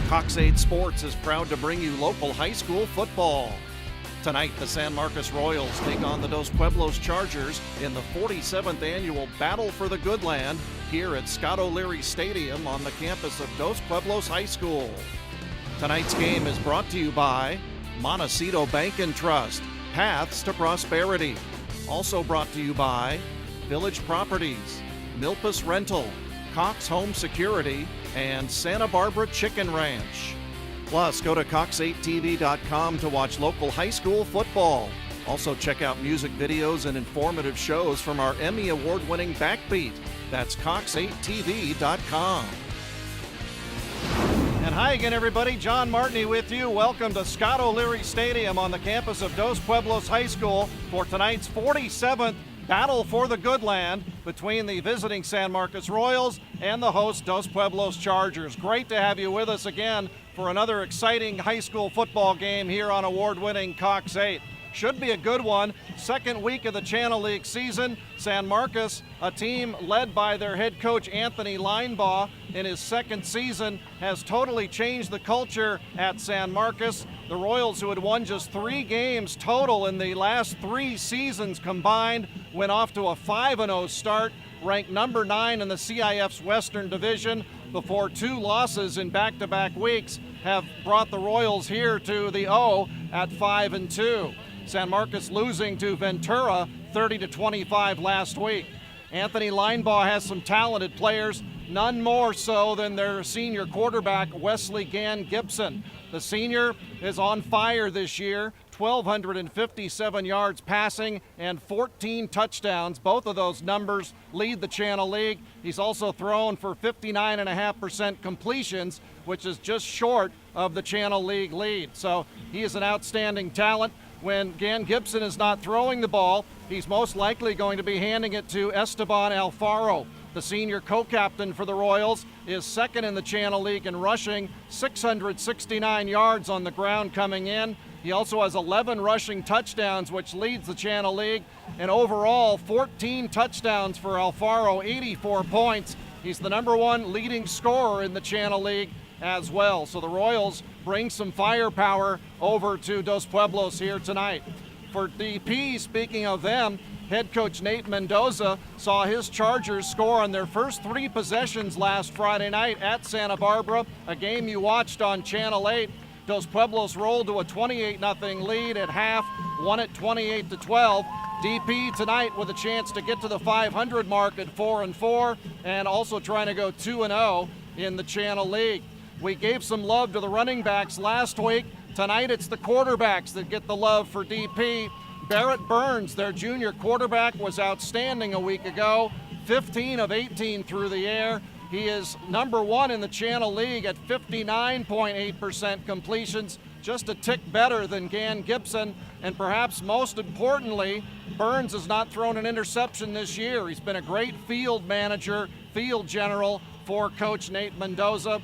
Cox 8 Sports is proud to bring you local high school football. Tonight, the San Marcos Royals take on the Dos Pueblos Chargers in the 47th annual Battle for the Goodland here at Scott O'Leary Stadium on the campus of Dos Pueblos High School. Tonight's game is brought to you by Montecito Bank and Trust, Paths to Prosperity. Also brought to you by Village Properties, Milpas Rental, Cox Home Security, and Santa Barbara Chicken Ranch. Plus, go to cox8tv.com to watch local high school football. Also, check out music videos and informative shows from our Emmy Award-winning Backbeat. That's cox8tv.com. And hi again, everybody. John Martini with you. Welcome to Scott O'Leary Stadium on the campus of Dos Pueblos High School for tonight's 47th Battle for the Goodland between the visiting San Marcos Royals and the host Dos Pueblos Chargers. Great to have you with us again for another exciting high school football game here on award-winning Cox 8. Should be a good one. Second week of the Channel League season. San Marcos, a team led by their head coach Anthony Linebaugh in his second season, has totally changed the culture at San Marcos. The Royals, who had won just 3 games total in the last 3 seasons combined, went off to a 5-0 start, ranked number 9 in the CIF's Western Division before 2 losses in back-to-back weeks have brought the Royals here to the O at 5-2. San Marcos losing to Ventura 30-25 last week. Anthony Linebaugh has some talented players, none more so than their senior quarterback, Wesley Gann Gibson. The senior is on fire this year, 1,257 yards passing and 14 touchdowns. Both of those numbers lead the Channel League. He's also thrown for 59.5% completions, which is just short of the Channel League lead. So he is an outstanding talent. When Gann Gibson is not throwing the ball, he's most likely going to be handing it to Esteban Alfaro. The senior co-captain for the Royals is second in the Channel League in rushing, 669 yards on the ground coming in. He also has 11 rushing touchdowns, which leads the Channel League. And overall, 14 touchdowns for Alfaro, 84 points. He's the number 1 leading scorer in the Channel League as well. So the Royals bring some firepower over to Dos Pueblos here tonight. For DP, speaking of them, head coach Nate Mendoza saw his Chargers score on their first 3 possessions last Friday night at Santa Barbara, a game you watched on Channel 8. Dos Pueblos rolled to a 28-0 lead at half, won it 28-12. DP tonight with a chance to get to the 500 mark at 4-4 and also trying to go 2-0 in the Channel League. We gave some love to the running backs last week. Tonight it's the quarterbacks that get the love for DP. Barrett Burns, their junior quarterback, was outstanding a week ago. 15 of 18 through the air. He is number 1 in the Channel League at 59.8% completions, just a tick better than Gann Gibson. And perhaps most importantly, Burns has not thrown an interception this year. He's been a great field manager, field general for Coach Nate Mendoza.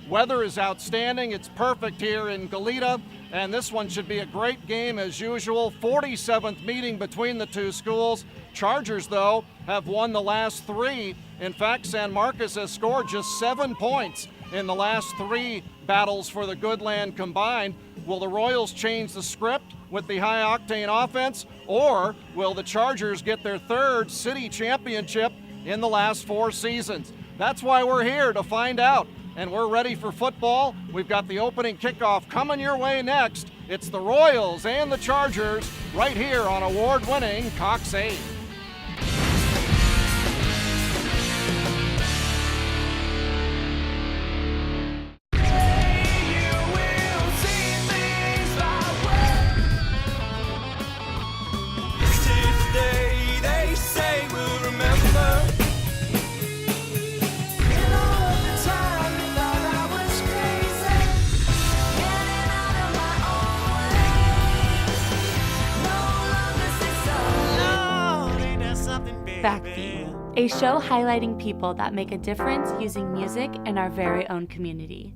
Weather is outstanding. It's perfect here in Goleta, and this one should be a great game as usual. 47th meeting between the 2 schools. Chargers, though, have won the last 3. In fact, San Marcos has scored just 7 points in the last 3 battles for the Goodland combined. Will the Royals change the script with the high-octane offense, or will the Chargers get their 3rd city championship in the last 4 seasons? That's why we're here, to find out. And we're ready for football. We've got the opening kickoff coming your way next. It's the Royals and the Chargers right here on award-winning Cox 8. Backbeat, a show highlighting people that make a difference using music in our very own community.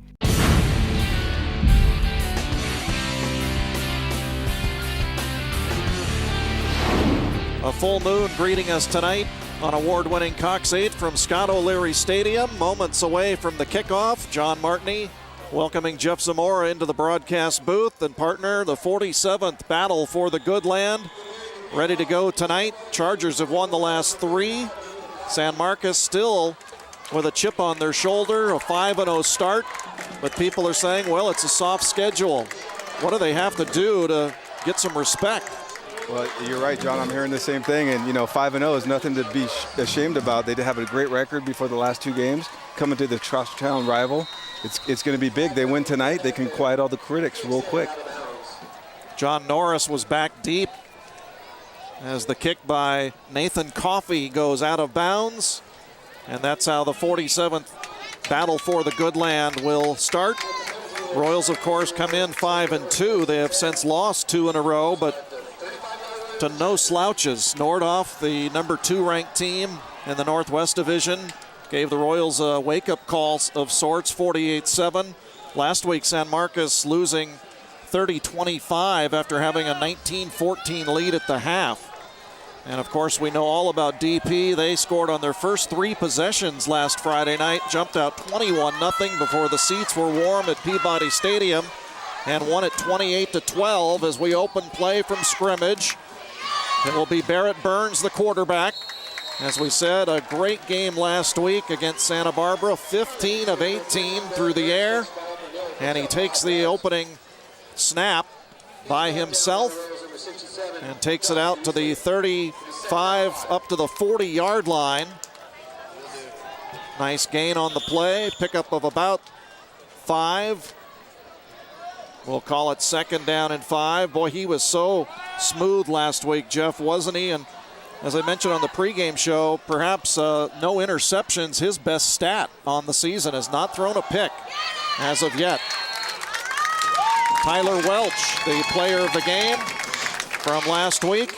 A full moon greeting us tonight on award-winning Cox 8 from Scott O'Leary Stadium. Moments away from the kickoff, John Martini Welcoming Jeff Zamora into the broadcast booth and partner, the 47th battle for the Goodland. Ready to go tonight. Chargers have won the last 3. San Marcos still with a chip on their shoulder, a 5-0 start. But people are saying, well, it's a soft schedule. What do they have to do to get some respect? Well, you're right, John. I'm hearing the same thing. And, 5-0 is nothing to be ashamed about. They did have a great record before the last 2 games. Coming to the crosstown rival, it's going to be big. They win tonight, they can quiet all the critics real quick. John Norris was back deep as the kick by Nathan Coffey goes out of bounds. And that's how the 47th battle for the Goodland will start. Royals, of course, come in 5-2. They have since lost 2 in a row, but to no slouches. Nordhoff, the number 2 ranked team in the Northwest Division, gave the Royals a wake-up call of sorts, 48-7. Last week, San Marcos losing 30-25 after having a 19-14 lead at the half. And of course, we know all about DP. They scored on their first 3 possessions last Friday night, jumped out 21-0 before the seats were warm at Peabody Stadium, and won it 28-12 as we open play from scrimmage. It will be Barrett Burns, the quarterback. As we said, a great game last week against Santa Barbara, 15 of 18 through the air. And he takes the opening snap by himself and takes it out to the 35 up to the 40-yard line. Nice gain on the play, pickup of about 5. We'll call it 2nd down and 5. Boy, he was so smooth last week, Jeff, wasn't he? And as I mentioned on the pregame show, perhaps no interceptions, his best stat on the season, has not thrown a pick as of yet. Tyler Welch, the player of the game from last week,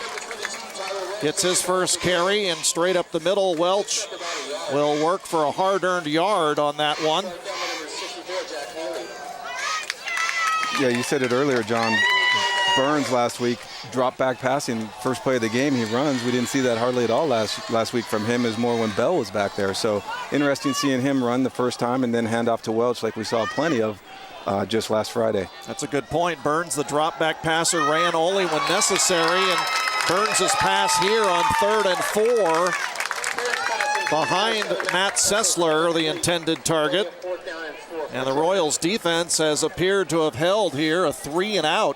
gets his first carry, and straight up the middle, Welch will work for a hard-earned yard on that one. Yeah, you said it earlier, John. Burns last week, drop back passing, first play of the game, he runs. We didn't see that hardly at all last week from him. Is more when Bell was back there. So interesting seeing him run the first time and then hand off to Welch like we saw plenty of just last Friday. That's a good point. Burns, the drop back passer, ran only when necessary, and Burns' pass here on 3rd and 4 behind Matt Sessler, the intended target. And the Royals defense has appeared to have held here a 3-and-out,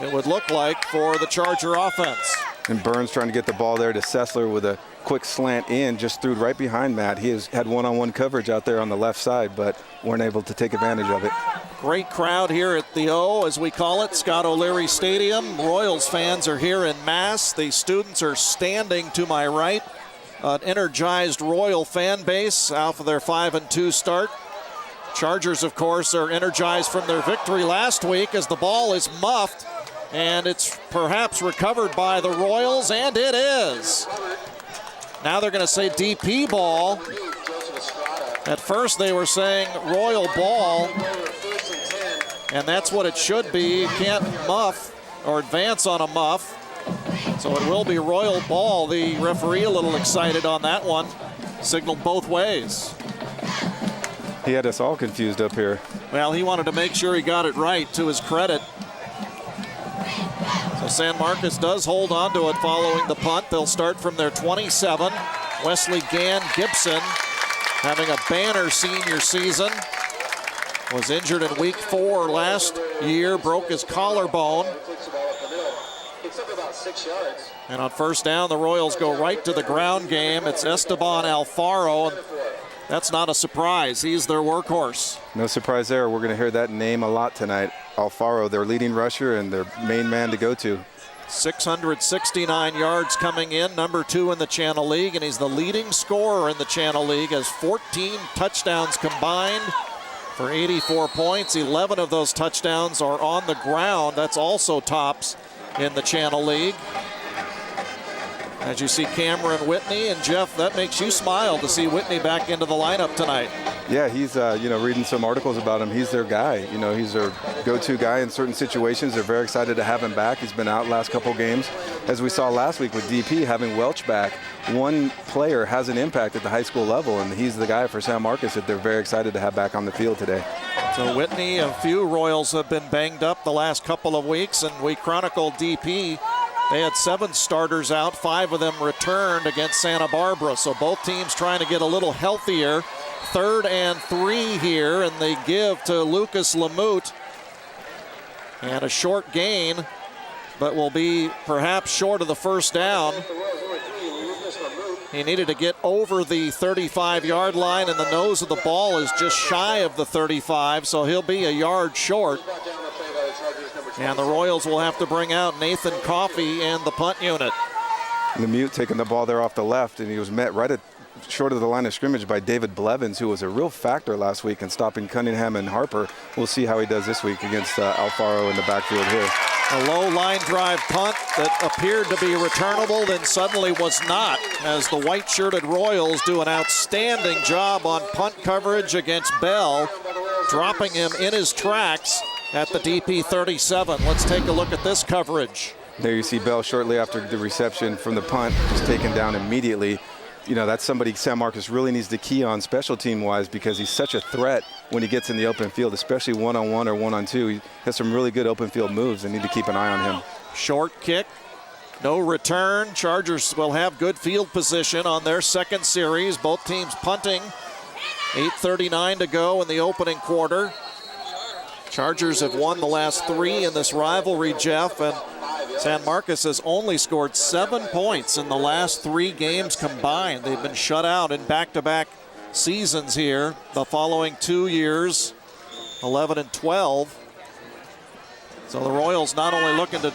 it would look like, for the Charger offense. And Burns trying to get the ball there to Sessler with a quick slant in, just threw it right behind Matt. He has had one-on-one coverage out there on the left side, but weren't able to take advantage of it. Great crowd here at the O, as we call it, Scott O'Leary Stadium. Royals fans are here in mass. The students are standing to my right. An energized Royal fan base off of their 5-2 start. Chargers, of course, are energized from their victory last week as the ball is muffed, and it's perhaps recovered by the Royals, and it is. Now they're going to say DP ball. At first they were saying Royal ball, and that's what it should be. You can't muff or advance on a muff, so it will be Royal ball. The referee a little excited on that one, signaled both ways. He had us all confused up here. Well, he wanted to make sure he got it right, to his credit. So San Marcos does hold on to it following the punt. They'll start from their 27. Wesley Gann Gibson, having a banner senior season, was injured in week 4 last year, broke his collarbone. And on 1st down, the Royals go right to the ground game. It's Esteban Alfaro. That's not a surprise. He's their workhorse. No surprise there. We're going to hear that name a lot tonight. Alfaro, their leading rusher and their main man to go to. 669 yards coming in, number 2 in the Channel League, and he's the leading scorer in the Channel League, has 14 touchdowns combined for 84 points. 11 of those touchdowns are on the ground. That's also tops in the Channel League. As you see Cameron Whitney, and Jeff, that makes you smile to see Whitney back into the lineup tonight. Yeah, he's reading some articles about him. He's their guy. He's their go-to guy in certain situations. They're very excited to have him back. He's been out last couple games. As we saw last week with DP having Welch back, one player has an impact at the high school level, and he's the guy for San Marcos that they're very excited to have back on the field today. It's So Whitney, a few Royals have been banged up the last couple of weeks, and we chronicled DP. They had 7 starters out, 5 of them returned against Santa Barbara. So both teams trying to get a little healthier. 3rd and 3 here, and they give to Lucas Lamoute. And a short gain, but will be perhaps short of the first down. He needed to get over the 35-yard line, and the nose of the ball is just shy of the 35, so he'll be a yard short. And the Royals will have to bring out Nathan Coffey and the punt unit. Lamoute taking the ball there off the left, and he was met right at short of the line of scrimmage by David Blevins, who was a real factor last week in stopping Cunningham and Harper. We'll see how he does this week against Alfaro in the backfield here. A low line drive punt that appeared to be returnable, then suddenly was not, as the white-shirted Royals do an outstanding job on punt coverage against Bell, dropping him in his tracks at the DP 37. Let's take a look at this coverage. There you see Bell shortly after the reception from the punt, just taken down immediately. You know, that's somebody San Marcos really needs to key on special team-wise, because he's such a threat when he gets in the open field, especially one-on-one or one-on-two. He has some really good open field moves and need to keep an eye on him. Short kick, no return. Chargers will have good field position on their second series. Both teams punting. 8:39 to go in the opening quarter. Chargers have won the last 3 in this rivalry, Jeff, and San Marcos has only scored 7 points in the last 3 games combined. They've been shut out in back-to-back seasons here. The following 2 years, 11 and 12. So the Royals not only looking to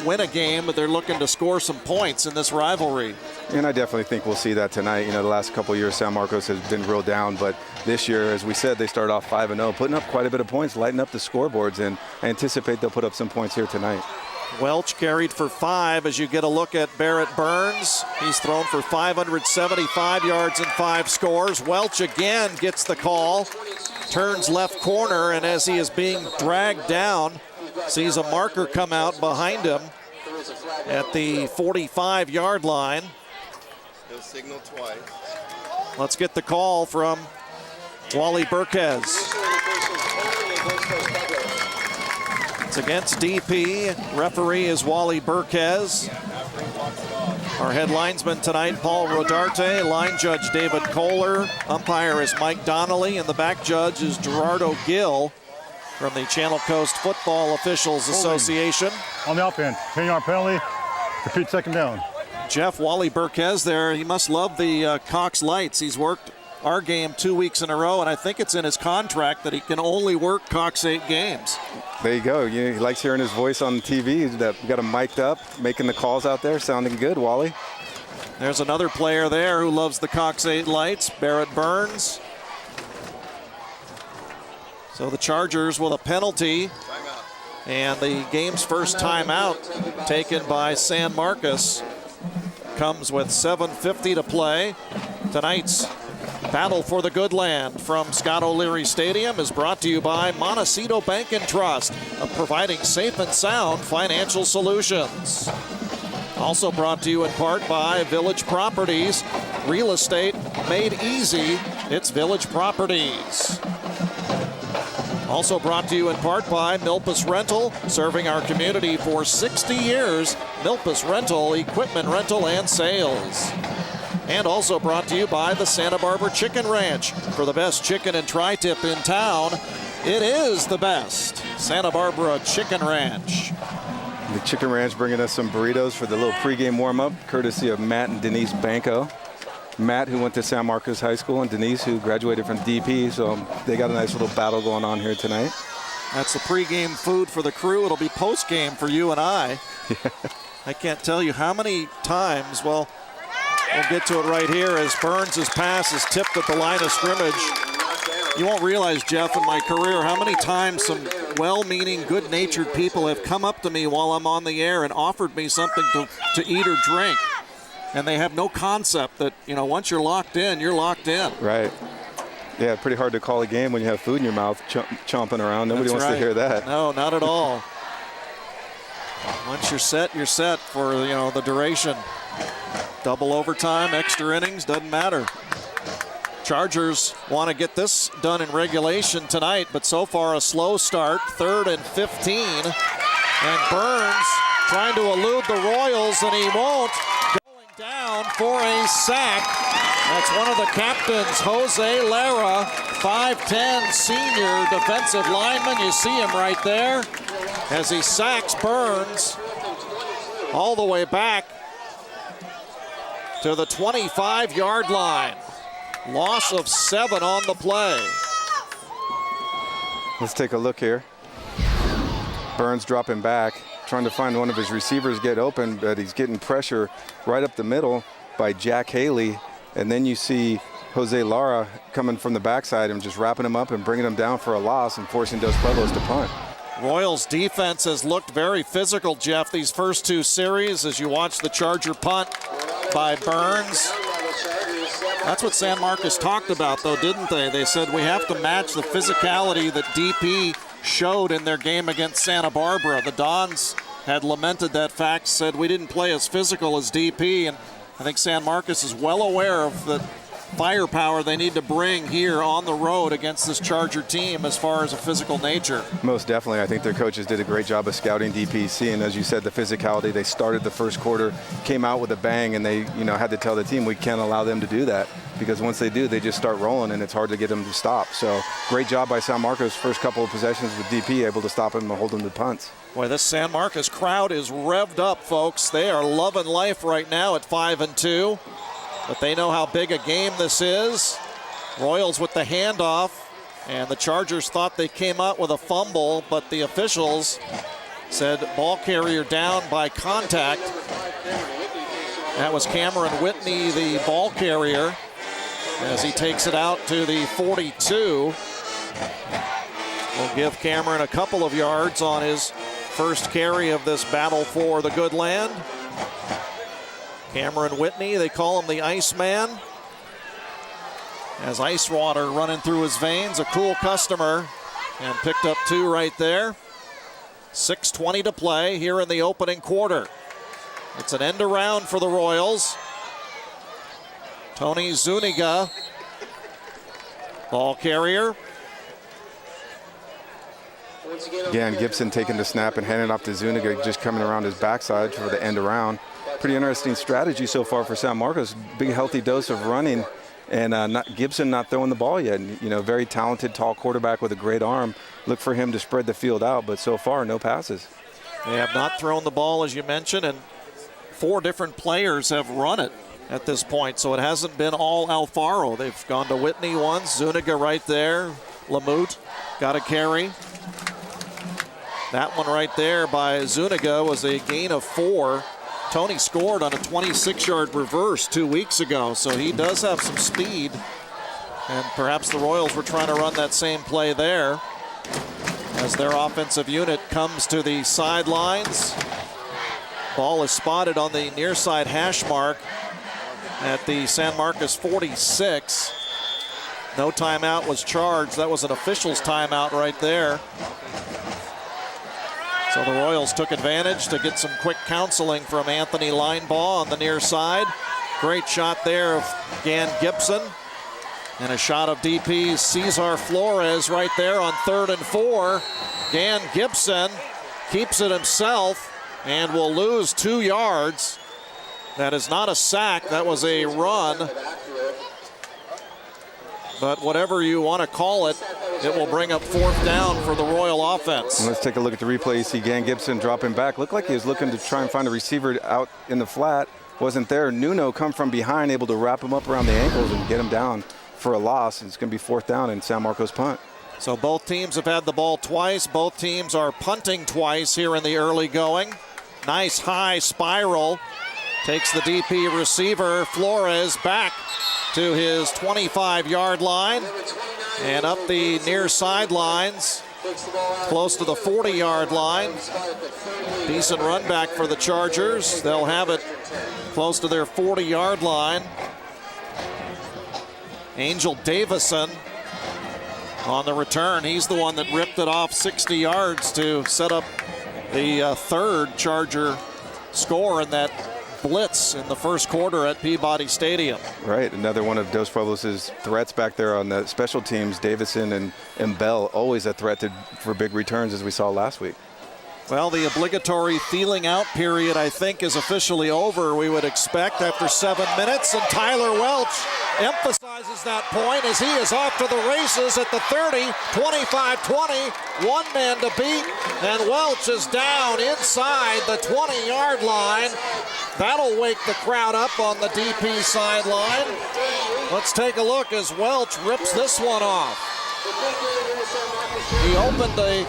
win a game, but they're looking to score some points in this rivalry. And I definitely think we'll see that tonight. You know, the last couple of years, San Marcos has been real down, but this year, as we said, they started off 5-0, putting up quite a bit of points, lighting up the scoreboards, and I anticipate they'll put up some points here tonight. Welch carried for 5 as you get a look at Barrett Burns. He's thrown for 575 yards and 5 scores. Welch again gets the call, turns left corner, and as he is being dragged down, sees a marker come out behind him at the 45-yard line. He'll signal twice. Let's get the call from Wally Burquez. It's against DP. Referee is Wally Burquez. Our head linesman tonight, Paul Rodarte. Line judge David Kohler. Umpire is Mike Donnelly. And the back judge is Gerardo Gill from the Channel Coast Football Officials Association. On the offense, 10-yard penalty, repeat second down. Jeff, Wally Burquez there, he must love the Cox Lights. He's worked our game 2 weeks in a row, and I think it's in his contract that he can only work Cox 8 games. There you go. He likes hearing his voice on TV. We got him mic'd up, making the calls out there, sounding good, Wally. There's another player there who loves the Cox 8 Lights, Barrett Burns. So the Chargers with a penalty, and the game's first timeout taken by San Marcos comes with 7:50 to play. Tonight's Battle for the Goodland from Scott O'Leary Stadium is brought to you by Montecito Bank and Trust, of providing safe and sound financial solutions. Also brought to you in part by Village Properties, real estate made easy. It's Village Properties. Also brought to you in part by Milpas Rental, serving our community for 60 years. Milpas Rental, equipment rental and sales. And also brought to you by the Santa Barbara Chicken Ranch. For the best chicken and tri-tip in town, it is the best. Santa Barbara Chicken Ranch. The Chicken Ranch bringing us some burritos for the little pregame warm-up, courtesy of Matt and Denise Banco. Matt, who went to San Marcos High School, and Denise, who graduated from DP, so they got a nice little battle going on here tonight. That's the pregame food for the crew. It'll be postgame for you and I. I can't tell you how many times, well, we'll get to it right here as Burns' pass is tipped at the line of scrimmage. You won't realize, Jeff, in my career, how many times some well-meaning, good-natured people have come up to me while I'm on the air and offered me something to eat or drink. And they have no concept that, once you're locked in, you're locked in. Right. Yeah, pretty hard to call a game when you have food in your mouth chomping around. Nobody wants to hear that. No, not at all. Once you're set for, the duration. Double overtime, extra innings, doesn't matter. Chargers want to get this done in regulation tonight, but so far a slow start, 3rd and 15. And Burns trying to elude the Royals, and he won't. Going down for a sack. That's one of the captains, Jose Lara, 5'10", senior defensive lineman. You see him right there as he sacks Burns all the way back to the 25-yard line. Loss of 7 on the play. Let's take a look here. Burns dropping back, trying to find one of his receivers get open, but he's getting pressure right up the middle by Jack Haley. And then you see Jose Lara coming from the backside and just wrapping him up and bringing him down for a loss and forcing Dos Pueblos to punt. Royals defense has looked very physical, Jeff, these first 2 series as you watch the Charger punt by Burns. That's what San Marcos talked about, though, didn't they? They said we have to match the physicality that DP showed in their game against Santa Barbara. The Dons had lamented that fact, said we didn't play as physical as DP, and I think San Marcos is well aware of the firepower they need to bring here on the road against this Charger team as far as a physical nature. Most definitely. I think their coaches did a great job of scouting DPC, and as you said, the physicality. They started the first quarter, came out with a bang, and they had to tell the team we can't allow them to do that, because once they do, they just start rolling, and it's hard to get them to stop. So great job by San Marcos, first couple of possessions with DP, able to stop him and hold them to punts. Boy, this San Marcos crowd is revved up, folks. They are loving life right now at 5-2. But they know how big a game this is. Royals with the handoff, and the Chargers thought they came out with a fumble, but the officials said ball carrier down by contact. That was Cameron Whitney, the ball carrier, as he takes it out to the 42. We'll give Cameron a couple of yards on his first carry of this battle for the Goodland. Cameron Whitney, they call him the Iceman. Has ice water running through his veins, a cool customer, and picked up 2 right there. 6:20 to play here in the opening quarter. It's an end around for the Royals. Tony Zuniga, ball carrier. Again, Gibson taking the snap and handing it off to Zuniga, just coming around his backside for the end around. Pretty interesting strategy so far for San Marcos. Big healthy dose of running, and Gibson not throwing the ball yet. Very talented, tall quarterback with a great arm. Look for him to spread the field out, but so far, no passes. They have not thrown the ball, as you mentioned, and 4 different players have run it at this point, so it hasn't been all Alfaro. They've gone to Whitney once, Zuniga right there, Lamute got a carry. That one right there by Zuniga was a gain of 4. Tony scored on a 26-yard reverse 2 weeks ago, so he does have some speed. And perhaps the Royals were trying to run that same play there as their offensive unit comes to the sidelines. Ball is spotted on the near side hash mark at the San Marcos 46. No timeout was charged. That was an official's timeout right there. So the Royals took advantage to get some quick counseling from Anthony Linebaugh on the near side. Great shot there of Gan Gibson. And a shot of DP's Cesar Flores right there on 3rd and 4. Gan Gibson keeps it himself and will lose 2 yards. That is not a sack, that was a run. But whatever you want to call it, it will bring up 4th down for the Royal offense. And let's take a look at the replay. You see Gan Gibson dropping back. Looked like he was looking to try and find a receiver out in the flat. Wasn't there. Nuno come from behind, able to wrap him up around the ankles and get him down for a loss. It's going to be 4th down and San Marcos punt. So both teams have had the ball twice. Both teams are punting twice here in the early going. Nice high spiral. Takes the DP receiver, Flores, back to his 25-yard line and up the near sidelines, close to the 40-yard line. Decent run back for the Chargers. They'll have it close to their 40-yard line. Angel Davison on the return. He's the one that ripped it off 60 yards to set up the 3rd Charger score in that blitz in the first quarter at Peabody Stadium. Right, another one of Dos Pueblos' threats back there on the special teams. Davison and Bell, always a threat for big returns, as we saw last week. Well, the obligatory feeling out period, I think, is officially over, we would expect, after 7 minutes. And Tyler Welch emphasizes that point as he is off to the races at the 30, 25-20, one man to beat, and Welch is down inside the 20-yard line. That'll wake the crowd up on the DP sideline. Let's take a look as Welch rips this one off. He opened a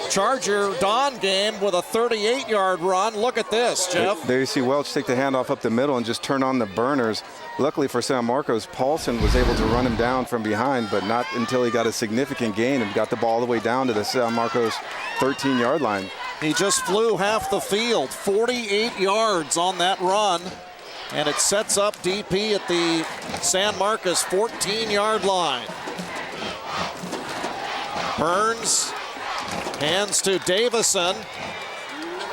Charger Don game with a 38-yard run. Look at this, Jeff. There you see Welch take the handoff up the middle and just turn on the burners. Luckily for San Marcos, Paulson was able to run him down from behind, but not until he got a significant gain and got the ball all the way down to the San Marcos 13-yard line. He just flew half the field, 48 yards on that run, and it sets up DP at the San Marcos 14-yard line. Burns hands to Davison,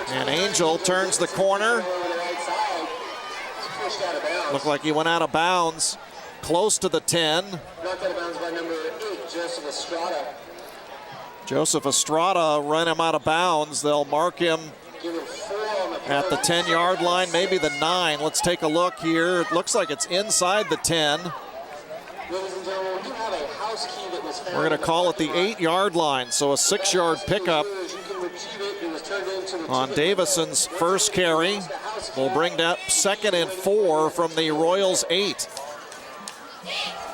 and Angel turns the corner. Looked like he went out of bounds, close to the 10. Joseph Estrada ran him out of bounds. They'll mark him at the 10-yard line, maybe the 9. Let's take a look here. It looks like it's inside the 10. We're going to call it the 8-yard line, so a 6-yard pickup on Davison's first carry. Will bring that 2nd and 4 from the Royals 8.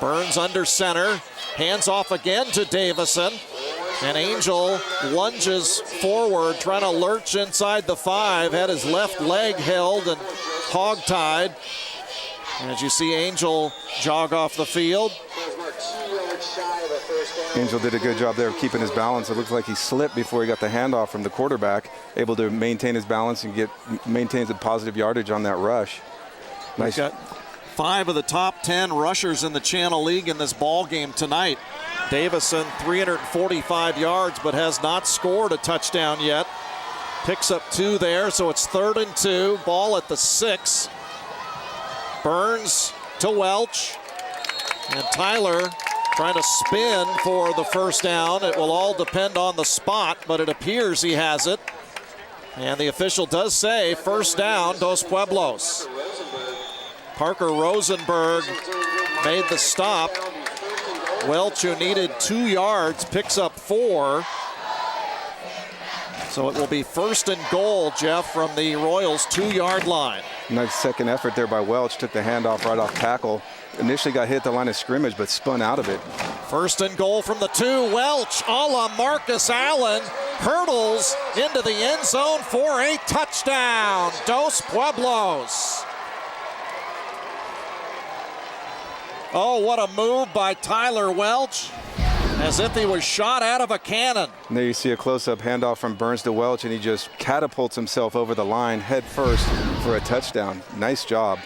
Burns under center, hands off again to Davison, and Angel lunges forward, trying to lurch inside the 5, had his left leg held and hog-tied. As you see Angel jog off the field. Angel did a good job there of keeping his balance. It looks like he slipped before he got the handoff from the quarterback, able to maintain his balance and maintains a positive yardage on that rush. Nice. We've got 5 of the top 10 rushers in the Channel League in this ball game tonight. Davison, 345 yards, but has not scored a touchdown yet. Picks up 2 there, so it's 3rd and 2. Ball at the 6. Burns to Welch, and Tyler trying to spin for the first down. It will all depend on the spot, but it appears he has it. And the official does say first down, Dos Pueblos. Parker Rosenberg made the stop. Welch, who needed 2 yards, picks up 4. So it will be 1st and goal, Jeff, from the Royals 2-yard line. Nice second effort there by Welch. Took the handoff right off tackle. Initially got hit at the line of scrimmage, but spun out of it. 1st and goal from the 2. Welch, a la Marcus Allen, hurdles into the end zone for a touchdown. Dos Pueblos. Oh, what a move by Tyler Welch, as if he was shot out of a cannon. And there you see a close-up handoff from Burns to Welch, and he just catapults himself over the line head first for a touchdown. Nice job.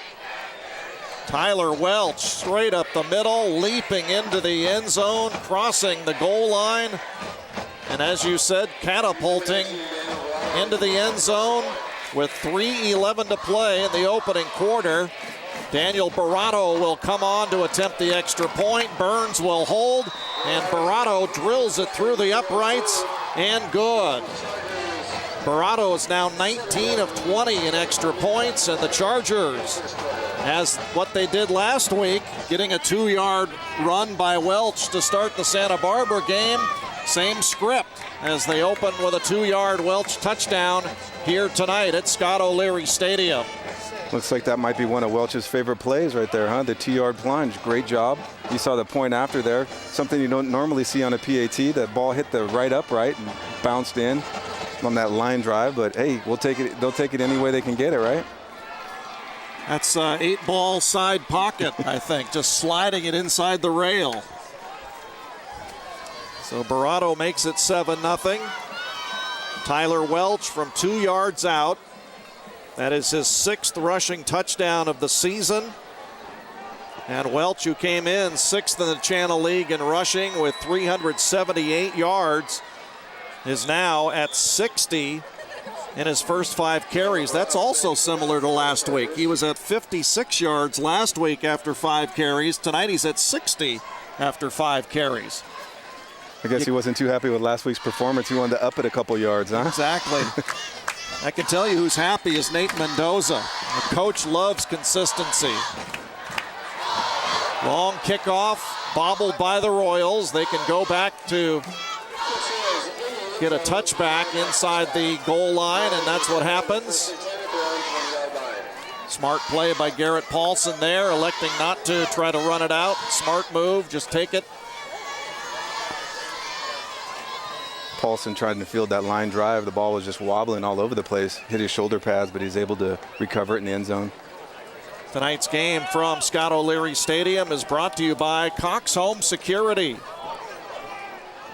Tyler Welch straight up the middle, leaping into the end zone, crossing the goal line, and as you said, catapulting into the end zone with 3:11 to play in the opening quarter. Daniel Barato will come on to attempt the extra point. Burns will hold, and Barato drills it through the uprights, and good. Barato is now 19 of 20 in extra points, and the Chargers, as what they did last week, getting a 2-yard run by Welch to start the Santa Barbara game. Same script as they open with a 2-yard Welch touchdown here tonight at Scott O'Leary Stadium. Looks like that might be one of Welch's favorite plays right there, huh? The 2-yard plunge. Great job. You saw the point after there. Something you don't normally see on a PAT. That ball hit the right upright and bounced in on that line drive. But hey, we'll take it. They'll take it any way they can get it, right? That's 8-ball side pocket, I think, just sliding it inside the rail. So Barato makes it 7-0. Tyler Welch from 2 yards out. That is his 6th rushing touchdown of the season. And Welch, who came in 6th in the Channel League in rushing with 378 yards, is now at 60 in his first 5 carries. That's also similar to last week. He was at 56 yards last week after 5 carries. Tonight he's at 60 after 5 carries. I guess he wasn't too happy with last week's performance. He wanted to up it a couple yards, huh? Exactly. I can tell you who's happy is Nate Mendoza. The coach loves consistency. Long kickoff, bobbled by the Royals. They can go back to get a touchback inside the goal line, and that's what happens. Smart play by Garrett Paulson there, electing not to try to run it out. Smart move, just take it. Paulson tried to field that line drive. The ball was just wobbling all over the place. Hit his shoulder pads, but he's able to recover it in the end zone. Tonight's game from Scott O'Leary Stadium is brought to you by Cox Home Security.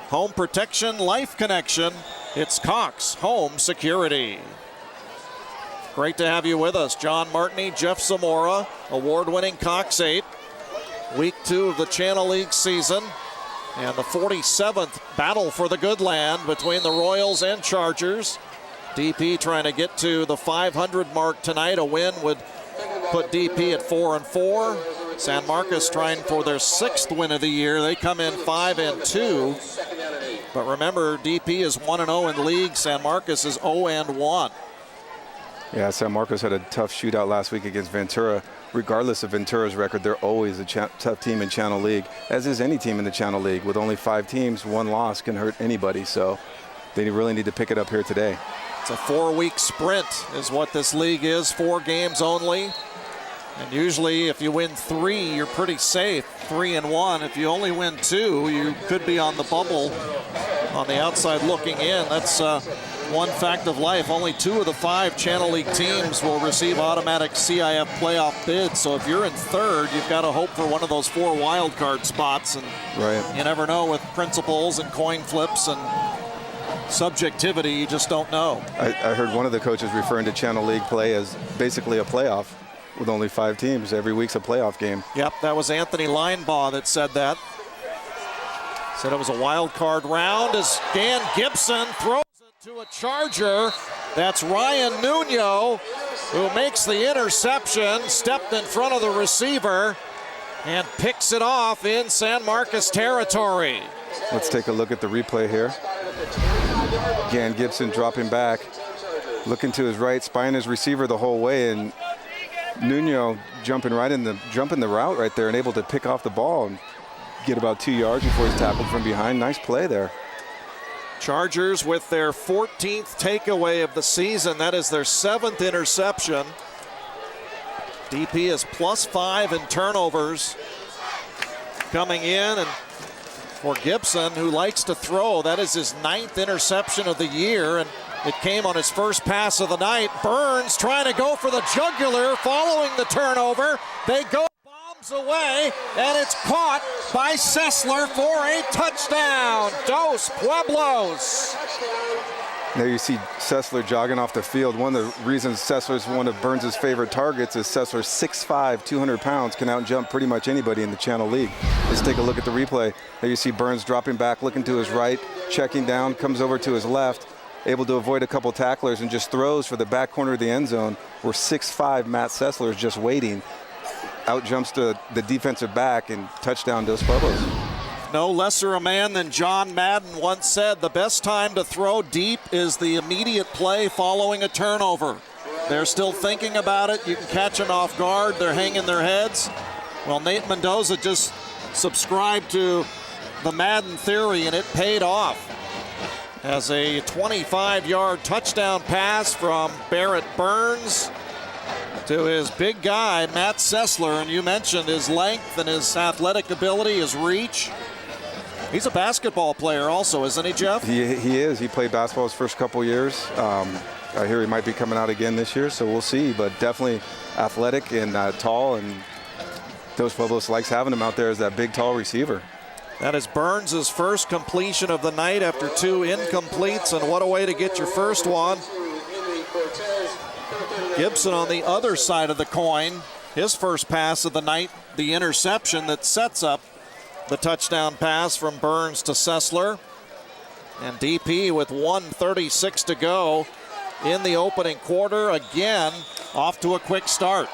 Home protection, life connection. It's Cox Home Security. Great to have you with us. John Martney, Jeff Zamora, award-winning Cox 8. Week 2 of the Channel League season. And the 47th battle for the Goodland between the Royals and Chargers. DP trying to get to the 500 mark tonight. A win would put DP at 4-4. San Marcos trying for their 6th win of the year. They come in 5-2. But remember, DP is 1-0 in the league. San Marcos is 0-1. Yeah, San Marcos had a tough shootout last week against Ventura. Regardless of Ventura's record, they're always a tough team in Channel League, as is any team in the Channel League. With only 5 teams, 1 loss can hurt anybody, so they really need to pick it up here today. It's a 4-week sprint is what this league is, 4 games only. And usually if you win 3, you're pretty safe, 3-1. If you only win 2, you could be on the bubble on the outside looking in. That's one fact of life. Only 2 of the 5 Channel League teams will receive automatic CIF playoff bids. So if you're in 3rd, you've got to hope for one of those 4 wild card spots. And you never know with principles and coin flips and subjectivity, you just don't know. I heard one of the coaches referring to Channel League play as basically a playoff with only 5 teams. Every week's a playoff game. Yep, that was Anthony Linebaugh that said that. Said it was a wild card round as Dan Gibson throws it to a Charger. That's Ryan Nuno who makes the interception, stepped in front of the receiver and picks it off in San Marcos territory. Let's take a look at the replay here. Again, Gibson dropping back, looking to his right, spying his receiver the whole way, and Nuno jumping the route right there and able to pick off the ball and get about 2 yards before he's tackled from behind. Nice play there. Chargers with their 14th takeaway of the season. That is their 7th interception. DP is +5 in turnovers coming in, and for Gibson, who likes to throw, that is his 9th interception of the year, and it came on his first pass of the night. Burns trying to go for the jugular following the turnover. They go bombs away, and it's caught by Sessler for a touchdown. Dos Pueblos. There you see Sessler jogging off the field. One of the reasons Sessler's one of Burns' favorite targets is Sessler, 6'5", 200 pounds, can out-jump pretty much anybody in the Channel League. Let's take a look at the replay. There you see Burns dropping back, looking to his right, checking down, comes over to his left, able to avoid a couple tacklers and just throws for the back corner of the end zone where 6'5" Matt Sessler is just waiting. Out-jumps to the defensive back and touchdown Dos Pueblos. No lesser a man than John Madden once said, the best time to throw deep is the immediate play following a turnover. They're still thinking about it. You can catch them off guard. They're hanging their heads. Well, Nate Mendoza just subscribed to the Madden theory, and it paid off. As a 25-yard touchdown pass from Barrett Burns to his big guy, Matt Sessler. And you mentioned his length and his athletic ability, his reach. He's a basketball player also, isn't he, Jeff? He is. He played basketball his first couple years. I hear he might be coming out again this year, so we'll see. But definitely athletic and tall, and Dos Pueblos likes having him out there as that big, tall receiver. That is Burns' first completion of the night after 2 incompletes, and what a way to get your first one. Gibson on the other side of the coin. His first pass of the night, the interception that sets up the touchdown pass from Burns to Sessler. And DP with 1:36 to go in the opening quarter. Again, off to a quick start.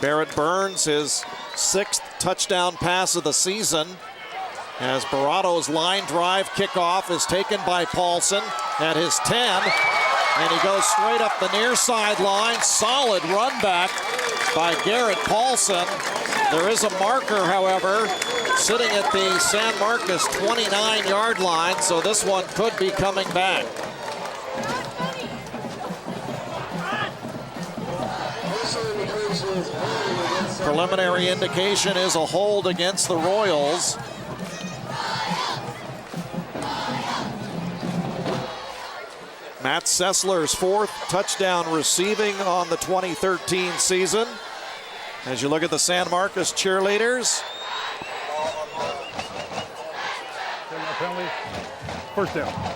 Barrett Burns, his 6th touchdown pass of the season, as Barato's line drive kickoff is taken by Paulson at his 10, and he goes straight up the near sideline. Solid run back by Garrett Paulson. There is a marker, however, sitting at the San Marcos 29-yard line, so this one could be coming back. Preliminary indication is a hold against the Royals. Matt Sessler's 4th touchdown receiving on the 2013 season. As you look at the San Marcos cheerleaders. Penalty. First down.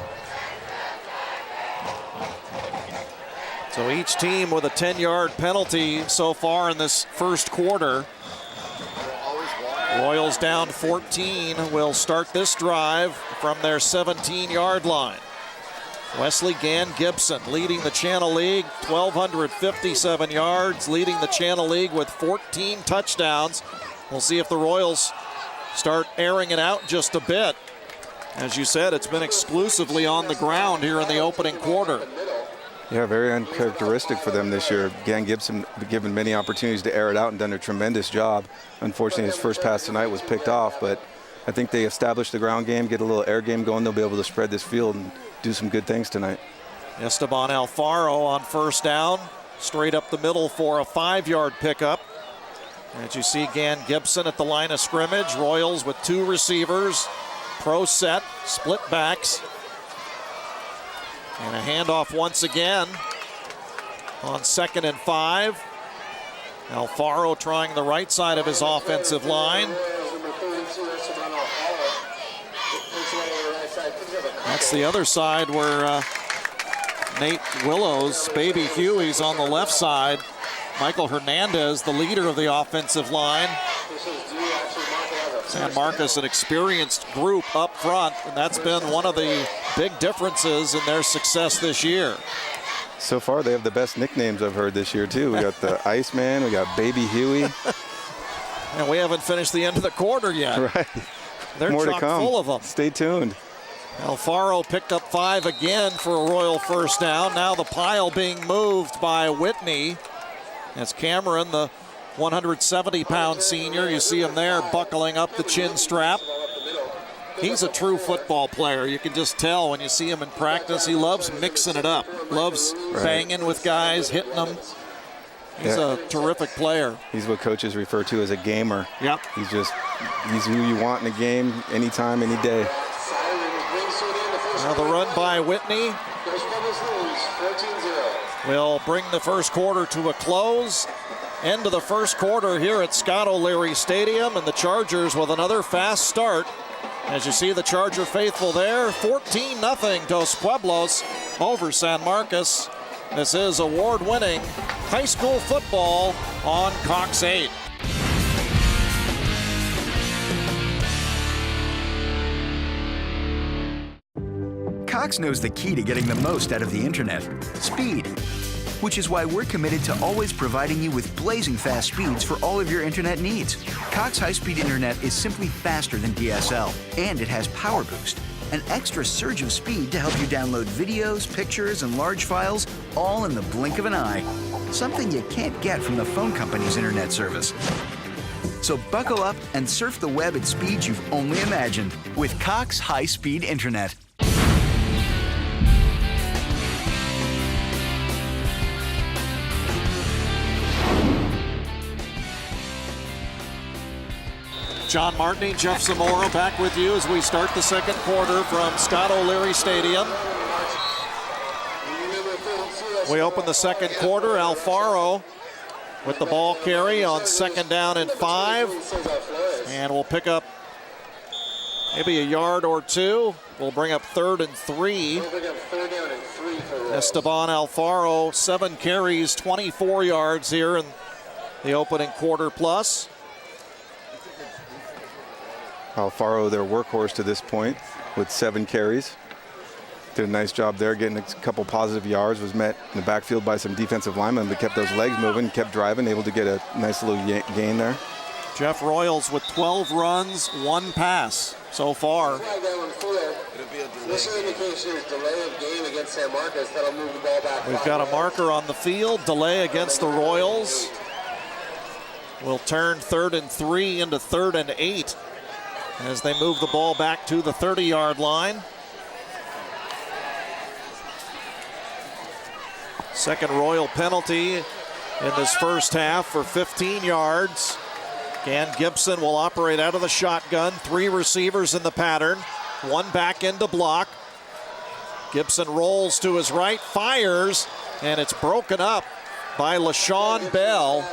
So each team with a 10-yard penalty so far in this first quarter. Royals down 14 will start this drive from their 17-yard line. Wesley Gann Gibson leading the Channel League, 1,257 yards, leading the Channel League with 14 touchdowns. We'll see if the Royals start airing it out just a bit. As you said, it's been exclusively on the ground here in the opening quarter. Yeah, very uncharacteristic for them this year. Gann Gibson given many opportunities to air it out and done a tremendous job. Unfortunately, his first pass tonight was picked off, but I think they established the ground game, get a little air game going. They'll be able to spread this field and do some good things tonight. Esteban Alfaro on first down, straight up the middle for a 5-yard pickup. As you see, Gann Gibson at the line of scrimmage. Royals with 2 receivers, pro set, split backs. And a handoff once again on 2nd and 5. Alfaro trying the right side of his offensive line. That's the other side where Nate Willows, Baby Huey's on the left side. Michael Hernandez, the leader of the offensive line. San Marcos, an experienced group up front, and that's been one of the big differences in their success this year. So far, they have the best nicknames I've heard this year, too. We got the Iceman, we got Baby Huey. And we haven't finished the end of the quarter yet. Right. They're More to chock come. full of them. Stay tuned. Alfaro picked up 5 again for a Royal first down. Now the pile being moved by Whitney. As Cameron, the 170-pound senior, you see him there buckling up the chin strap. He's a true football player. You can just tell when you see him in practice. He loves mixing it up, loves banging with guys, hitting them. He's a terrific player. He's what coaches refer to as a gamer. Yep. He's who you want in a game, anytime, any day. Now the run by Whitney will bring the first quarter to a close. End of the first quarter here at Scott O'Leary Stadium, and the Chargers with another fast start. As you see the Charger faithful there, 14-0 Dos Pueblos over San Marcos. This is award-winning high school football on Cox 8. Cox knows the key to getting the most out of the internet: speed. Which is why we're committed to always providing you with blazing fast speeds for all of your internet needs. Cox high-speed internet is simply faster than DSL, and it has Power Boost, an extra surge of speed to help you download videos, pictures, and large files all in the blink of an eye. Something you can't get from the phone company's internet service. So buckle up and surf the web at speeds you've only imagined with Cox high-speed internet. John Martini, Jeff Zamora back with you as we start the second quarter from Scott O'Leary Stadium. We open the second quarter. Alfaro with the ball carry on 2nd down and 5. And we'll pick up maybe a yard or 2. We'll bring up 3rd and 3. Esteban Alfaro, 7 carries, 24 yards here in the opening quarter plus. Alfaro, their workhorse to this point, with 7 carries. Did a nice job there, getting a couple positive yards. Was met in the backfield by some defensive linemen, but kept those legs moving, kept driving, able to get a nice little gain there. Jeff Royals with 12 runs, 1 pass so far. We've got a marker on the field, delay against the Royals. Will turn 3rd and 3 into 3rd and 8 as they move the ball back to the 30-yard line. Second Royal penalty in this first half for 15 yards. Gan Gibson will operate out of the shotgun. 3 receivers in the pattern. 1 back into block. Gibson rolls to his right, fires, and it's broken up by LaShawn Bell.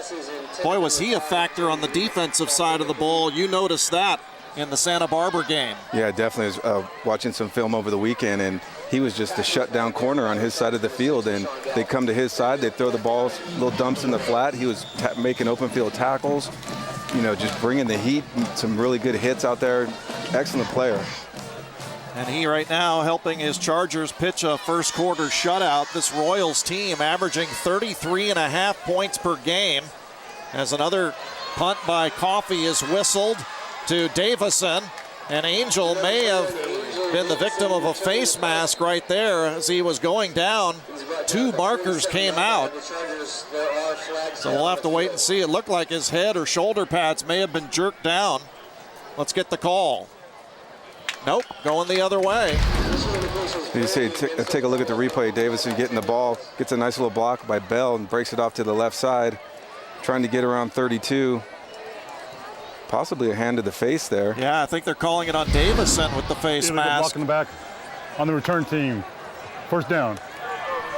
Boy, was he a factor on the defensive side of the ball. You noticed that in the Santa Barbara game. Yeah, definitely. I was watching some film over the weekend, and he was just the shutdown corner on his side of the field, and they come to his side, they throw the balls, little dumps in the flat. He was making open field tackles, you know, just bringing the heat, some really good hits out there. Excellent player. And he right now helping his Chargers pitch a first quarter shutout. This Royals team averaging 33.5 points per game, as another punt by Coffey is whistled to Davison. And Angel may have been the victim of a face mask right there as he was going down. 2 markers came out. So we'll have to wait and see. It looked like his head or shoulder pads may have been jerked down. Let's get the call. Nope, going the other way. You say, take a look at the replay. Davison getting the ball, gets a nice little block by Bell and breaks it off to the left side, trying to get around 32. Possibly a hand to the face there. Yeah, I think they're calling it on Davison with the face mask. Block in the back on the return team. First down.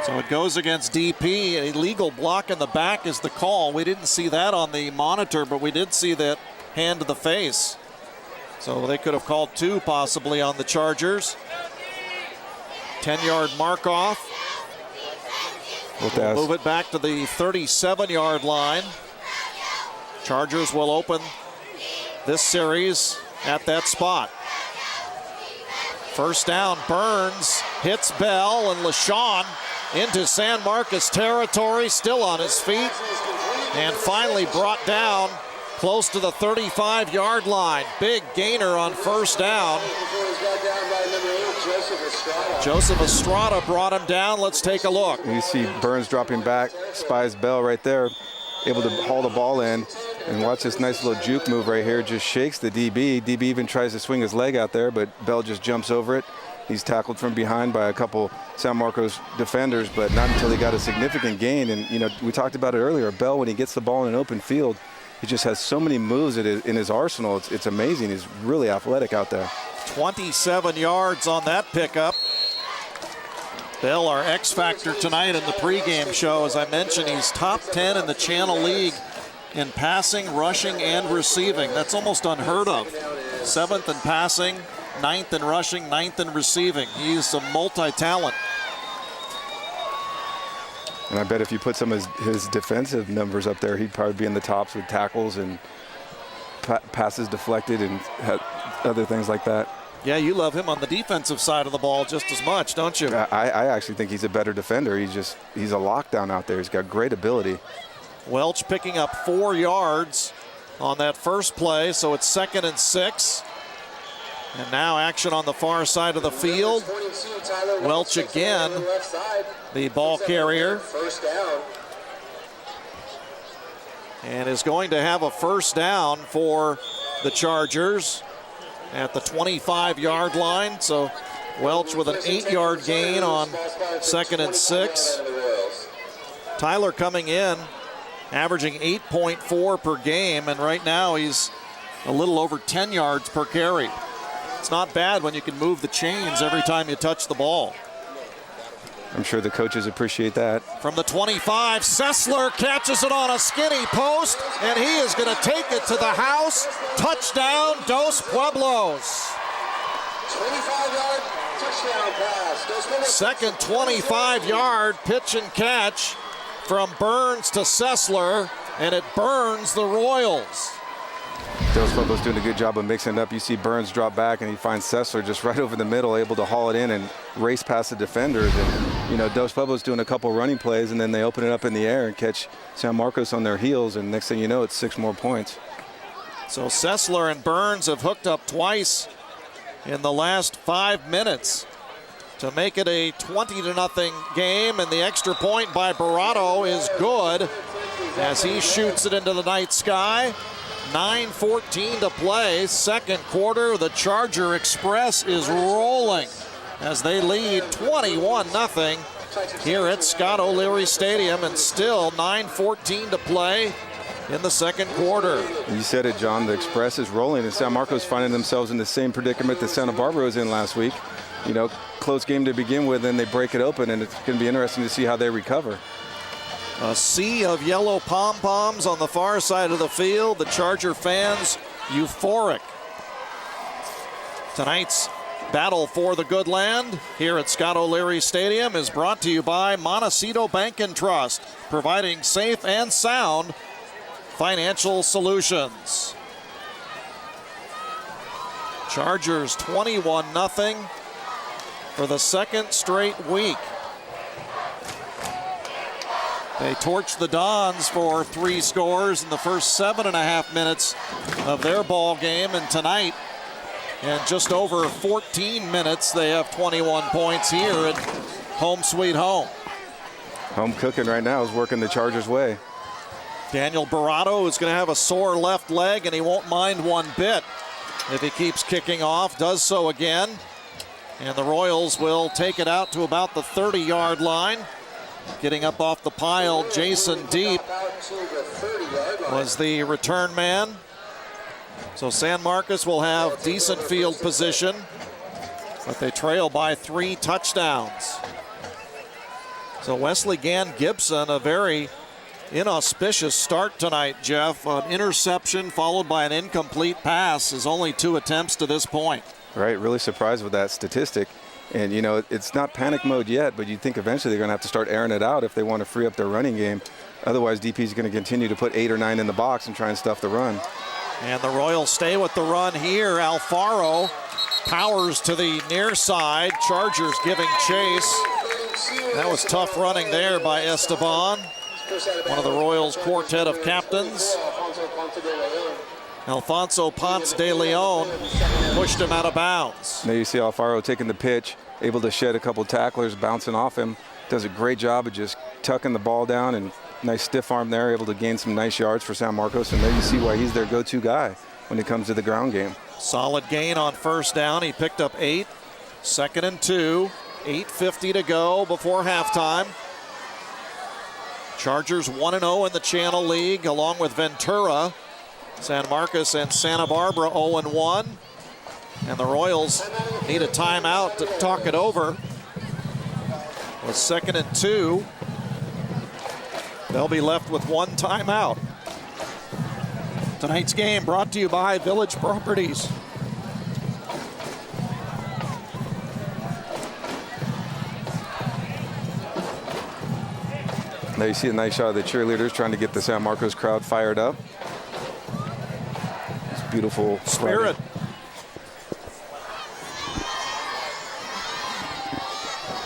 So it goes against DP. An illegal block in the back is the call. We didn't see that on the monitor, but we did see that hand to the face. So they could have called 2 possibly on the Chargers. 10-yard mark off. We'll move it back to the 37-yard line. Chargers will open this series at that spot. First down, Burns hits Bell, and LaShawn into San Marcos territory, still on his feet, and finally brought down close to the 35-yard line. Big gainer on first down. Joseph Estrada brought him down. Let's take a look. You see Burns dropping back, spies Bell right there, able to haul the ball in. And watch this nice little juke move right here. Just shakes the DB. DB even tries to swing his leg out there, but Bell just jumps over it. He's tackled from behind by a couple San Marcos defenders, but not until he got a significant gain. And, you know, we talked about it earlier. Bell, when he gets the ball in an open field, he just has so many moves in his arsenal. It's amazing. He's really athletic out there. 27 yards on that pickup. Bell, our X factor tonight in the pregame show. As I mentioned, he's top 10 in the Channel League in passing, rushing, and receiving. That's almost unheard of. 7th in passing, 9th in rushing, 9th in receiving. He's a multi-talent. And I bet if you put some of his defensive numbers up there, he'd probably be in the tops with tackles and passes deflected and other things like that. Yeah, you love him on the defensive side of the ball just as much, don't you? I actually think he's a better defender. He's a lockdown out there. He's got great ability. Welch picking up 4 yards on that first play, so it's 2nd and 6. And now action on the far side of the field. Welch again, the ball carrier. And is going to have a first down for the Chargers at the 25-yard line. So Welch with an 8-yard gain on 2nd and 6. Tyler coming in, averaging 8.4 per game, and right now he's a little over 10 yards per carry. It's not bad when you can move the chains every time you touch the ball. I'm sure the coaches appreciate that. From the 25, Sessler catches it on a skinny post, and he is going to take it to the house. Touchdown, Dos Pueblos. 25-yard touchdown pass. Dos Pueblos. Second 25-yard pitch and catch from Burns to Sessler, and it burns the Royals. Dos Pueblos doing a good job of mixing it up. You see Burns drop back, and he finds Sessler just right over the middle, able to haul it in and race past the defenders. And, you know, Dos Pueblos doing a couple running plays, and then they open it up in the air and catch San Marcos on their heels, and next thing you know, it's 6 more points. So Sessler and Burns have hooked up twice in the last 5 minutes to make it a 20-0 game, and the extra point by Barato is good as he shoots it into the night sky. 9:14 to play, second quarter. The Charger Express is rolling as they lead 21-0 here at Scott O'Leary Stadium, and still 9:14 to play in the second quarter. You said it, John. The Express is rolling, and San Marcos finding themselves in the same predicament that Santa Barbara was in last week. You know, close game to begin with, and they break it open, and it's going to be interesting to see how they recover. A sea of yellow pom-poms on the far side of the field. The Charger fans euphoric. Tonight's battle for the Goodland here at Scott O'Leary Stadium is brought to you by Montecito Bank and Trust, providing safe and sound financial solutions. Chargers 21-0 for the second straight week. They torched the Dons for 3 scores in the first 7.5 minutes of their ball game, and tonight, in just over 14 minutes, they have 21 points here at Home Sweet Home. Home cooking right now is working the Chargers' way. Daniel Barato is going to have a sore left leg, and he won't mind one bit if he keeps kicking off. Does so again, and the Royals will take it out to about the 30-yard line. Getting up off the pile, Jason Deep was the return man. So San Marcos will have decent field position, but they trail by 3 touchdowns. So Wesley Gann Gibson, a very inauspicious start tonight, Jeff. An interception followed by an incomplete pass. His only 2 attempts to this point. Right, really surprised with that statistic. And, you know, it's not panic mode yet, but you'd think eventually they're going to have to start airing it out if they want to free up their running game. Otherwise, DP is going to continue to put 8 or 9 in the box and try and stuff the run. And the Royals stay with the run here. Alfaro powers to the near side. Chargers giving chase. That was tough running there by Esteban, one of the Royals' quartet of captains. Alfonso Ponce de Leon pushed him out of bounds. Now you see Alfaro taking the pitch, able to shed a couple tacklers, bouncing off him. Does a great job of just tucking the ball down, and nice stiff arm there, able to gain some nice yards for San Marcos. And there you see why he's their go-to guy when it comes to the ground game. Solid gain on first down. He picked up 8. 2nd and 2. 8:50 to go before halftime. Chargers 1-0 in the Channel League, along with Ventura. San Marcos and Santa Barbara 0-1. And the Royals need a timeout to talk it over. With 2nd and 2. They'll be left with 1 timeout. Tonight's game brought to you by Village Properties. There you see a nice shot of the cheerleaders trying to get the San Marcos crowd fired up. It's beautiful spirit.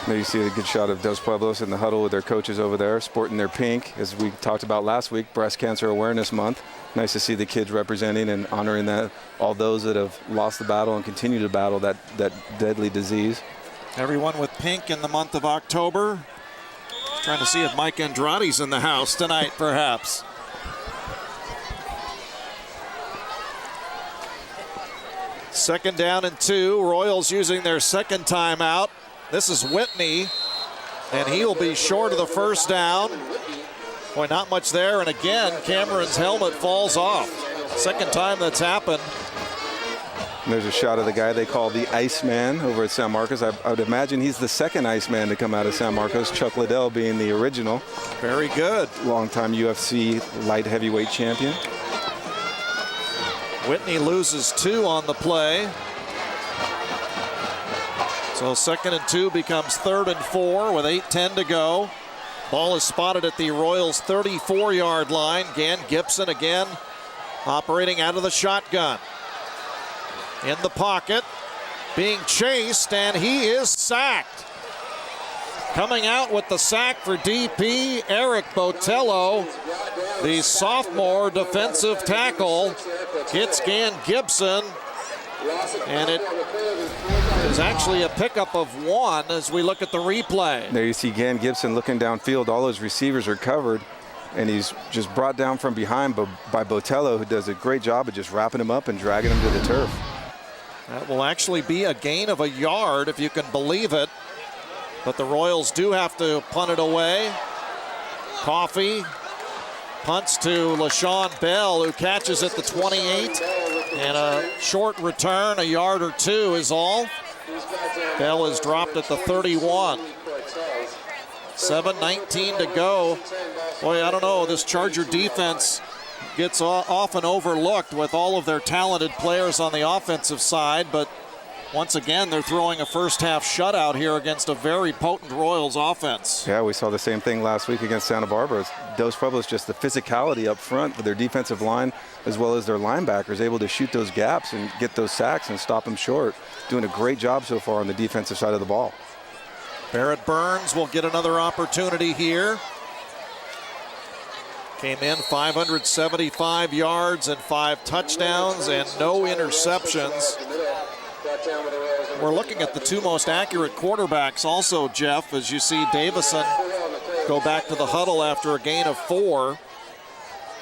There you see a good shot of Dos Pueblos in the huddle with their coaches over there, sporting their pink, as we talked about last week, Breast Cancer Awareness Month. Nice to see the kids representing and honoring that, all those that have lost the battle and continue to battle that deadly disease. Everyone with pink in the month of October. Trying to see if Mike Andrade's in the house tonight, perhaps. Second down and 2. Royals using their second timeout. This is Whitney, and he will be short of the first down. Boy, not much there, and again, Cameron's helmet falls off. Second time that's happened. And there's a shot of the guy they call the Iceman over at San Marcos. I would imagine he's the second Iceman to come out of San Marcos, Chuck Liddell being the original. Very good. Longtime UFC light heavyweight champion. Whitney loses 2 on the play. So 2nd and 2 becomes 3rd and 4 with 8:10 to go. Ball is spotted at the Royals' 34-yard line. Gann Gibson again operating out of the shotgun. In the pocket, being chased, and he is sacked. Coming out with the sack for DP, Eric Botello, the sophomore defensive tackle, hits Gan Gibson, and it is actually a pickup of 1 as we look at the replay. There you see Gan Gibson looking downfield. All his receivers are covered, and he's just brought down from behind by Botello, who does a great job of just wrapping him up and dragging him to the turf. That will actually be a gain of a yard, if you can believe it. But the Royals do have to punt it away. Coffey punts to LaShawn Bell, who catches at the 28. And a short return, a yard or 2 is all. Bell is dropped at the 31. 7:19 to go. Boy, I don't know, this Charger defense gets often overlooked with all of their talented players on the offensive side, but once again, they're throwing a first-half shutout here against a very potent Royals offense. Yeah, we saw the same thing last week against Santa Barbara. Dos Pueblos, just the physicality up front with their defensive line as well as their linebackers, able to shoot those gaps and get those sacks and stop them short. Doing a great job so far on the defensive side of the ball. Barrett Burns will get another opportunity here. Came in 575 yards and 5 touchdowns and no interceptions. We're looking at the 2 most accurate quarterbacks also, Jeff, as you see Davison go back to the huddle after a gain of 4.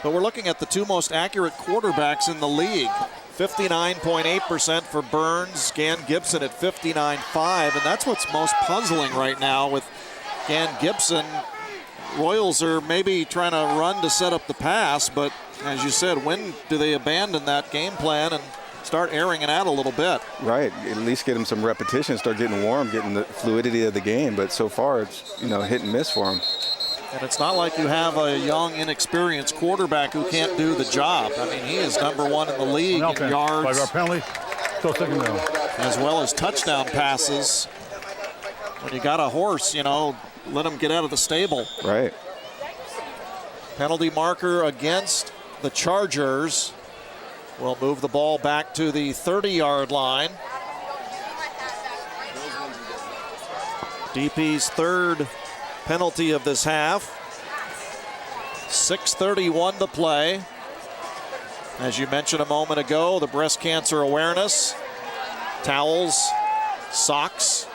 But we're looking at the 2 most accurate quarterbacks in the league. 59.8% for Burns, Gan Gibson at 59.5, and that's what's most puzzling right now with Gan Gibson. Royals are maybe trying to run to set up the pass, but as you said, when do they abandon that game plan and start airing it out a little bit? Right, at least get him some repetition, start getting warm, getting the fluidity of the game, but so far it's, hit and miss for him. And it's not like you have a young, inexperienced quarterback who can't do the job. I mean, he is number 1 in the league in yards. 5-yard penalty, still 2nd down. As well as touchdown passes. When you got a horse, let him get out of the stable. Right. Penalty marker against the Chargers. We'll move the ball back to the 30-yard line. DP's 3rd penalty of this half. 6:31 to play. As you mentioned a moment ago, the breast cancer awareness. Towels, socks,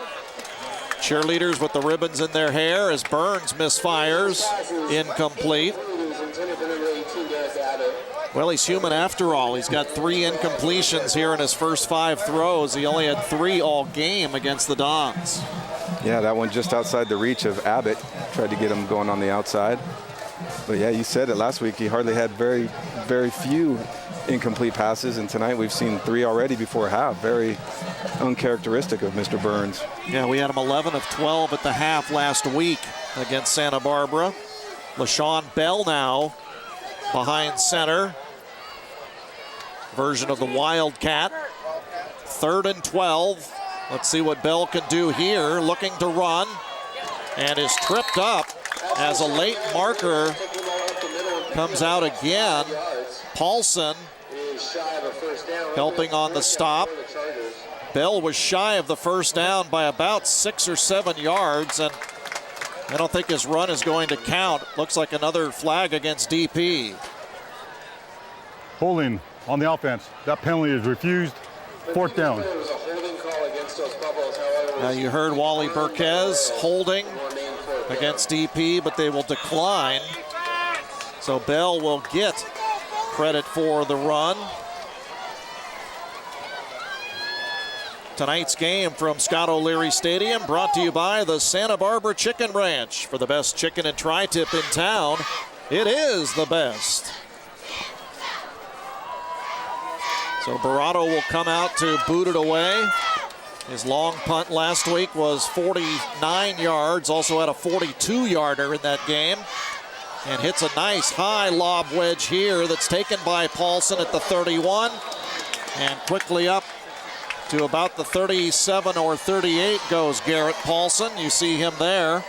cheerleaders with the ribbons in their hair as Burns misfires. Incomplete. Well, he's human after all. He's got 3 incompletions here in his first 5 throws. He only had 3 all game against the Dons. Yeah, that one just outside the reach of Abbott. Tried to get him going on the outside. But yeah, you said it last week. He hardly had very, very few incomplete passes, and tonight we've seen 3 already before half. Very uncharacteristic of Mr. Burns. Yeah, we had him 11 of 12 at the half last week against Santa Barbara. LaShawn Bell now behind center. Version of the Wildcat. 3rd and 12. Let's see what Bell can do here. Looking to run and is tripped up as a late marker comes out again. Paulson helping on the stop. Bell was shy of the first down by about 6 or 7 yards, and I don't think his run is going to count. Looks like another flag against DP. Holding on the offense. That penalty is refused. 4th down. Now you heard Wally Burquez holding against DP, but they will decline. So Bell will get credit for the run. Tonight's game from Scott O'Leary Stadium brought to you by the Santa Barbara Chicken Ranch. For the best chicken and tri-tip in town, it is the best. So Barato will come out to boot it away. His long punt last week was 49 yards, also had a 42-yarder in that game. And hits a nice high lob wedge here that's taken by Paulson at the 31. And quickly up to about the 37 or 38 goes Garrett Paulson. You see him there.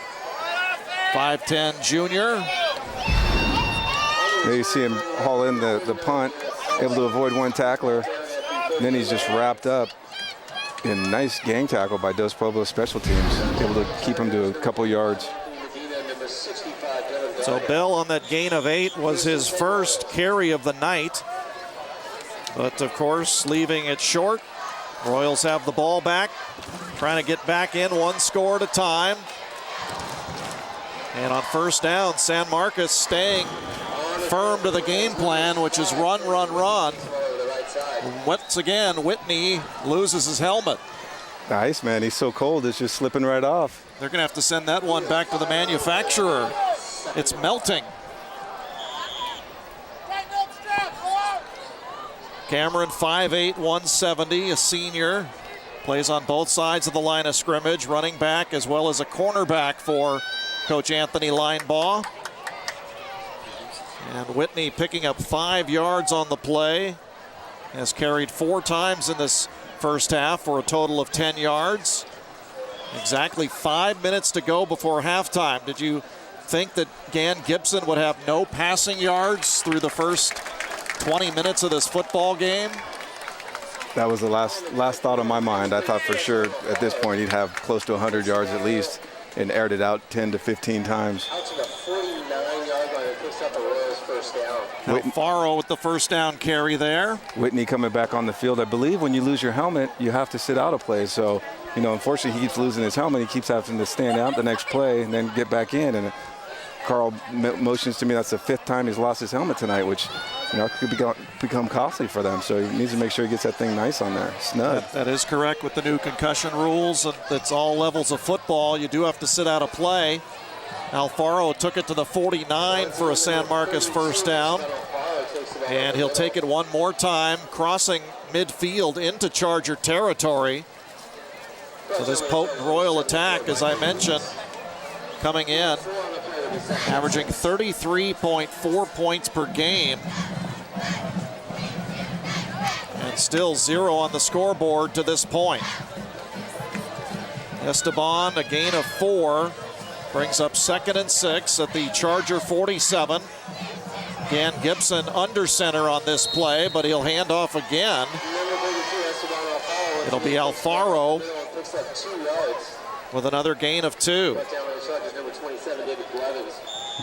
5'10 junior. There you see him haul in the punt. able to avoid one tackler. And then he's just wrapped up. And nice gang tackle by Dos Pueblos special teams, able to keep him to a couple yards. So Bell on that gain of 8 was his first carry of the night. But of course, leaving it short. Royals have the ball back, trying to get back in one score at a time. And on first down, San Marcos staying firm to the game plan, which is run, run, run. Once again, Whitney loses his helmet. Nice, man. He's so cold, it's just slipping right off. They're going to have to send that one back to the manufacturer. It's melting. Cameron, 5'8", 170, a senior. Plays on both sides of the line of scrimmage, running back as well as a cornerback for Coach Anthony Linebaugh. And Whitney picking up 5 yards on the play. Has carried 4 times in this first half for a total of 10 yards. Exactly 5 minutes to go before halftime. Did you think that Gan Gibson would have no passing yards through the first 20 minutes of this football game? That was the last thought on my mind. I thought for sure at this point he'd have close to 100 yards at least and aired it out 10 to 15 times. Out to the 49-yard line and picks up a Royals first down. Alfaro with the first down carry there. Whitney coming back on the field. I believe when you lose your helmet, you have to sit out a play. So, you know, unfortunately, he keeps losing his helmet. He keeps having to stand out the next play and then get back in. And Carl motions to me that's the 5th time he's lost his helmet tonight, which, you know, could become costly for them. So he needs to make sure he gets that thing nice on there, snug. That is correct with the new concussion rules. It's all levels of football. You do have to sit out a play. Alfaro took it to the 49 for a San Marcos first down. And he'll take it one more time, crossing midfield into Charger territory. So this potent Royal attack, as I mentioned, coming in, averaging 33.4 points per game. And still 0 on the scoreboard to this point. Esteban, a gain of 4, brings up 2nd and 6 at the Charger 47. Gan Gibson under center on this play, but he'll hand off again. It'll be Alfaro with another gain of 2.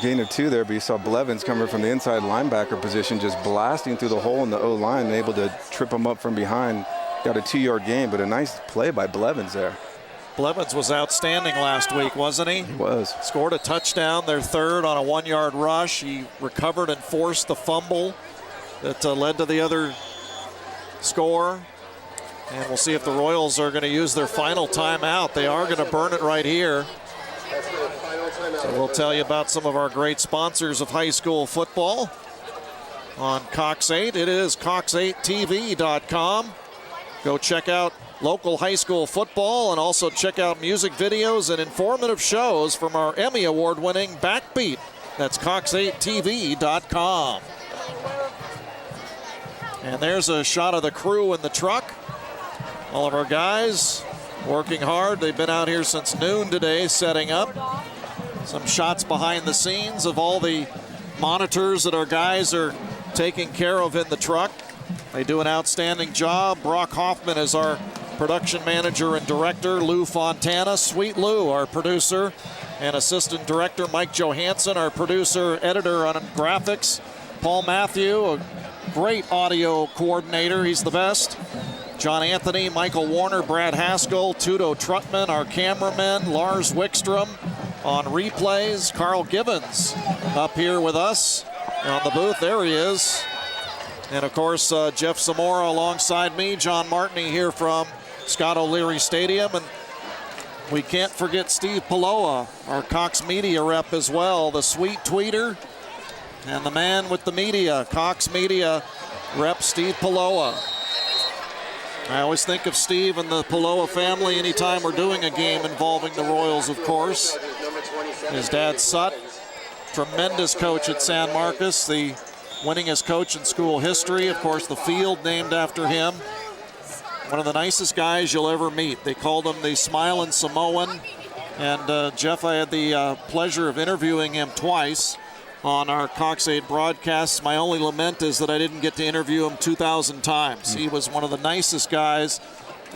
Gain of 2 there, but you saw Blevins coming from the inside linebacker position, just blasting through the hole in the O-line and able to trip him up from behind. Got a 2-yard gain, but a nice play by Blevins there. Blevins was outstanding last week, wasn't he? He was. Scored a touchdown, their 3rd on a 1-yard rush. He recovered and forced the fumble that led to the other score. And we'll see if the Royals are going to use their final timeout. They are going to burn it right here. So we'll tell you about some of our great sponsors of high school football on Cox 8. It is cox8tv.com. Go check out local high school football and also check out music videos and informative shows from our Emmy Award-winning Backbeat. That's cox8tv.com. And there's a shot of the crew in the truck. All of our guys working hard. They've been out here since noon today setting up. Some shots behind the scenes of all the monitors that our guys are taking care of in the truck. They do an outstanding job. Brock Hoffman is our production manager and director. Lou Fontana, Sweet Lou, our producer and assistant director. Mike Johansson, our producer, editor on graphics. Paul Matthew, a great audio coordinator. He's the best. John Anthony, Michael Warner, Brad Haskell, Tudo Trutman, our cameraman, Lars Wickstrom on replays. Carl Gibbons up here with us on the booth. There he is. And of course, Jeff Zamora alongside me, John Martney here from Scott O'Leary Stadium. And we can't forget Steve Paloa, our Cox Media rep as well, the sweet tweeter and the man with the media, Cox Media rep Steve Paloa. I always think of Steve and the Paloa family anytime we're doing a game involving the Royals, of course. His dad, Sut, tremendous coach at San Marcos, the winningest coach in school history. Of course, the field named after him. One of the nicest guys you'll ever meet. They called him the Smiling Samoan. And Jeff, I had the pleasure of interviewing him twice. on our Cox 8 broadcasts. My only lament is that I didn't get to interview him 2,000 times. He was one of the nicest guys,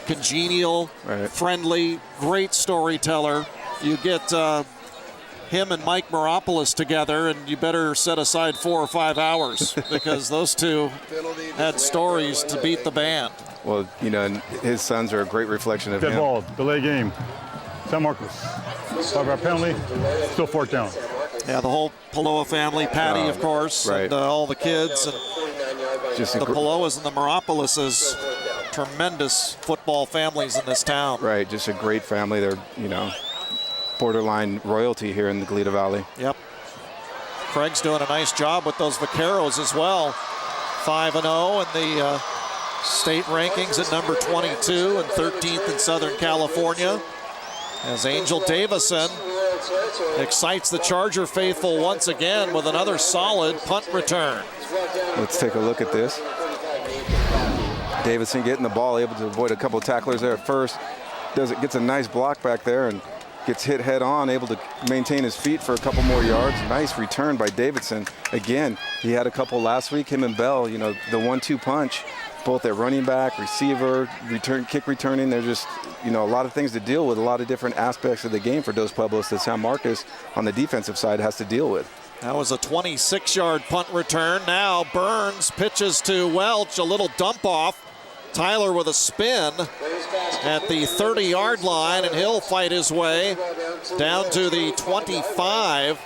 congenial, friendly, great storyteller. You get him and Mike Meropoulos together, and you better set aside 4 or 5 hours because those two had stories to beat the band. Well, you know, and his sons are a great reflection of him. Dead ball, delay game. San Marcos. 5-yard penalty, still 4th down. Yeah, the whole Paloa family, Patty, of course, and all the kids, and just the Paloas and the Meropoulos, tremendous football families in this town. Right, just a great family. They're, you know, borderline royalty here in the Goleta Valley. Yep. Craig's doing a nice job with those Vaqueros as well. 5-0 in the state rankings at number 22 and 13th in Southern California. As Angel Davison excites the Charger faithful once again with another solid punt return. Let's take a look at this. Davison getting the ball, able to avoid a couple of tacklers there at first. Gets a nice block back there and gets hit head on, able to maintain his feet for a couple more yards. Nice return by Davidson. Again, he had a couple last week, him and Bell, you know, the 1-2 punch, both at running back, receiver, kick returning. They're just, you know, a lot of things to deal with, a lot of different aspects of the game for Dos Pueblos that San Marcos on the defensive side has to deal with. That was a 26-yard punt return. Now Burns pitches to Welch, a little dump off. Tyler with a spin at the 30-yard line, and he'll fight his way down to the 25.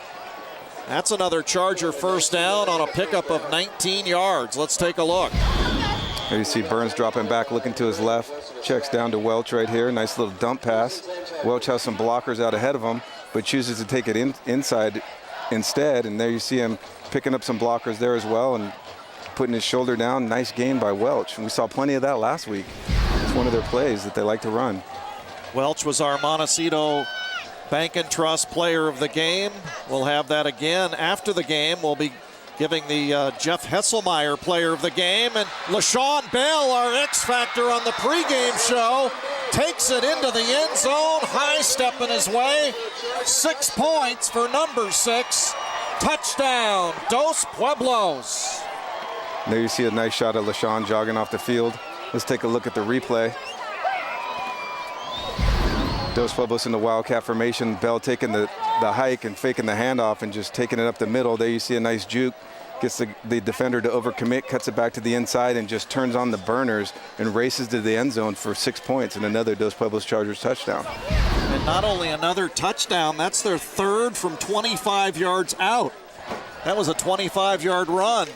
That's another Charger first down on a pickup of 19 yards. Let's take a look. There you see Burns dropping back, looking to his left. Checks down to Welch right here. Nice little dump pass. Welch has some blockers out ahead of him, but chooses to take it inside instead. And there you see him picking up some blockers there as well and putting his shoulder down. Nice gain by Welch. And we saw plenty of that last week. It's one of their plays that they like to run. Welch was our Montecito Bank and Trust player of the game. We'll have that again after the game. We'll be giving the Jeff Hesselmeyer player of the game. And LaShawn Bell, our X Factor on the pregame show, takes it into the end zone, high stepping his way. 6 points for number 6. Touchdown, Dos Pueblos. There you see a nice shot of LaShawn jogging off the field. Let's take a look at the replay. Dos Pueblos in the Wildcat formation. Bell taking the hike and faking the handoff and just taking it up the middle. There you see a nice juke. Gets the defender to overcommit, cuts it back to the inside, and just turns on the burners and races to the end zone for 6 points and another Dos Pueblos Chargers touchdown. And not only another touchdown, that's their third from 25 yards out. That was a 25-yard run.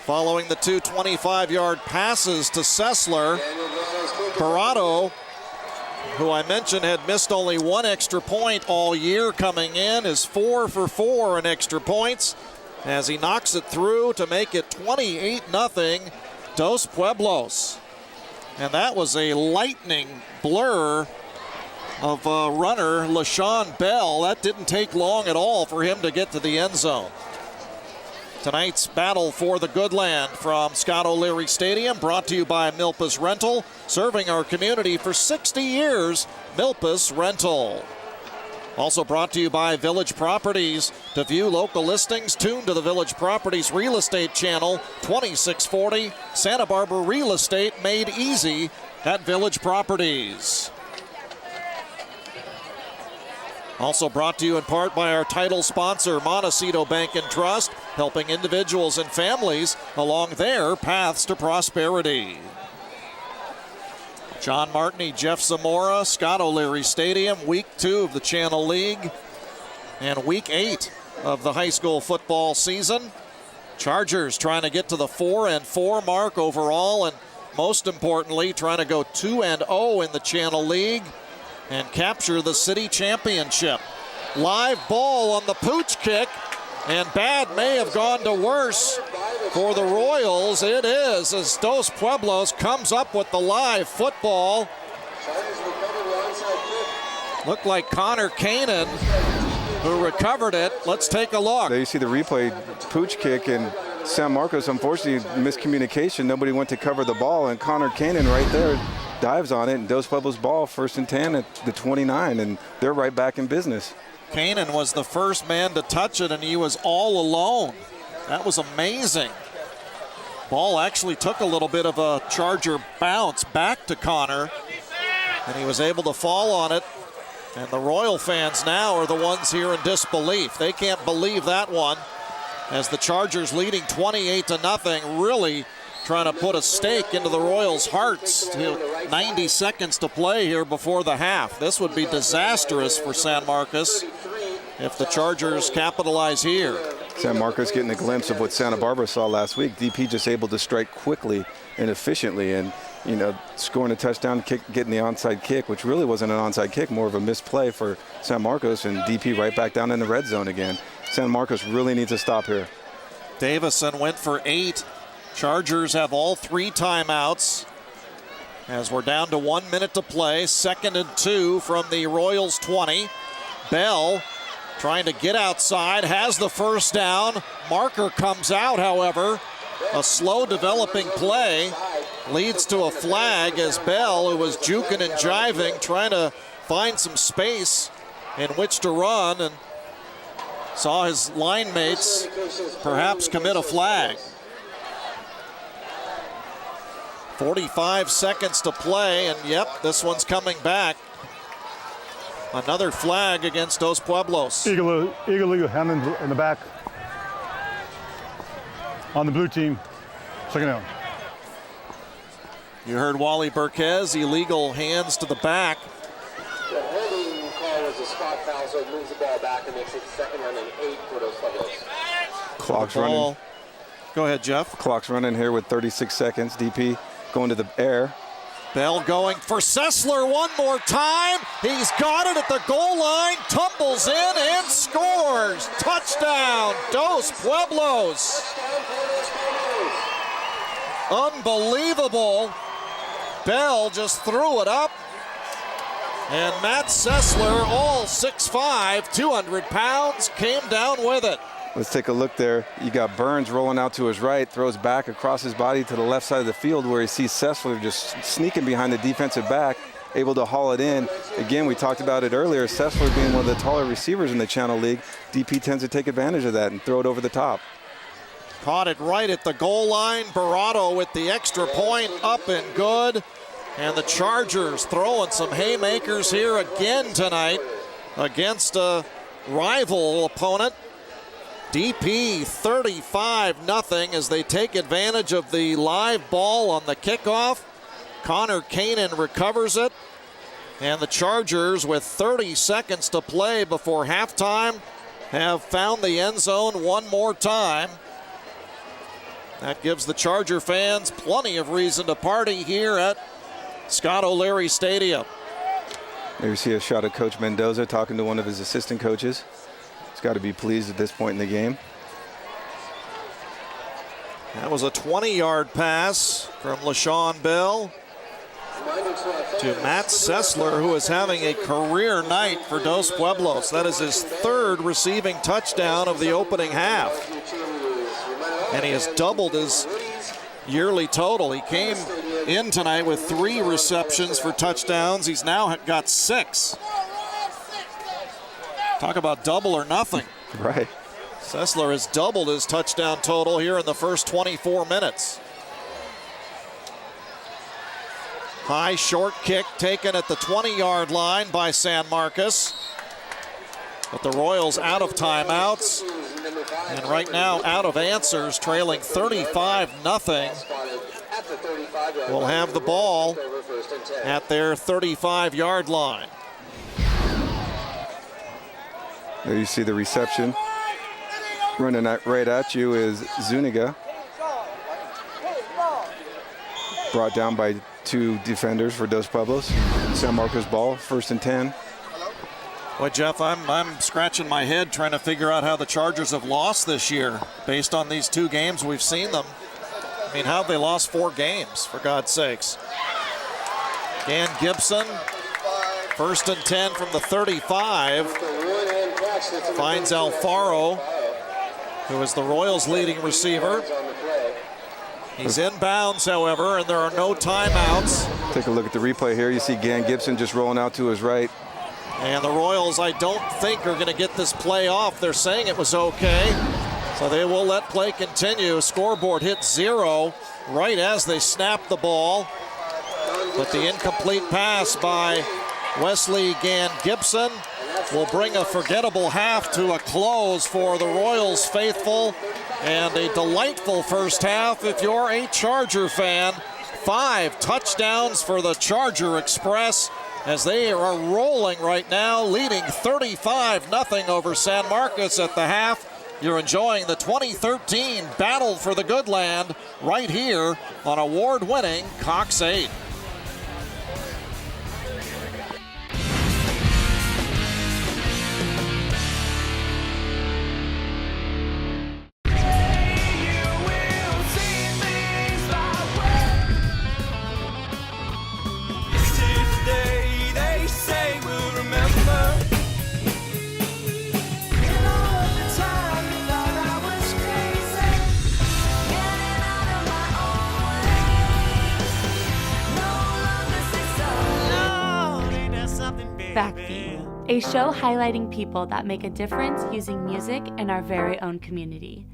Following the 2 25-yard passes to Sessler, Parado, who I mentioned had missed only 1 extra point all year coming in, is 4 for 4 in extra points as he knocks it through to make it 28-0 Dos Pueblos. And that was a lightning blur of runner LaShawn Bell. That didn't take long at all for him to get to the end zone. Tonight's battle for the Goodland from Scott O'Leary Stadium, brought to you by Milpas Rental, serving our community for 60 years. Milpas Rental. Also brought to you by Village Properties. To view local listings, tune to the Village Properties Real Estate channel, 2640 Santa Barbara Real Estate, made easy at Village Properties. Also brought to you in part by our title sponsor, Montecito Bank and Trust, helping individuals and families along their paths to prosperity. John Martini, Jeff Zamora, Scott O'Leary Stadium, week 2 of the Channel League and week 8 of the high school football season. Chargers trying to get to the 4-4 mark overall, and most importantly, trying to go 2-0 in the Channel League and capture the city championship. Live ball on the pooch kick, and bad may have gone to worse for the Royals. It is, as Dos Pueblos comes up with the live football. Looked like Connor Kanan who recovered it. Let's take a look. There you see the replay, pooch kick, and San Marcos, unfortunately, miscommunication. Nobody went to cover the ball, and Connor Kanan right there dives on it, and Dos Pueblos ball, 1st and 10 at the 29, and they're right back in business. Kanan was the first man to touch it, and he was all alone. That was amazing. Ball actually took a little bit of a Charger bounce back to Connor, and he was able to fall on it. And the Royal fans now are the ones here in disbelief. They can't believe that one, as the Chargers leading 28-0, really trying to put a stake into the Royals' hearts. 90 seconds to play here before the half. This would be disastrous for San Marcos if the Chargers capitalize here. San Marcos getting a glimpse of what Santa Barbara saw last week. DP just able to strike quickly and efficiently, and scoring a touchdown, getting the onside kick, which really wasn't an onside kick, more of a misplay for San Marcos, and DP right back down in the red zone again. San Marcos really needs a stop here. Davison went for 8. Chargers have all 3 timeouts as we're down to 1 minute to play. 2nd and 2 from the Royals 20. Bell trying to get outside, has the first down. Marker comes out, however. A slow developing play leads to a flag as Bell, who was juking and jiving, trying to find some space in which to run, and saw his line mates perhaps commit a flag. 45 seconds to play, and yep, this one's coming back. Another flag against Dos Pueblos. Eagle hand in the back on the blue team. 2nd down. You heard Wally Burquez, illegal hands to the back. The holding call was a spot foul, so it moves the ball back and makes it 2nd and 8 for Dos Pueblos. Clock's running. Go ahead, Jeff. Clock's running here with 36 seconds. DP going to the air. Bell going for Sessler one more time. He's got it at the goal line, tumbles in and scores. Touchdown, Dos Pueblos. Unbelievable. Bell just threw it up. And Matt Sessler, all 6'5", 200 pounds, came down with it. Let's take a look there. You got Burns rolling out to his right, throws back across his body to the left side of the field where he sees Sessler just sneaking behind the defensive back, able to haul it in. Again, we talked about it earlier, Sessler being one of the taller receivers in the Channel League. DP tends to take advantage of that and throw it over the top. Caught it right at the goal line. Barato with the extra point, up and good. And the Chargers throwing some haymakers here again tonight against a rival opponent. DP 35-0 as they take advantage of the live ball on the kickoff. Connor Kanan recovers it. And the Chargers, with 30 seconds to play before halftime, have found the end zone one more time. That gives the Charger fans plenty of reason to party here at Scott O'Leary Stadium. There you see a shot of Coach Mendoza talking to one of his assistant coaches. He's got to be pleased at this point in the game. That was a 20-yard pass from LaShawn Bell to Matt Sessler, who is having a career night for Dos Pueblos. That is his 3rd receiving touchdown of the opening half. And he has doubled his yearly total. He came in tonight with 3 receptions for touchdowns. He's now got 6. Talk about double or nothing. Right. Sessler has doubled his touchdown total here in the first 24 minutes. High short kick taken at the 20-yard line by San Marcos. But the Royals out of timeouts. And right now out of answers, trailing 35-0. Will have the ball at their 35-yard line. There you see the reception. Running right at you is Zuniga. Brought down by 2 defenders for Dos Pueblos. San Marcos ball, 1st and 10. Well, Jeff, I'm scratching my head trying to figure out how the Chargers have lost this year based on these 2 games we've seen them. I mean, how have they lost 4 games, for God's sakes? Dan Gibson, 1st and 10 from the 35. Finds Alfaro, who is the Royals' leading receiver. He's inbounds, however, and there are no timeouts. Take a look at the replay here. You see Gan Gibson just rolling out to his right. And the Royals, I don't think, are going to get this play off. They're saying it was okay, so they will let play continue. Scoreboard hit 0 right as they snap the ball. But the incomplete pass by Wesley Gan Gibson will bring a forgettable half to a close for the Royals faithful, and a delightful first half if you're a Charger fan. 5 touchdowns for the Charger Express as they are rolling right now, leading 35-0 over San Marcos at the half. You're enjoying the 2013 Battle for the Goodland right here on award-winning Cox 8. Backbeat, a show highlighting people that make a difference using music in our very own community.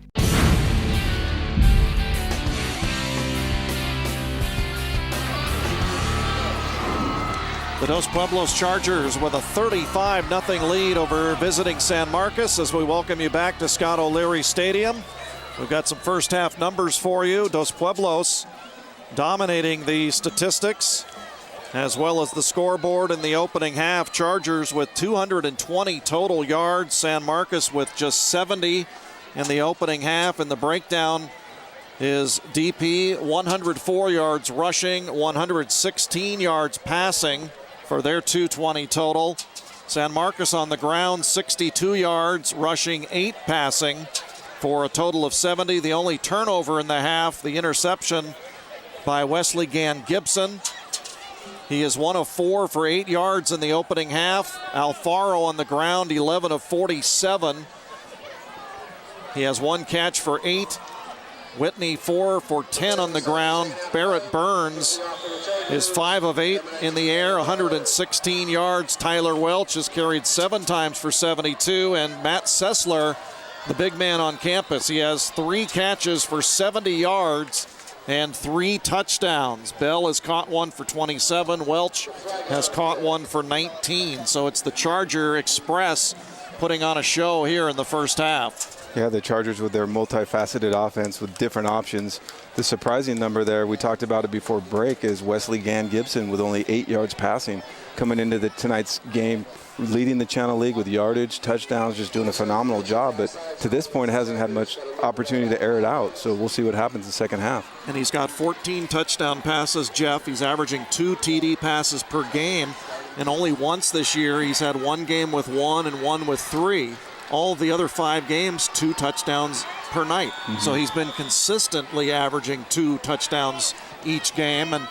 The Dos Pueblos Chargers with a 35-0 lead over visiting San Marcos as we welcome you back to Scott O'Leary Stadium. We've got some first half numbers for you. Dos Pueblos dominating the statistics as well as the scoreboard in the opening half. Chargers with 220 total yards. San Marcos with just 70 in the opening half. And the breakdown is DP 104 yards rushing, 116 yards passing for their 220 total. San Marcos on the ground, 62 yards rushing, 8 passing for a total of 70. The only turnover in the half, the interception by Wesley Gan Gibson. He is 1 of 4 for 8 yards in the opening half. Alfaro on the ground, 11 of 47. He has 1 catch for 8. Whitney 4 for 10 on the ground. Barrett Burns is 5 of 8 in the air, 116 yards. Tyler Welch has carried 7 times for 72. And Matt Sessler, the big man on campus, he has 3 catches for 70 yards and 3 touchdowns. Bell has caught 1 for 27. Welch has caught 1 for 19. So it's the Charger Express putting on a show here in the first half. Yeah, the Chargers with their multifaceted offense with different options. The surprising number there, we talked about it before break, is Wesley Gan Gibson with only 8 yards passing coming into tonight's game, leading the Channel League with yardage, touchdowns, just doing a phenomenal job. But to this point, hasn't had much opportunity to air it out. So we'll see what happens in the second half. And he's got 14 touchdown passes, Jeff. He's averaging 2 TD passes per game. And only once this year, he's had 1 game with 1 and 1 with 3. All of the other 5 games, 2 touchdowns per night. So he's been consistently averaging 2 touchdowns each game. And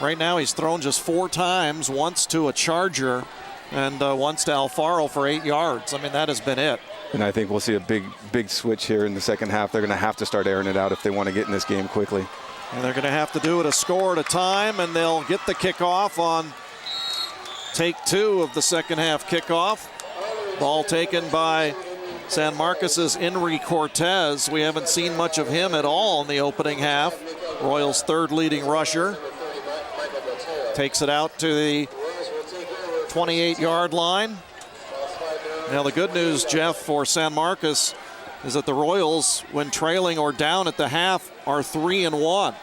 right now he's thrown just 4 times, once to a Charger and once to Alfaro for 8 yards. I mean, that has been it. And I think we'll see a big switch here in the second half. They're going to have to start airing it out if they want to get in this game quickly. And they're going to have to do it a score at a time, and they'll get the kickoff on take 2 of the second half kickoff. Ball taken by San Marcos's Enri Cortez. We haven't seen much of him at all in the opening half. Royals' 3rd leading rusher. Takes it out to the 28-yard line. Now the good news, Jeff, for San Marcos is that the Royals, when trailing or down at the half, are 3-1.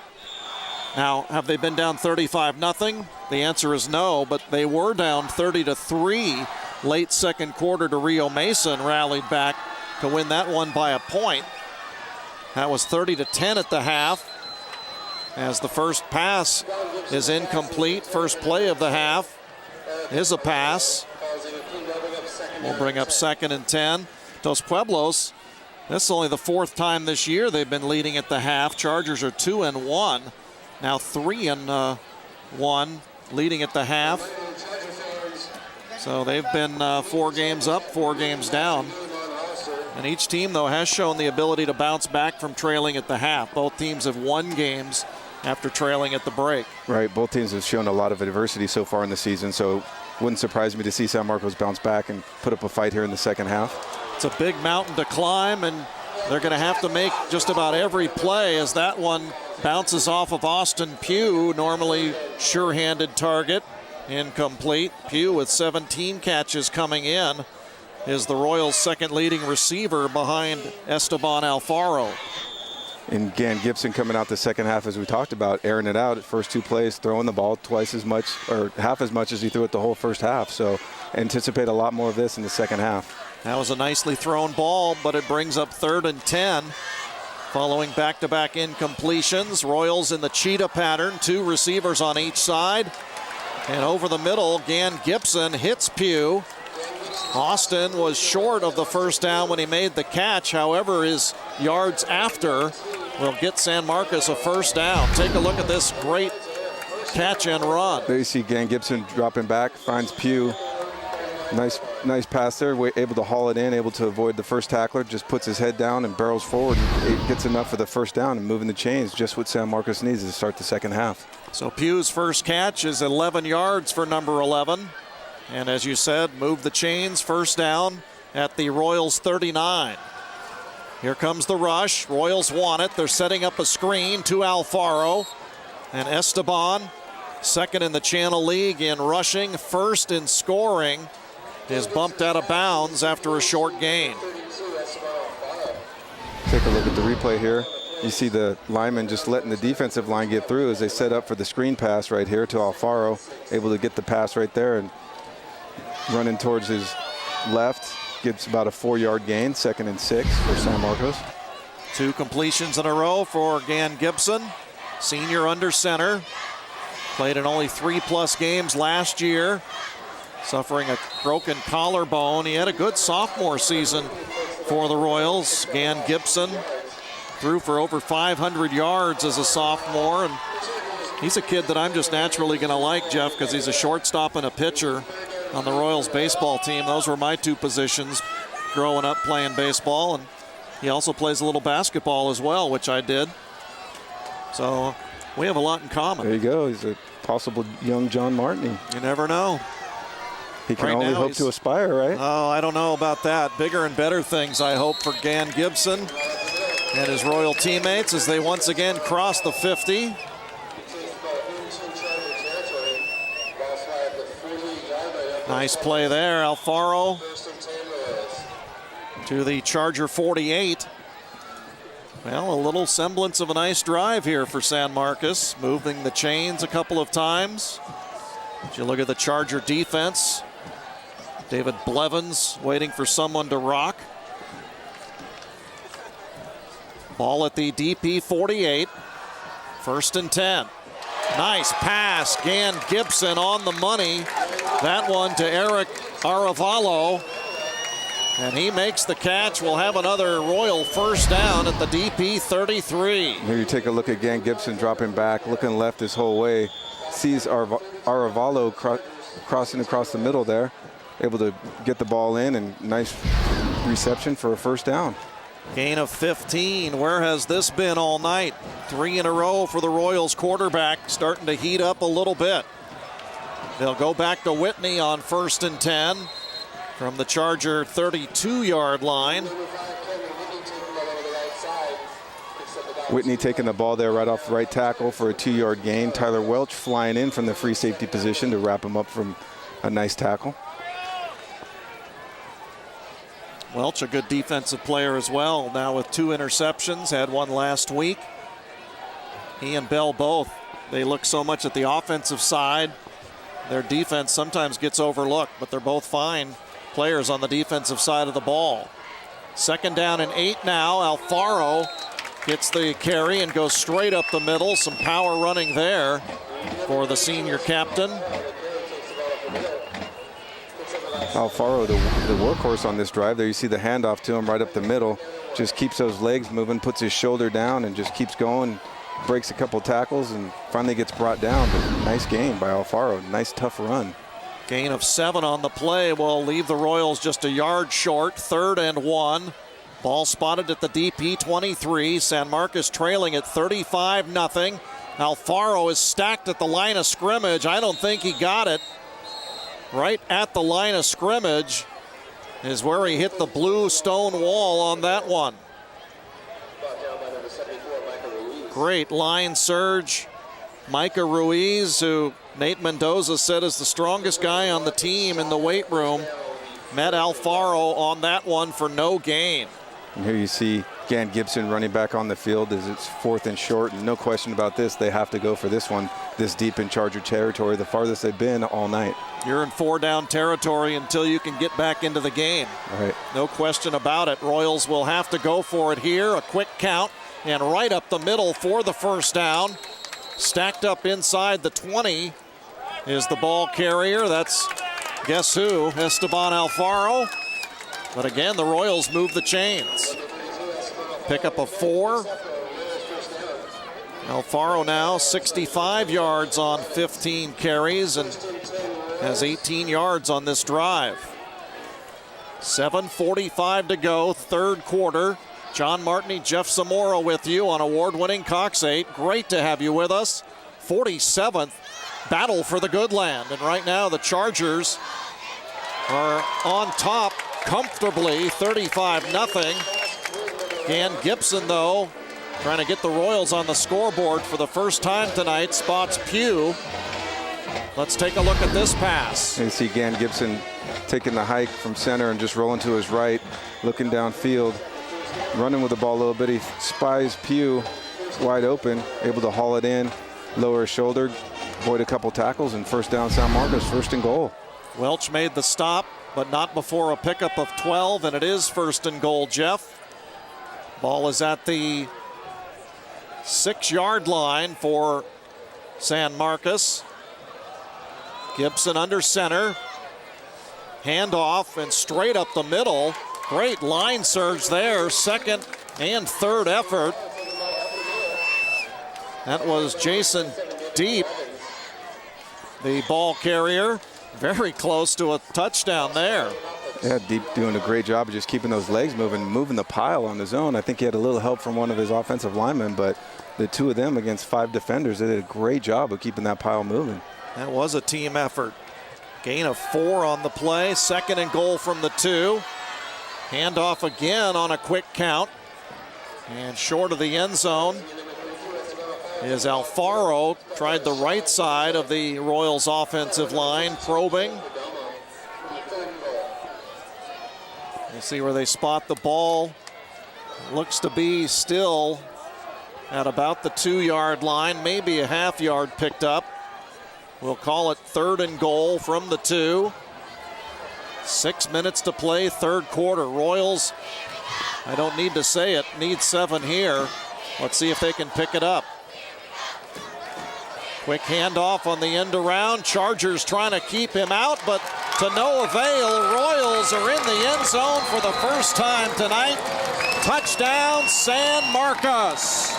Now, have they been down 35-0? The answer is no, but they were down 30-3 late second quarter to Rio Mason, rallied back to win that one by a point. That was 30-10 at the half, as the first pass is incomplete. First play of the half is a pass. We'll bring up 2nd and 10. Dos Pueblos, this is only the 4th time this year they've been leading at the half. Chargers are 2-1, now 3-1, leading at the half. So they've been 4 games up, 4 games down. And each team, though, has shown the ability to bounce back from trailing at the half. Both teams have won games after trailing at the break. Right, both teams have shown a lot of adversity so far in the season, so wouldn't surprise me to see San Marcos bounce back and put up a fight here in the second half. It's a big mountain to climb, and they're going to have to make just about every play as that one bounces off of Austin Pugh, normally sure-handed target, incomplete. Pugh with 17 catches coming in is the Royals' second leading receiver behind Esteban Alfaro. And Gan Gibson coming out the second half, as we talked about, airing it out at first 2 plays, throwing the ball twice as much or half as much as he threw it the whole first half. So anticipate a lot more of this in the second half. That was a nicely thrown ball, but it brings up 3rd and 10. Following back-to-back incompletions, Royals in the cheetah pattern, 2 receivers on each side. And over the middle, Gan Gibson hits Pugh. Austin was short of the first down when he made the catch. However, his yards after will get San Marcos a first down. Take a look at this great catch and run. There you see Gan Gibson dropping back, finds Pugh. Nice pass there, able to haul it in, able to avoid the first tackler, just puts his head down and barrels forward. And gets enough for the first down and moving the chains, just what San Marcos needs to start the second half. So Pugh's first catch is 11 yards for number 11. And as you said, move the chains, first down at the Royals 39. Here comes the rush. Royals want it. They're setting up a screen to Alfaro. And Esteban, second in the Channel League in rushing, first in scoring, is bumped out of bounds after a short gain. Take a look at the replay here. You see the lineman just letting the defensive line get through as they set up for the screen pass right here to Alfaro. Able to get the pass right there and running towards his left. Gives about a 4-yard gain, 2nd and 6 for San Marcos. 2 completions in a row for Gan Gibson, senior under center. Played in only 3+ games last year, suffering a broken collarbone. He had a good sophomore season for the Royals. Gan Gibson threw for over 500 yards as a sophomore, and he's a kid that I'm just naturally going to like, Jeff, because he's a shortstop and a pitcher on the Royals baseball team. Those were my 2 positions growing up playing baseball, and he also plays a little basketball as well, which I did. So we have a lot in common. There you go. He's a possible young John Martney. You never know. He can Right only now hope to aspire, right? Oh, I don't know about that. Bigger and better things, I hope, for Gan Gibson and his Royal teammates as they once again cross the 50. Nice play there. Alfaro to the Charger 48. Well, a little semblance of a nice drive here for San Marcos, moving the chains a couple of times. If you look at the Charger defense, David Blevins waiting for someone to rock. Ball at the DP 48. 1st and 10. Nice pass. Gan Gibson on the money. That one to Eric Aravalo. And he makes the catch. We'll have another Royal first down at the DP 33. Here you take a look at Gan Gibson dropping back, looking left this whole way. Sees Aravalo crossing across the middle there. Able to get the ball in, and nice reception for a first down. Gain of 15. Where has this been all night? 3 in a row for the Royals quarterback, starting to heat up a little bit. They'll go back to Whitney on 1st and 10 from the Charger 32-yard line. Whitney taking the ball there right off the right tackle for a 2-yard gain. Tyler Welch flying in from the free safety position to wrap him up from a nice tackle. Welch, a good defensive player as well, now with 2 interceptions, had one last week. He and Bell both, they look so much at the offensive side. Their defense sometimes gets overlooked, but they're both fine players on the defensive side of the ball. 2nd down and 8 now. Alfaro gets the carry and goes straight up the middle. Some power running there for the senior captain. Alfaro, the workhorse on this drive. There you see the handoff to him right up the middle. Just keeps those legs moving, puts his shoulder down, and just keeps going. Breaks a couple tackles and finally gets brought down. But nice game by Alfaro. Nice, tough run. Gain of 7 on the play will leave the Royals just a yard short. 3rd and 1. Ball spotted at the DP 23. San Marcos trailing at 35-0. Alfaro is stacked at the line of scrimmage. I don't think he got it. Right at the line of scrimmage is where he hit the blue stone wall on that one. Great line surge. Micah Ruiz, who Nate Mendoza said is the strongest guy on the team in the weight room, met Alfaro on that one for no gain. And here you see Gan Gibson running back on the field as it's 4th and short, and no question about this, they have to go for this one this deep in Charger territory, the farthest they've been all night. You're in 4-down territory until you can get back into the game. Right. No question about it. Royals will have to go for it here. A quick count and right up the middle for the first down. Stacked up inside the 20 is the ball carrier. That's, guess who? Esteban Alfaro. But again, the Royals move the chains. Pickup of 4. Alfaro now 65 yards on 15 carries and has 18 yards on this drive. 7:45 to go, third quarter. John Martini, Jeff Zamora with you on award-winning Cox 8. Great to have you with us. 47th battle for the Goodland. And right now the Chargers are on top comfortably, 35-0. Gan Gibson, though, trying to get the Royals on the scoreboard for the first time tonight, spots Pugh. Let's take a look at this pass. And you see Gan Gibson taking the hike from center and just rolling to his right, looking downfield, running with the ball a little bit. He spies Pugh wide open, able to haul it in, lower his shoulder, avoid a couple tackles, and first down San Marcos, 1st and goal. Welch made the stop, but not before a pickup of 12, and it is 1st and goal, Jeff. Ball is at the 6-yard line for San Marcos. Gibson under center. Handoff and straight up the middle. Great line surge there. 2nd and 3rd effort. That was Jason Deep, the ball carrier. Very close to a touchdown there. Yeah, Deep doing a great job of just keeping those legs moving the pile on his own. I think he had a little help from one of his offensive linemen, but the two of them against 5 defenders, they did a great job of keeping that pile moving. That was a team effort. Gain of 4 on the play. 2nd and goal from the 2. Handoff again on a quick count. And short of the end zone is Alfaro. Tried the right side of the Royals offensive line, probing. We'll see where they spot the ball. Looks to be still at about the 2-yard line, maybe a half yard picked up. We'll call it 3rd and goal from the 2. 6 minutes to play, third quarter. Royals, I don't need to say it, need 7 here. Let's see if they can pick it up. Quick handoff on the end around. Chargers trying to keep him out, but to no avail. Royals are in the end zone for the first time tonight. Touchdown, San Marcos.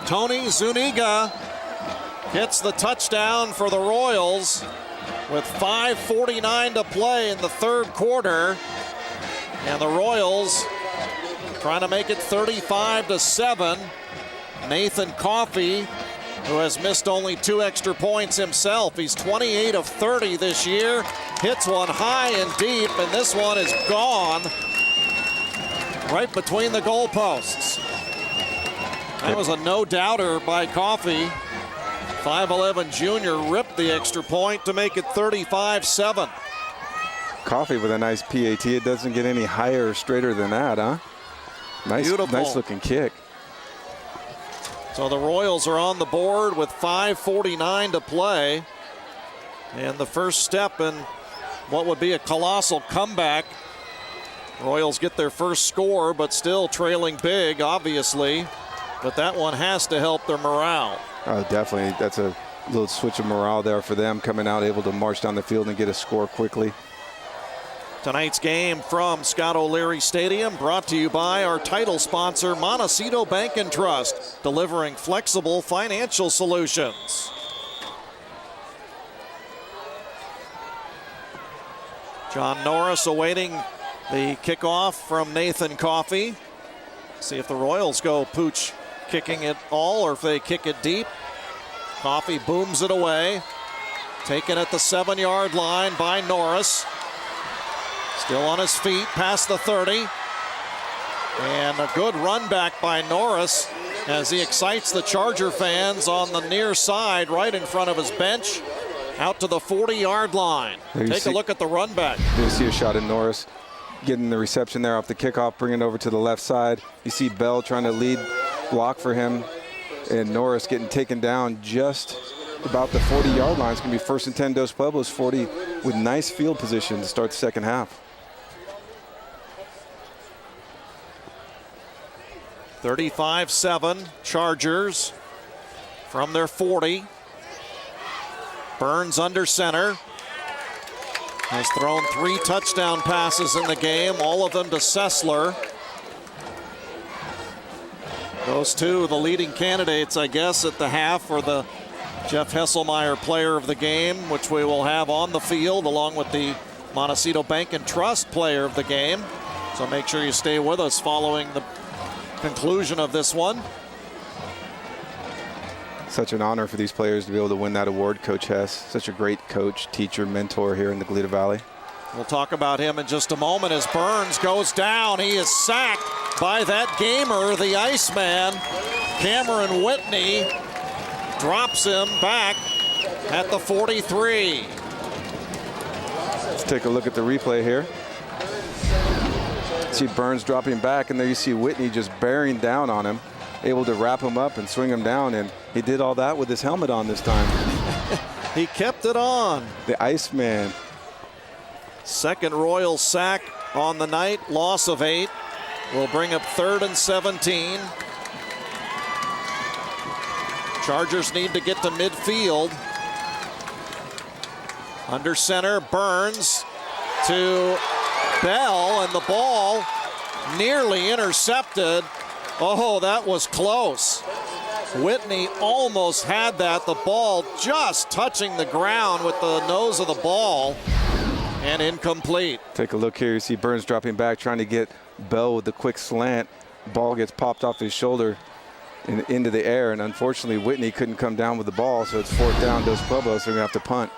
Tony Zuniga gets the touchdown for the Royals with 5:49 to play in the third quarter. And the Royals trying to make it 35-7. Nathan Coffey, who has missed only 2 extra points himself. He's 28 of 30 this year. Hits one high and deep, and this one is gone right between the goalposts. That was a no-doubter by Coffey. 5'11" junior ripped the extra point to make it 35-7. Coffey with a nice PAT. It doesn't get any higher or straighter than that, huh? Nice, Beautiful. nice looking kick. So the Royals are on the board with 5:49 to play. And the first step in what would be a colossal comeback. Royals get their first score, but still trailing big, obviously. But that one has to help their morale. Oh, definitely. That's a little switch of morale there for them, coming out able to march down the field and get a score quickly. Tonight's game from Scott O'Leary Stadium brought to you by our title sponsor, Montecito Bank and Trust, delivering flexible financial solutions. John Norris awaiting the kickoff from Nathan Coffey. See if the Royals go Pooch kicking it all or if they kick it deep. Coffey booms it away. Taken at the 7-yard line by Norris. Still on his feet past the 30. And a good run back by Norris as he excites the Charger fans on the near side right in front of his bench out to the 40-yard line. Take a look at the run back. You see a shot at Norris getting the reception there off the kickoff, bringing it over to the left side. You see Bell trying to lead block for him, and Norris getting taken down just about the 40-yard line. It's going to be 1st and 10 Dos Pueblos, 40 with nice field position to start the second half. 35-7 Chargers from their 40. Burns under center. Has thrown 3 touchdown passes in the game, all of them to Sessler. Those two, the leading candidates, I guess, at the half for the Jeff Hesselmeyer Player of the Game, which we will have on the field along with the Montecito Bank and Trust Player of the Game. So make sure you stay with us following the conclusion of this one. Such an honor for these players to be able to win that award, Coach Hess. Such a great coach, teacher, mentor here in the Goleta Valley. We'll talk about him in just a moment as Burns goes down. He is sacked by that gamer, the Iceman. Cameron Whitney drops him back at the 43. Let's take a look at the replay here. See Burns dropping back, and there you see Whitney just bearing down on him, able to wrap him up and swing him down, and he did all that with his helmet on this time. He kept it on. The Iceman. Second Royal sack on the night, loss of 8. Will bring up 3rd and 17. Chargers need to get to midfield. Under center, Burns to Bell, and the ball nearly intercepted. Oh, that was close. Whitney almost had that. The ball just touching the ground with the nose of the ball, and incomplete. Take a look here. You see Burns dropping back, trying to get Bell with the quick slant. Ball gets popped off his shoulder and into the air, and unfortunately Whitney couldn't come down with the ball, so it's 4th down, Dos Pueblos, so they're going to have to punt.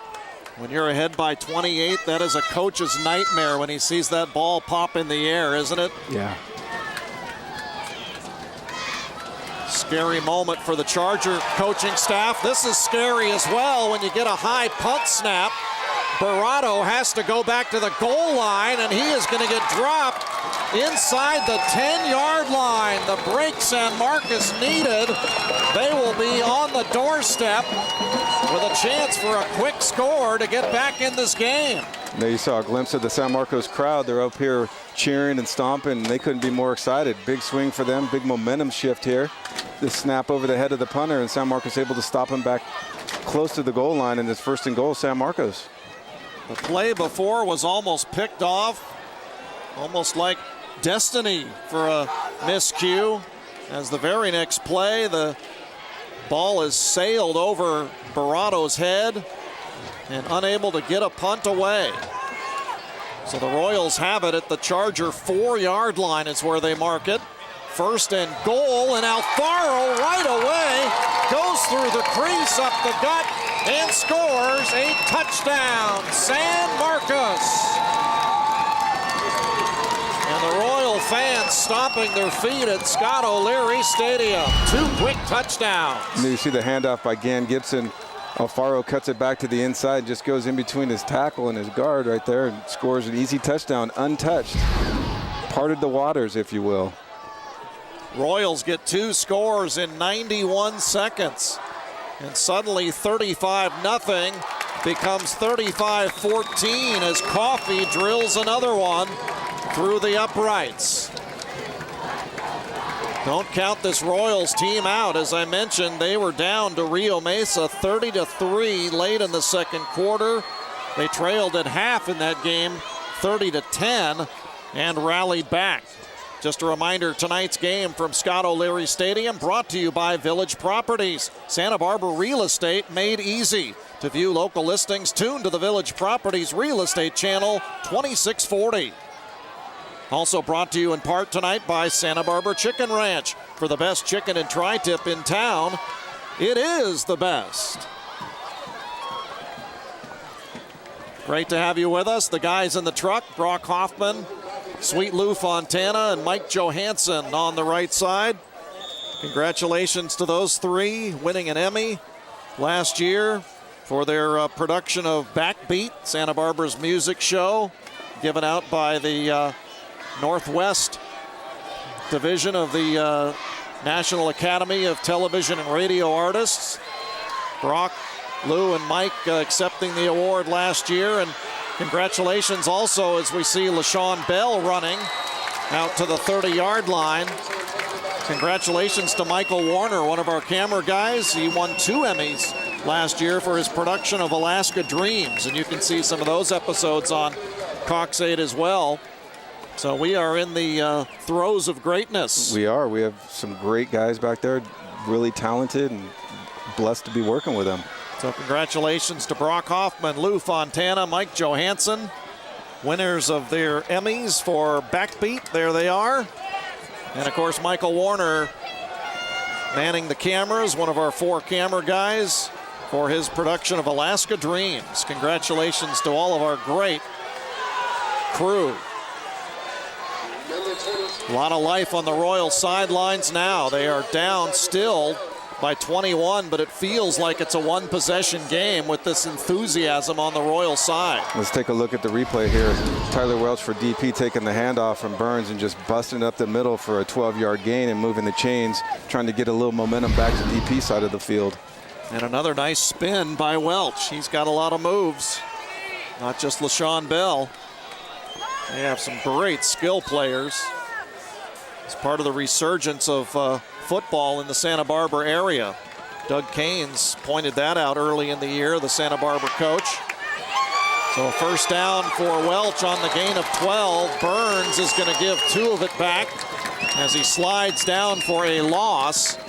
When you're ahead by 28, that is a coach's nightmare when he sees that ball pop in the air, isn't it? Yeah. Scary moment for the Charger coaching staff. This is scary as well when you get a high punt snap. Barrato has to go back to the goal line, and he is going to get dropped inside the 10-yard line. The break San Marcos needed. They will be on the doorstep with a chance for a quick score to get back in this game. There you saw a glimpse of the San Marcos crowd. They're up here cheering and stomping. They couldn't be more excited. Big swing for them, big momentum shift here. This snap over the head of the punter, and San Marcos able to stop him back close to the goal line, and it's 1st and goal, San Marcos. The play before was almost picked off, almost like destiny for a miscue. As the very next play, the ball is sailed over Barrato's head and unable to get a punt away. So the Royals have it at the Charger 4-yard line is where they mark it. 1st and goal, and Alfaro right away goes through the crease, up the gut, and scores a touchdown, San Marcos. And the Royal fans stomping their feet at Scott O'Leary Stadium. 2 quick touchdowns. And you see the handoff by Gan Gibson. Alfaro cuts it back to the inside, just goes in between his tackle and his guard right there and scores an easy touchdown, untouched. Parted the waters, if you will. Royals get 2 scores in 91 seconds. And suddenly 35-0 becomes 35-14 as Coffey drills another one through the uprights. Don't count this Royals team out. As I mentioned, they were down to Rio Mesa 30-3 late in the second quarter. They trailed at half in that game 30-10 and rallied back. Just a reminder, tonight's game from Scott O'Leary Stadium brought to you by Village Properties. Santa Barbara real estate made easy. To view local listings, tune to the Village Properties Real Estate Channel 2640. Also brought to you in part tonight by Santa Barbara Chicken Ranch. For the best chicken and tri-tip in town, it is the best. Great to have you with us. The guys in the truck, Brock Hoffman, Sweet Lou Fontana, and Mike Johansson on the right side. Congratulations to those three winning an Emmy last year for their production of Backbeat, Santa Barbara's music show, given out by the Northwest Division of the National Academy of Television and Radio Artists. Brock, Lou, and Mike accepting the award last year, and congratulations also as we see LaShawn Bell running out to the 30-yard line. Congratulations to Michael Warner, one of our camera guys. He won 2 Emmys last year for his production of Alaska Dreams, and you can see some of those episodes on Cox 8 as well. So we are in the throes of greatness. We are. We have some great guys back there, really talented, and blessed to be working with them. So congratulations to Brock Hoffman, Lou Fontana, Mike Johansson, winners of their Emmys for Backbeat. There they are. And of course, Michael Warner manning the cameras, one of our 4 camera guys for his production of Alaska Dreams. Congratulations to all of our great crew. A lot of life on the Royals sidelines now. They are down still by 21, but it feels like it's a one-possession game with this enthusiasm on the Royal side. Let's take a look at the replay here. Tyler Welch for DP taking the handoff from Burns and just busting up the middle for a 12-yard gain and moving the chains, trying to get a little momentum back to DP side of the field. And another nice spin by Welch. He's got a lot of moves, not just LaShawn Bell. They have some great skill players. It's part of the resurgence of football in the Santa Barbara area. Doug Caines pointed that out early in the year, the Santa Barbara coach. So a first down for Welch on the gain of 12. Burns is going to give 2 of it back as he slides down for a loss.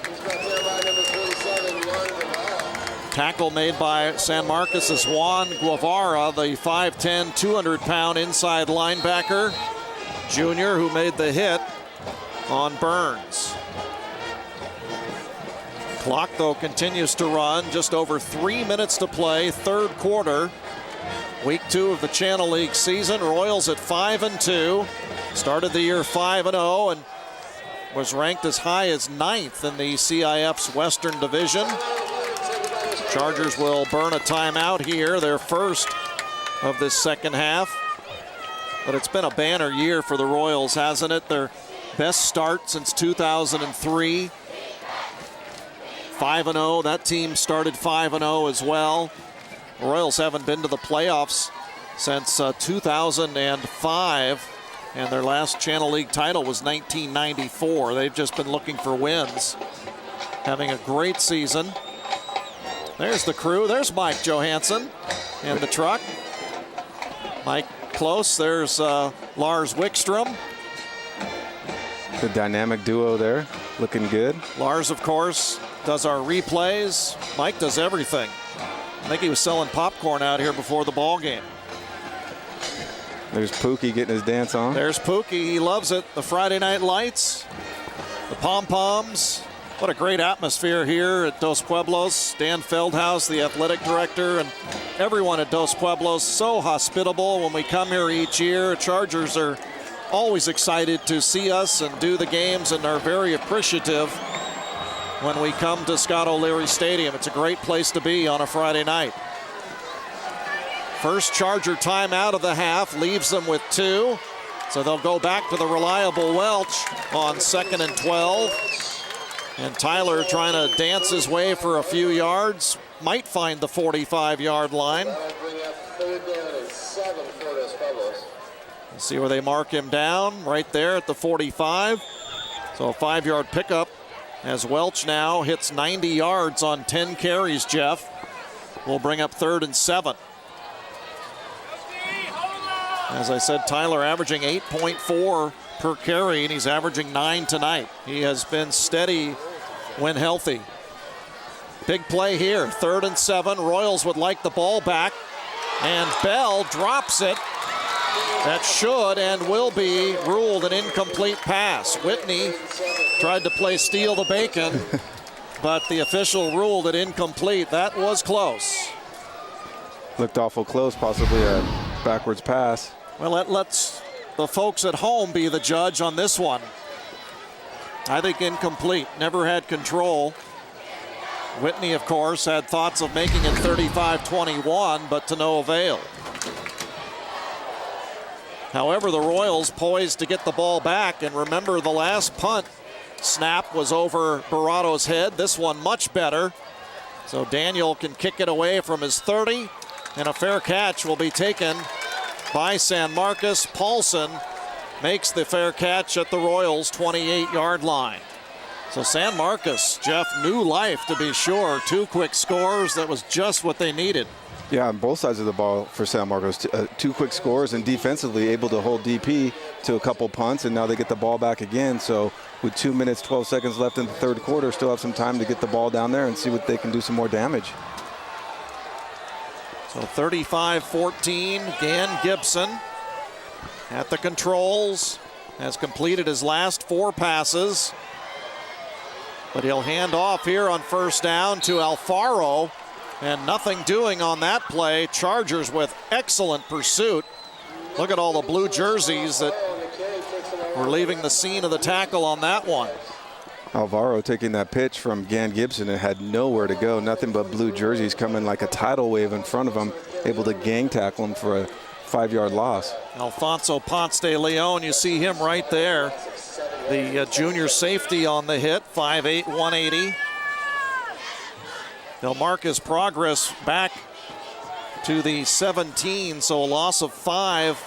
Tackle made by San Marcos' Juan Guevara, the 5'10", 200-pound inside linebacker junior who made the hit on Burns. Clock, though, continues to run. Just over 3 minutes to play, third quarter. Week 2 of the Channel League season. Royals at 5-2. Started the year 5-0 and was ranked as high as 9th in the CIF's Western Division. Chargers will burn a timeout here, their first of this second half. But it's been a banner year for the Royals, hasn't it? Their best start since 2003. 5-0. That team started 5-0 as well. The Royals haven't been to the playoffs since 2005, and their last Channel League title was 1994. They've just been looking for wins. Having a great season. There's the crew. There's Mike Johansson in the truck. Mike close. There's Lars Wickstrom. The dynamic duo there, looking good. Lars, of course, does our replays. Mike does everything. I think he was selling popcorn out here before the ball game. There's Pookie getting his dance on. There's Pookie. He loves it. The Friday night lights, the pom-poms. What a great atmosphere here at Dos Pueblos. Dan Feldhaus, the athletic director, and everyone at Dos Pueblos, so hospitable when we come here each year. Chargers are always excited to see us and do the games and are very appreciative when we come to Scott O'Leary Stadium. It's a great place to be on a Friday night. First Charger timeout of the half leaves them with 2. So they'll go back to the reliable Welch on 2nd and 12. And Tyler trying to dance his way for a few yards. Might find the 45-yard line. We'll see where they mark him down. Right there at the 45. So a 5-yard pickup as Welch now hits 90 yards on 10 carries, Jeff. Will bring up 3rd and 7. As I said, Tyler averaging 8.4 per carry, and he's averaging 9 tonight. He has been steady when healthy. Big play here, 3rd and 7. Royals would like the ball back, and Bell drops it. That should and will be ruled an incomplete pass. Whitney tried to play steal the bacon, but the official ruled it incomplete. That was close. Looked awful close, possibly a backwards pass. Well, let's the folks at home be the judge on this one. I think incomplete. Never had control. Whitney, of course, had thoughts of making it 35-21, but to no avail. However, the Royals poised to get the ball back, and remember, the last punt snap was over Barado's head. This one much better. So Daniel can kick it away from his 30, and a fair catch will be taken by San Marcos. Paulson makes the fair catch at the Royals' 28-yard line. So San Marcos, Jeff, new life to be sure. 2 quick scores. That was just what they needed. Yeah, on both sides of the ball for San Marcos. 2 quick scores, and defensively able to hold DP to a couple punts, and now they get the ball back again. So with 2 minutes, 12 seconds left in the 3rd quarter, still have some time to get the ball down there and see what they can do some more damage. So 35-14, Gan Gibson at the controls, has completed his last 4 passes. But he'll hand off here on 1st down to Alfaro, and nothing doing on that play. Chargers with excellent pursuit. Look at all the blue jerseys that were leaving the scene of the tackle on that one. Alvaro taking that pitch from Gan Gibson and had nowhere to go. Nothing but blue jerseys coming like a tidal wave in front of him, able to gang tackle him for a 5-yard loss. Alfonso Ponce de Leon, you see him right there. The junior safety on the hit, 5'8", 180. They'll mark his progress back to the 17, so a loss of 5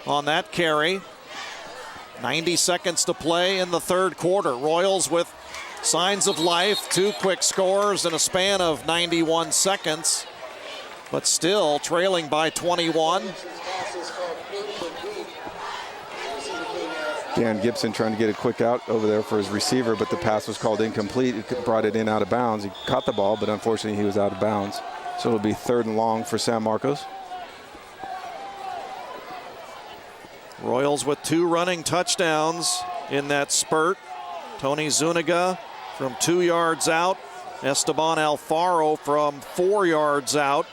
on that carry. 90 seconds to play in the 3rd quarter. Royals with signs of life, 2 quick scores in a span of 91 seconds, but still trailing by 21. Dan Gibson trying to get a quick out over there for his receiver, but the pass was called incomplete. He brought it in out of bounds. He caught the ball, but unfortunately he was out of bounds. So it'll be 3rd and long for San Marcos. Royals with 2 running touchdowns in that spurt. Tony Zuniga from 2 yards out. Esteban Alfaro from 4 yards out.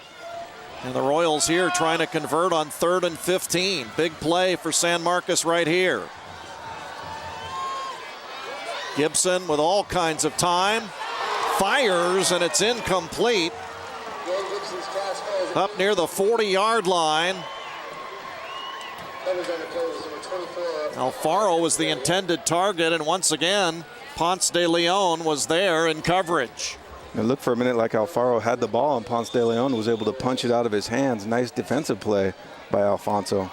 And the Royals here trying to convert on 3rd and 15. Big play for San Marcos right here. Gibson with all kinds of time. Fires, and it's incomplete. Up near the 40-yard line. Alfaro was the intended target, and once again, Ponce de Leon was there in coverage. It looked for a minute like Alfaro had the ball, and Ponce de Leon was able to punch it out of his hands. Nice defensive play by Alfonso.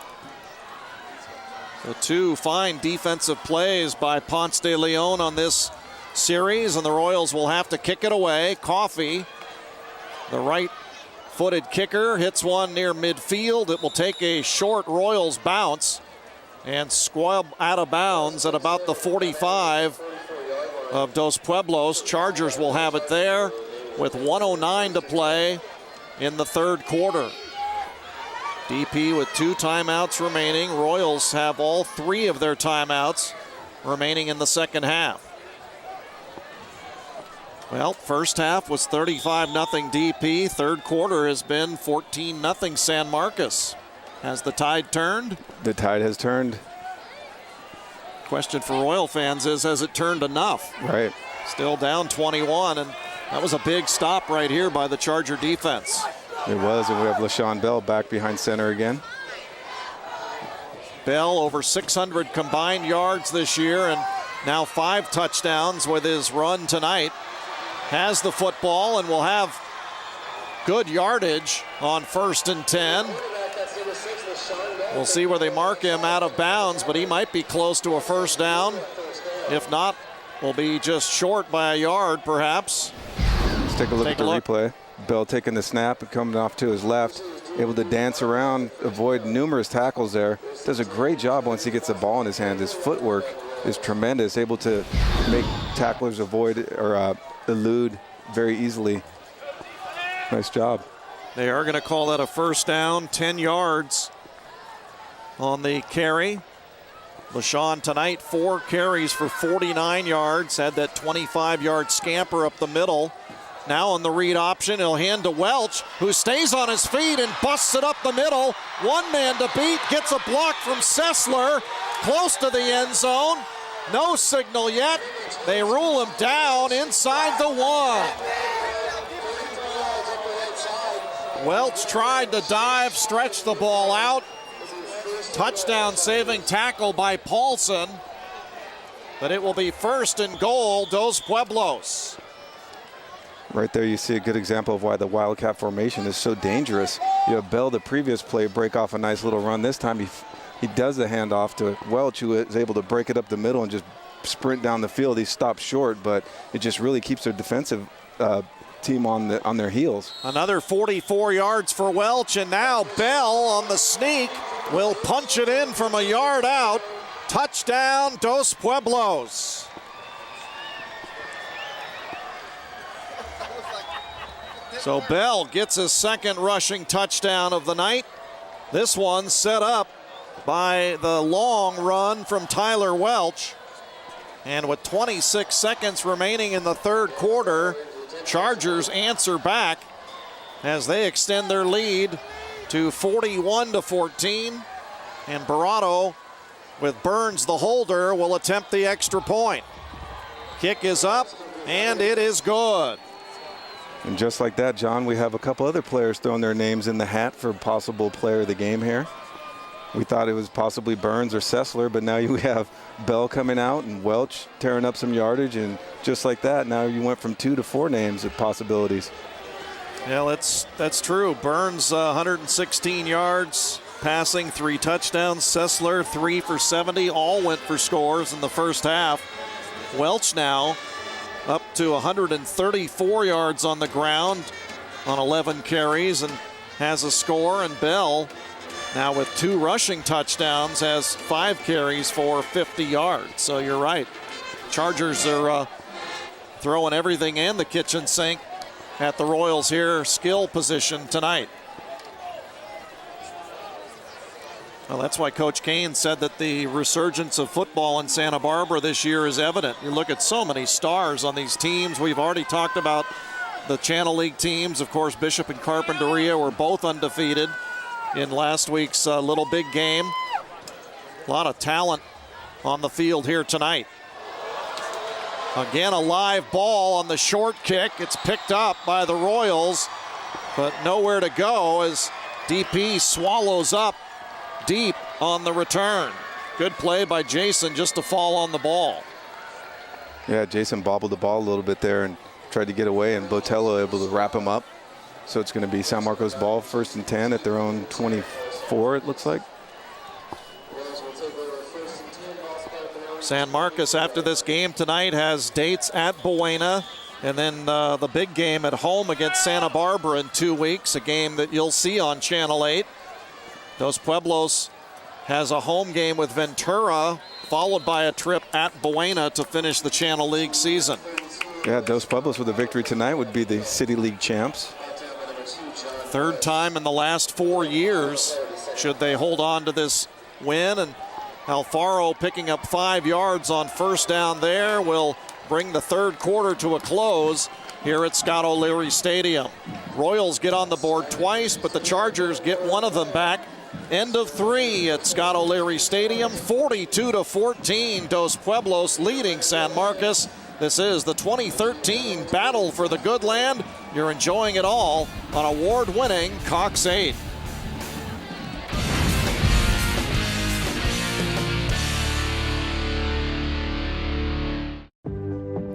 So 2 fine defensive plays by Ponce de Leon on this series, and the Royals will have to kick it away. Coffey, the right-footed kicker, hits one near midfield. It will take a short Royals bounce and squab out of bounds at about the 45 of Dos Pueblos. Chargers will have it there with 1:09 to play in the 3rd quarter. DP with 2 timeouts remaining. Royals have all 3 of their timeouts remaining in the 2nd half. Well, first half was 35-0 DP. 3rd quarter has been 14-0 San Marcos. Has the tide turned? The tide has turned. Question for Royal fans is, has it turned enough? Right. Still down 21, and that was a big stop right here by the Charger defense. It was, and we have LaShawn Bell back behind center again. Bell over 600 combined yards this year, and now 5 touchdowns with his run tonight. Has the football and will have good yardage on 1st and 10. We'll see where they mark him out of bounds, but he might be close to a 1st down. If not, will be just short by a yard, perhaps. Let's take a look at the replay. Bell taking the snap and coming off to his left. able to dance around, avoid numerous tackles there. Does a great job once he gets the ball in his hand. His footwork is tremendous, able to make tacklers avoid or elude very easily. Nice job. They are going to call that a first down, 10 yards on the carry. LaShawn tonight, 4 carries for 49 yards, had that 25-yard scamper up the middle. Now on the read option, he'll hand to Welch, who stays on his feet and busts it up the middle. One man to beat, gets a block from Sessler, close to the end zone. No signal yet. They rule him down inside the 1. Welch tried to dive, stretch the ball out. Touchdown saving tackle by Paulson. But it will be 1st and goal, Dos Pueblos. Right there you see a good example of why the Wildcat formation is so dangerous. You have Bell, the previous play, break off a nice little run. This time he does the handoff to Welch, who is able to break it up the middle and just sprint down the field. He stops short, but it just really keeps their defensive team on their heels. Another 44 yards for Welch, and now Bell on the sneak will punch it in from a yard out. Touchdown, Dos Pueblos. So Bell gets his 2nd rushing touchdown of the night. This one set up by the long run from Tyler Welch. And with 26 seconds remaining in the 3rd quarter, Chargers answer back as they extend their lead to 41-14. And Barado, with Burns the holder, will attempt the extra point. Kick is up, and it is good. And just like that, John, we have a couple other players throwing their names in the hat for possible player of the game here. We thought it was possibly Burns or Sessler, but now you have Bell coming out and Welch tearing up some yardage, and just like that, now you went from 2 to 4 names of possibilities. Yeah, that's true. Burns 116 yards passing, 3 touchdowns. Sessler 3 for 70, all went for scores in the first half. Welch now up to 134 yards on the ground on 11 carries and has a score. And Bell, now with 2 rushing touchdowns, has 5 carries for 50 yards. So you're right. Chargers are throwing everything in the kitchen sink at the Royals here, skill position tonight. Well, that's why Coach Kane said that the resurgence of football in Santa Barbara this year is evident. You look at so many stars on these teams. We've already talked about the Channel League teams. Of course, Bishop and Carpinteria were both undefeated in last week's Little Big Game. A lot of talent on the field here tonight. Again, a live ball on the short kick. It's picked up by the Royals, but nowhere to go as DP swallows up deep on the return. Good play by Jason just to fall on the ball. Yeah, Jason bobbled the ball a little bit there and tried to get away, and Botello able to wrap him up. So it's going to be San Marcos ball, 1st and 10 at their own 24, it looks like. San Marcos, after this game tonight, has dates at Buena, and then the big game at home against Santa Barbara in 2 weeks, a game that you'll see on Channel 8. Dos Pueblos has a home game with Ventura, followed by a trip at Buena to finish the Channel League season. Yeah, Dos Pueblos with a victory tonight would be the City League champs. 3rd time in the last 4 years, should they hold on to this win. And Alfaro picking up 5 yards on 1st down there will bring the 3rd quarter to a close here at Scott O'Leary Stadium. Royals get on the board twice, but the Chargers get one of them back. End of 3 at Scott O'Leary Stadium, 42-14. Dos Pueblos leading San Marcos. This is the 2013 Battle for the Goodland. You're enjoying it all on award-winning Cox 8.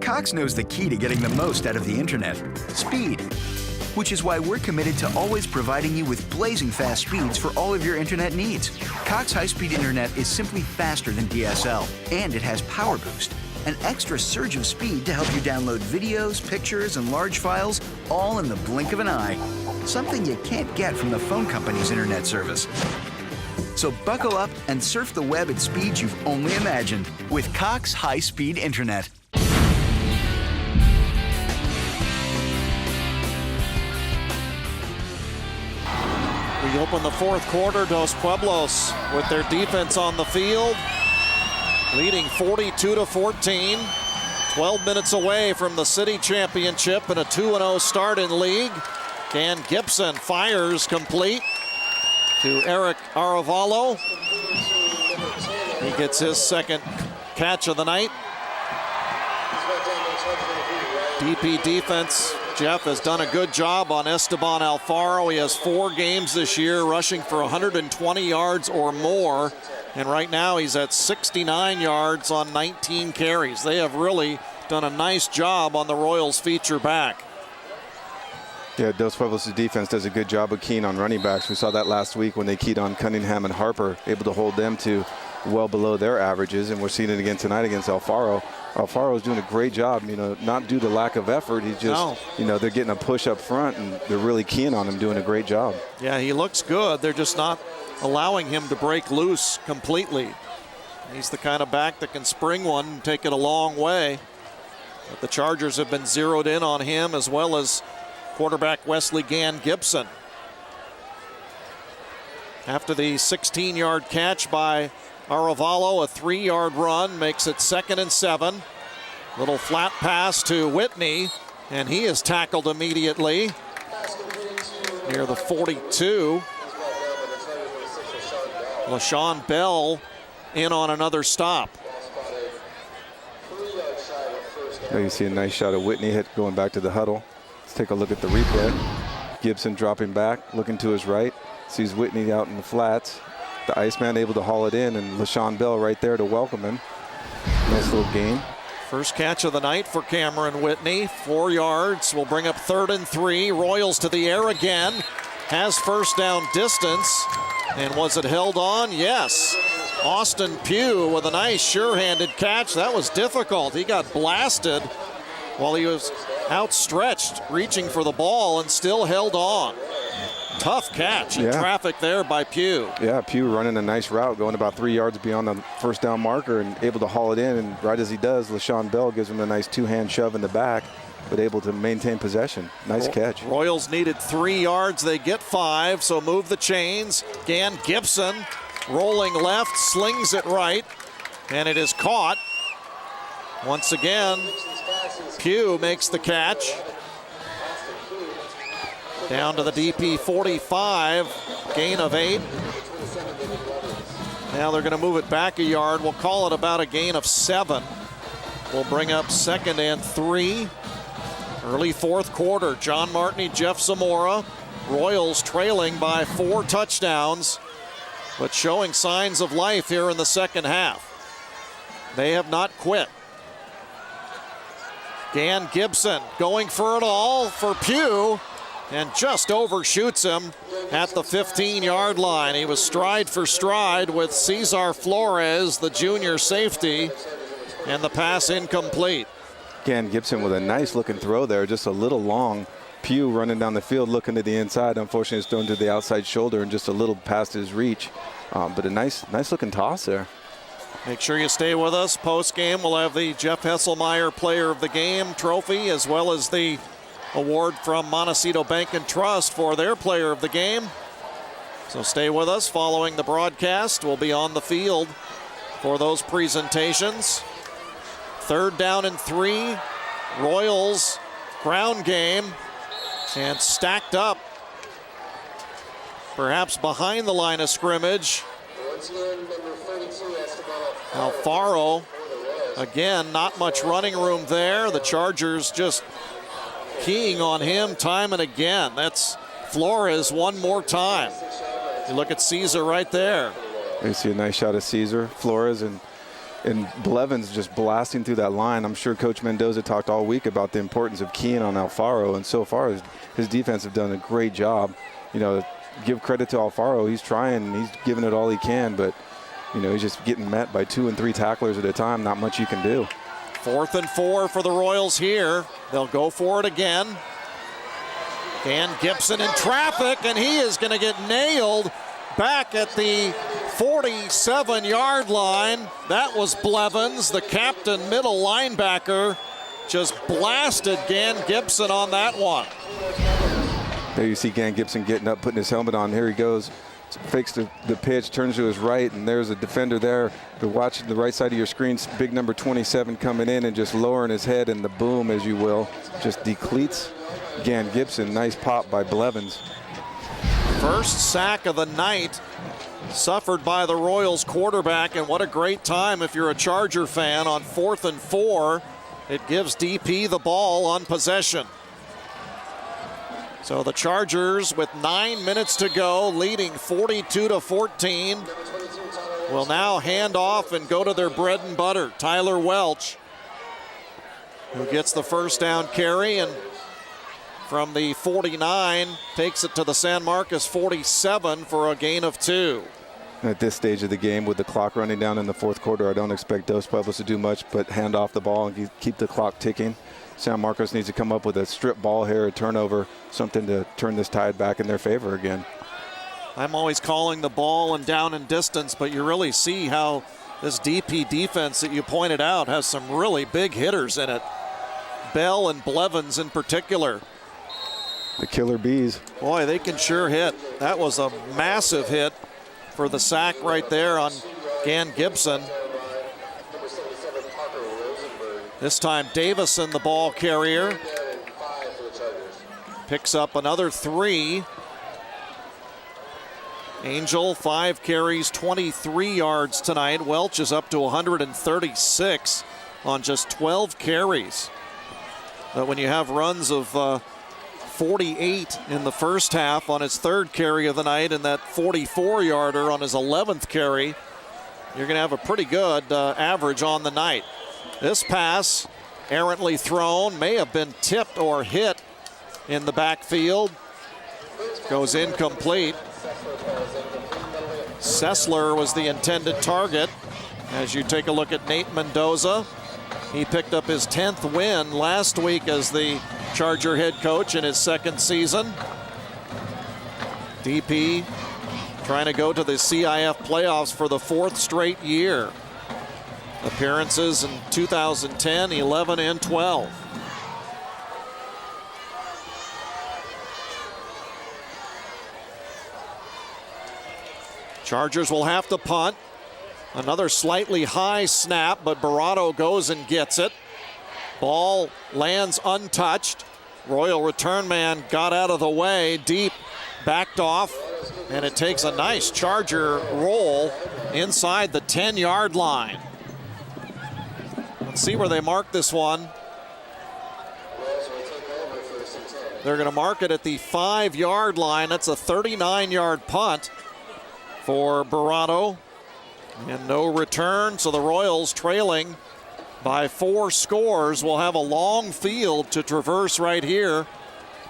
Cox knows the key to getting the most out of the internet: speed. Which is why we're committed to always providing you with blazing fast speeds for all of your internet needs. Cox high-speed internet is simply faster than DSL, and it has Power Boost, an extra surge of speed to help you download videos, pictures, and large files all in the blink of an eye. something you can't get from the phone company's internet service. So buckle up and surf the web at speeds you've only imagined with Cox high-speed internet. We open the fourth quarter, Dos Pueblos with their defense on the field, leading 42-14. 12 minutes away from the city championship and a 2-0 start in league. Dan Gibson fires complete to Eric Aravalo. He gets his second catch of the night. DP defense, Jeff, has done a good job on Esteban Alfaro. He has 4 games this year rushing for 120 yards or more. And right now he's at 69 yards on 19 carries. They have really done a nice job on the Royals feature back. Yeah, Dos Pueblos' defense does a good job of keying on running backs. We saw that last week when they keyed on Cunningham and Harper, able to hold them to well below their averages, and we're seeing it again tonight against Alfaro. Alfaro's doing a great job, not due to lack of effort. He's just, they're getting a push up front, and they're really keying on him, doing a great job. Yeah, he looks good. They're just not allowing him to break loose completely. He's the kind of back that can spring one and take it a long way. But the Chargers have been zeroed in on him, as well as quarterback Wesley Gann Gibson. After the 16-yard catch by Aravalo, a 3-yard run makes it 2nd and 7. Little flat pass to Whitney, and he is tackled immediately near the 42. LaShawn Bell in on another stop. There you see a nice shot of Whitney hit going back to the huddle. Let's take a look at the replay. Gibson dropping back, looking to his right. Sees Whitney out in the flats. The Iceman able to haul it in, and LaShawn Bell right there to welcome him. Nice little gain. First catch of the night for Cameron Whitney. 4 yards will bring up 3rd and 3. Royals to the air again. Has first down distance. And was it held on? Yes. Austin Pugh with a nice sure-handed catch. That was difficult. He got blasted while he was outstretched, reaching for the ball, and still held on. Tough catch in traffic there by Pugh. Yeah, Pugh running a nice route, going about 3 yards beyond the first down marker and able to haul it in. And right as he does, LaShawn Bell gives him a nice 2-hand shove in the back, but able to maintain possession. Nice catch. Royals needed 3 yards. They get 5, so move the chains. Gann Gibson rolling left, slings it right, and it is caught. Once again, Pugh makes the catch. Down to the DP 45, gain of 8. Now they're going to move it back a yard. We'll call it about a gain of 7. We'll bring up 2nd and 3. Early fourth quarter, John Martney, Jeff Zamora. Royals trailing by 4 touchdowns, but showing signs of life here in the second half. They have not quit. Gann Gibson going for it all for Pugh, and just overshoots him at the 15-yard line. He was stride for stride with Cesar Flores, the junior safety, and the pass incomplete. Gann Gibson with a nice looking throw there, just a little long. Pugh running down the field looking to the inside. Unfortunately, it's thrown to the outside shoulder and just a little past his reach. But a nice looking toss there. Make sure you stay with us. Post game, we'll have the Jeff Hesselmeyer Player of the Game trophy, as well as the award from Montecito Bank and Trust for their Player of the Game. So stay with us. Following the broadcast, we'll be on the field for those presentations. 3rd down and 3. Royals ground game, and stacked up, perhaps behind the line of scrimmage. Alfaro, again, not much running room there. The Chargers just keying on him time and again. That's Flores one more time. You look at Caesar right there. You see a nice shot of Caesar, Flores, and Blevins just blasting through that line. I'm sure Coach Mendoza talked all week about the importance of keying on Alfaro, and so far his defense have done a great job. Give credit to Alfaro. He's trying, he's giving it all he can, but he's just getting met by 2 and 3 tacklers at a time. Not much you can do. 4th and 4 for the Royals here. They'll go for it again. Dan Gibson in traffic, and he is going to get nailed back at the 47-yard line. That was Blevins, the captain middle linebacker, just blasted Gan Gibson on that one. There you see Gan Gibson getting up, putting his helmet on. Here he goes. Fakes the pitch, turns to his right, and there's a defender there. You're watching the right side of your screen, big number 27 coming in and just lowering his head, and the boom, as you will, just decleats Gan Gibson. Nice pop by Blevins. First sack of the night suffered by the Royals quarterback, and what a great time if you're a Charger fan on 4th and 4. It gives DP the ball on possession. So the Chargers, with 9 minutes to go, leading 42-14, will now hand off and go to their bread and butter. Tyler Welch, who gets the first down carry, and from the 49 takes it to the San Marcos 47 for a gain of 2. At this stage of the game, with the clock running down in the fourth quarter, I don't expect Dos Pueblos to do much but hand off the ball and keep the clock ticking. San Marcos needs to come up with a strip ball here, a turnover, something to turn this tide back in their favor again. I'm always calling the ball and down and distance, but you really see how this DP defense that you pointed out has some really big hitters in it. Bell and Blevins in particular. The killer bees. Boy, they can sure hit. That was a massive hit for the sack right there on Gan Gibson. This time Davison, the ball carrier, picks up another 3. Angel, 5 carries, 23 yards tonight. Welch is up to 136 on just 12 carries. But when you have runs of 48 in the first half on his 3rd carry of the night and that 44-yarder on his 11th carry, you're going to have a pretty good average on the night. This pass, errantly thrown, may have been tipped or hit in the backfield. Goes incomplete. Sessler was the intended target. As you take a look at Nate Mendoza, he picked up his 10th win last week as the Charger head coach in his 2nd season. DP trying to go to the CIF playoffs for the 4th straight year. Appearances in 2010, 11, and 12. Chargers will have to punt. Another slightly high snap, but Barado goes and gets it. Ball lands untouched. Royal return man got out of the way, deep, backed off, and it takes a nice Charger roll inside the 10-yard line. Let's see where they mark this one. They're going to mark it at the 5-yard line. That's a 39-yard punt for Barado. And no return, so the Royals, trailing by 4 scores, will have a long field to traverse right here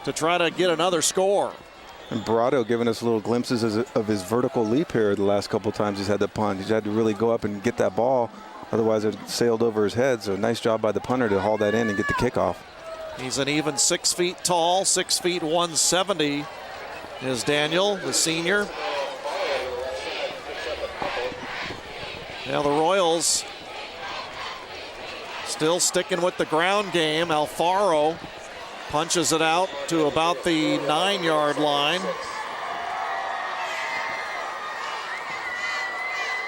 to try to get another score. And Barado giving us little glimpses of his vertical leap here the last couple times he's had the punt. He's had to really go up and get that ball. Otherwise, it sailed over his head. So nice job by the punter to haul that in and get the kickoff. He's an even 6 feet tall, 6 feet 170 is Daniel, the senior. Now the Royals still sticking with the ground game. Alfaro punches it out to about the 9-yard line.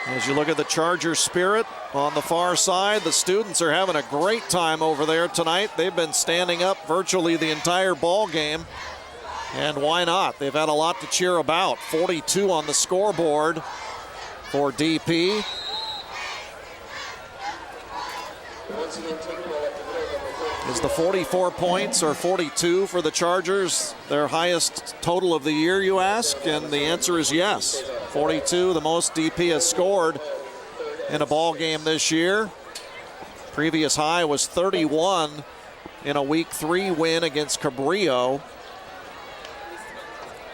As you look at the Charger spirit on the far side, the students are having a great time over there tonight. They've been standing up virtually the entire ball game. And why not? They've had a lot to cheer about. 42 on the scoreboard for DP. Is the 44 points or 42 for the Chargers their highest total of the year, you ask? And the answer is yes. 42, the most DP has scored in a ball game this year. Previous high was 31 in a Week 3 win against Cabrillo.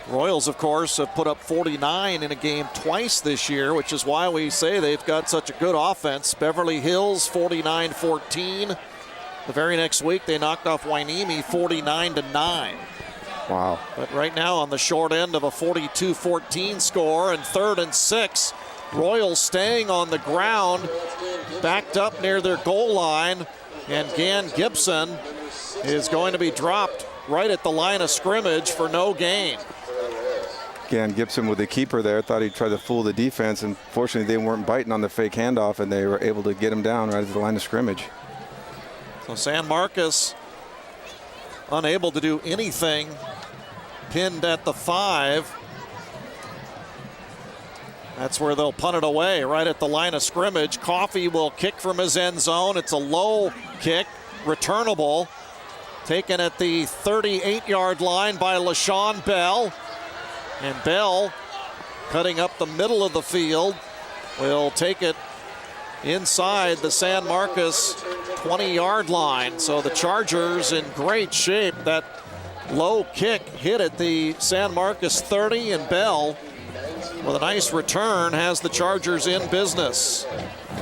Royals, of course, have put up 49 in a game twice this year, which is why we say they've got such a good offense. Beverly Hills 49-14. The very next week, they knocked off Hueneme 49-9. Wow. But right now on the short end of a 42-14 score, and 3rd and 6. Royals staying on the ground, backed up near their goal line, and Gan Gibson is going to be dropped right at the line of scrimmage for no gain. Gan Gibson with the keeper there, thought he'd try to fool the defense, and fortunately they weren't biting on the fake handoff, and they were able to get him down right at the line of scrimmage. So San Marcos unable to do anything, pinned at the 5. That's where they'll punt it away, right at the line of scrimmage. Coffey will kick from his end zone. It's a low kick, returnable, taken at the 38-yard line by LaShawn Bell. And Bell, cutting up the middle of the field, will take it inside the San Marcos 20-yard line. So the Chargers in great shape. That low kick hit at the San Marcos 30, and Bell, with a nice return, has the Chargers in business.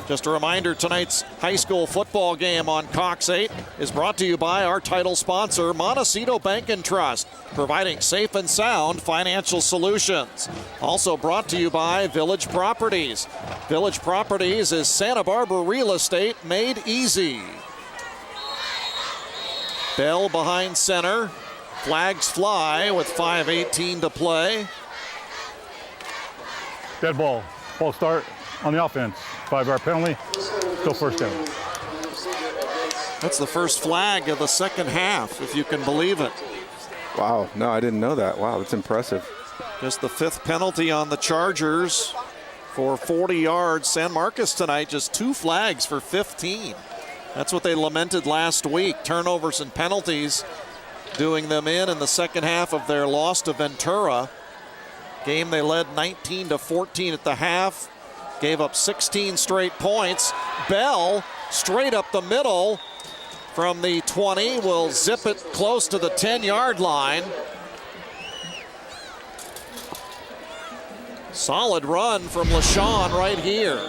Just a reminder, tonight's high school football game on Cox 8 is brought to you by our title sponsor, Montecito Bank and Trust, providing safe and sound financial solutions. Also brought to you by Village Properties. Village Properties is Santa Barbara real estate made easy. Bell behind center. Flags fly with 5:18 to play. Dead ball. Ball start on the offense. 5-yard penalty. Still first down. That's the first flag of the second half, if you can believe it. Wow, no, I didn't know that. Wow, that's impressive. Just the 5th penalty on the Chargers for 40 yards. San Marcos tonight, just 2 flags for 15. That's what they lamented last week. Turnovers and penalties doing them in the second half of their loss to Ventura. Game they led 19-14 at the half. Gave up 16 straight points. Bell straight up the middle from the 20 will zip it close to the 10-yard line. Solid run from LaShawn right here.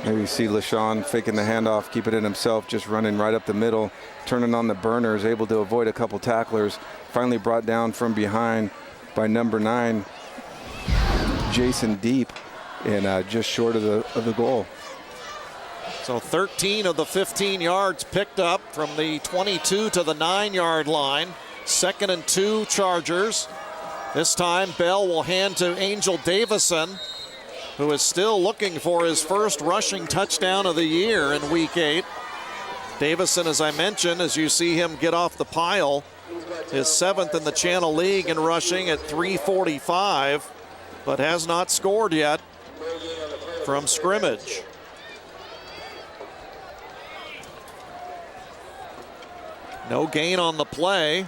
Maybe you see LaShawn faking the handoff, keeping it himself, just running right up the middle, turning on the burners, able to avoid a couple tacklers. Finally brought down from behind by number 9, Jason Deep, and just short of the goal. So 13 of the 15 yards picked up from the 22 to the 9-yard line. 2nd and 2 Chargers. This time Bell will hand to Angel Davison, who is still looking for his first rushing touchdown of the year in week 8. Davison, as I mentioned, as you see him get off the pile, is 7th in the Channel League in rushing at 345, but has not scored yet from scrimmage. No gain on the play.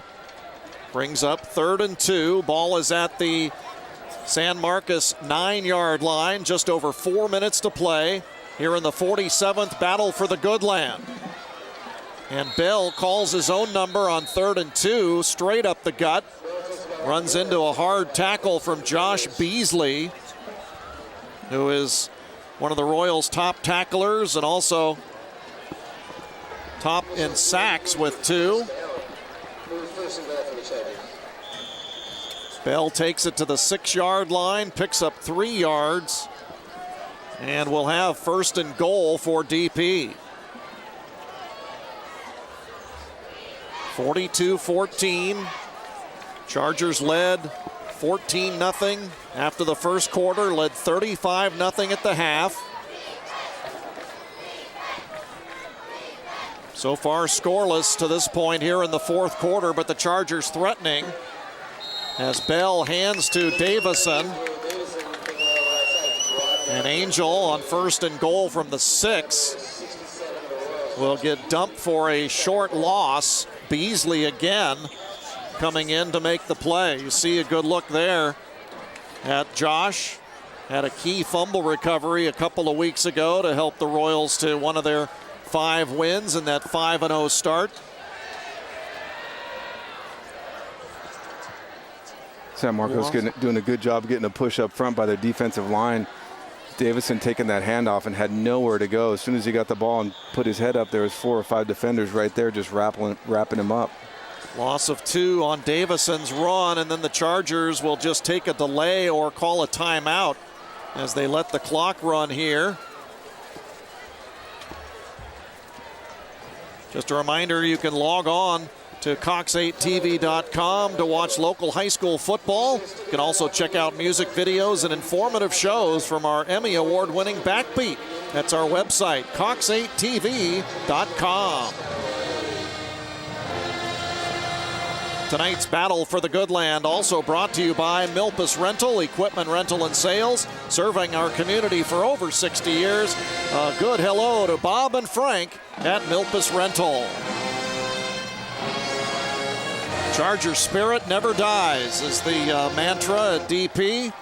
Brings up 3rd and 2. Ball is at the San Marcos 9-yard line. Just over 4 minutes to play here in the 47th battle for the Goodland. And Bell calls his own number on 3rd and 2, straight up the gut. Runs into a hard tackle from Josh Beasley, who is one of the Royals' top tacklers and also top in sacks with 2. Bell takes it to the 6-yard line, picks up 3 yards, and will have 1st and goal for DP. 42-14. Chargers led 14-0 after the first quarter, led 35-0 at the half. So far scoreless to this point here in the 4th quarter, but the Chargers threatening as Bell hands to Davison. And Angel on 1st and goal from the 6 will get dumped for a short loss. Beasley again coming in to make the play. You see a good look there at Josh. Had a key fumble recovery a couple of weeks ago to help the Royals to one of their 5 wins in that 5-0 start. San Marcos doing a good job getting a push up front by their defensive line. Davison taking that handoff and had nowhere to go. As soon as he got the ball and put his head up, there was 4 or 5 defenders right there just wrapping him up. Loss of 2 on Davison's run, and then the Chargers will just take a delay or call a timeout as they let the clock run here. Just a reminder, you can log on to cox8tv.com to watch local high school football. You can also check out music videos and informative shows from our Emmy Award-winning Backbeat. That's our website, cox8tv.com. Tonight's battle for the Goodland also brought to you by Milpas Rental, equipment rental and sales, serving our community for over 60 years. A good hello to Bob and Frank at Milpas Rental. Charger spirit never dies is the mantra at DP.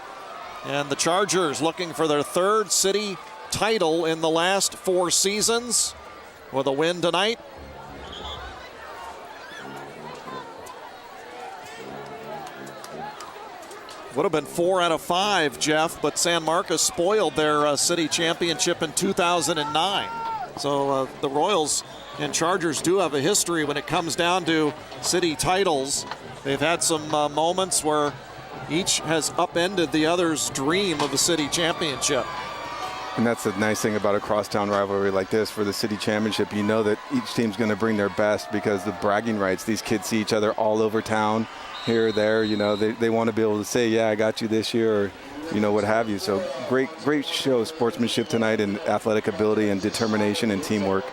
And the Chargers looking for their 3rd city title in the last 4 seasons with a win tonight. Would have been 4 out of 5, Jeff, but San Marcos spoiled their city championship in 2009. So the Royals and Chargers do have a history when it comes down to city titles. They've had some moments where each has upended the other's dream of a city championship. And that's the nice thing about a crosstown rivalry like this. For the city championship, you know that each team's going to bring their best because the bragging rights, these kids see each other all over town, here or there. You know, they want to be able to say, yeah, I got you this year, or, you know, what have you. So great show of sportsmanship tonight, and athletic ability and determination and teamwork.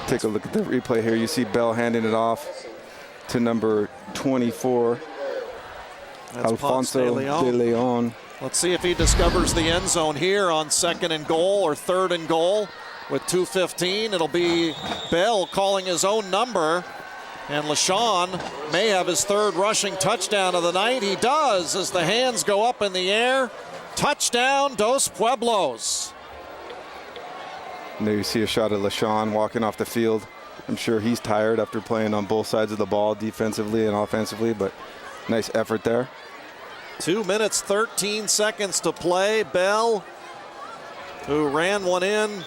Take a look at the replay here. You see Bell handing it off to number 24, That's Alfonso de Leon. Let's see if he discovers the end zone here on 2nd and goal or 3rd and goal with 2:15. It'll be Bell calling his own number, and LaShawn may have his 3rd rushing touchdown of the night. He does as the hands go up in the air. Touchdown, Dos Pueblos. And there you see a shot of LaShawn walking off the field. I'm sure he's tired after playing on both sides of the ball, defensively and offensively, but nice effort there. 2 minutes, 13 seconds to play. Bell, who ran one in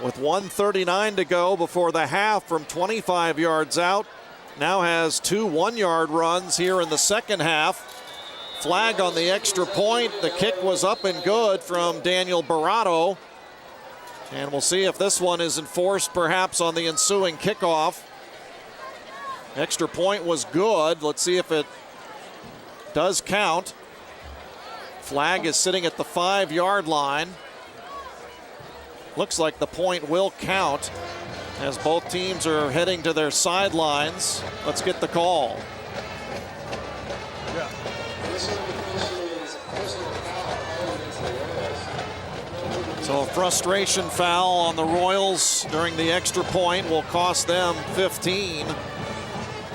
with 1:39 to go before the half from 25 yards out, now has 2 one-yard runs here in the second half. Flag on the extra point. The kick was up and good from Daniel Barato. And we'll see if this one is enforced perhaps on the ensuing kickoff. Extra point was good. Let's see if it does count. Flag is sitting at the 5-yard line. Looks like the point will count as both teams are heading to their sidelines. Let's get the call. So a frustration foul on the Royals during the extra point will cost them 15.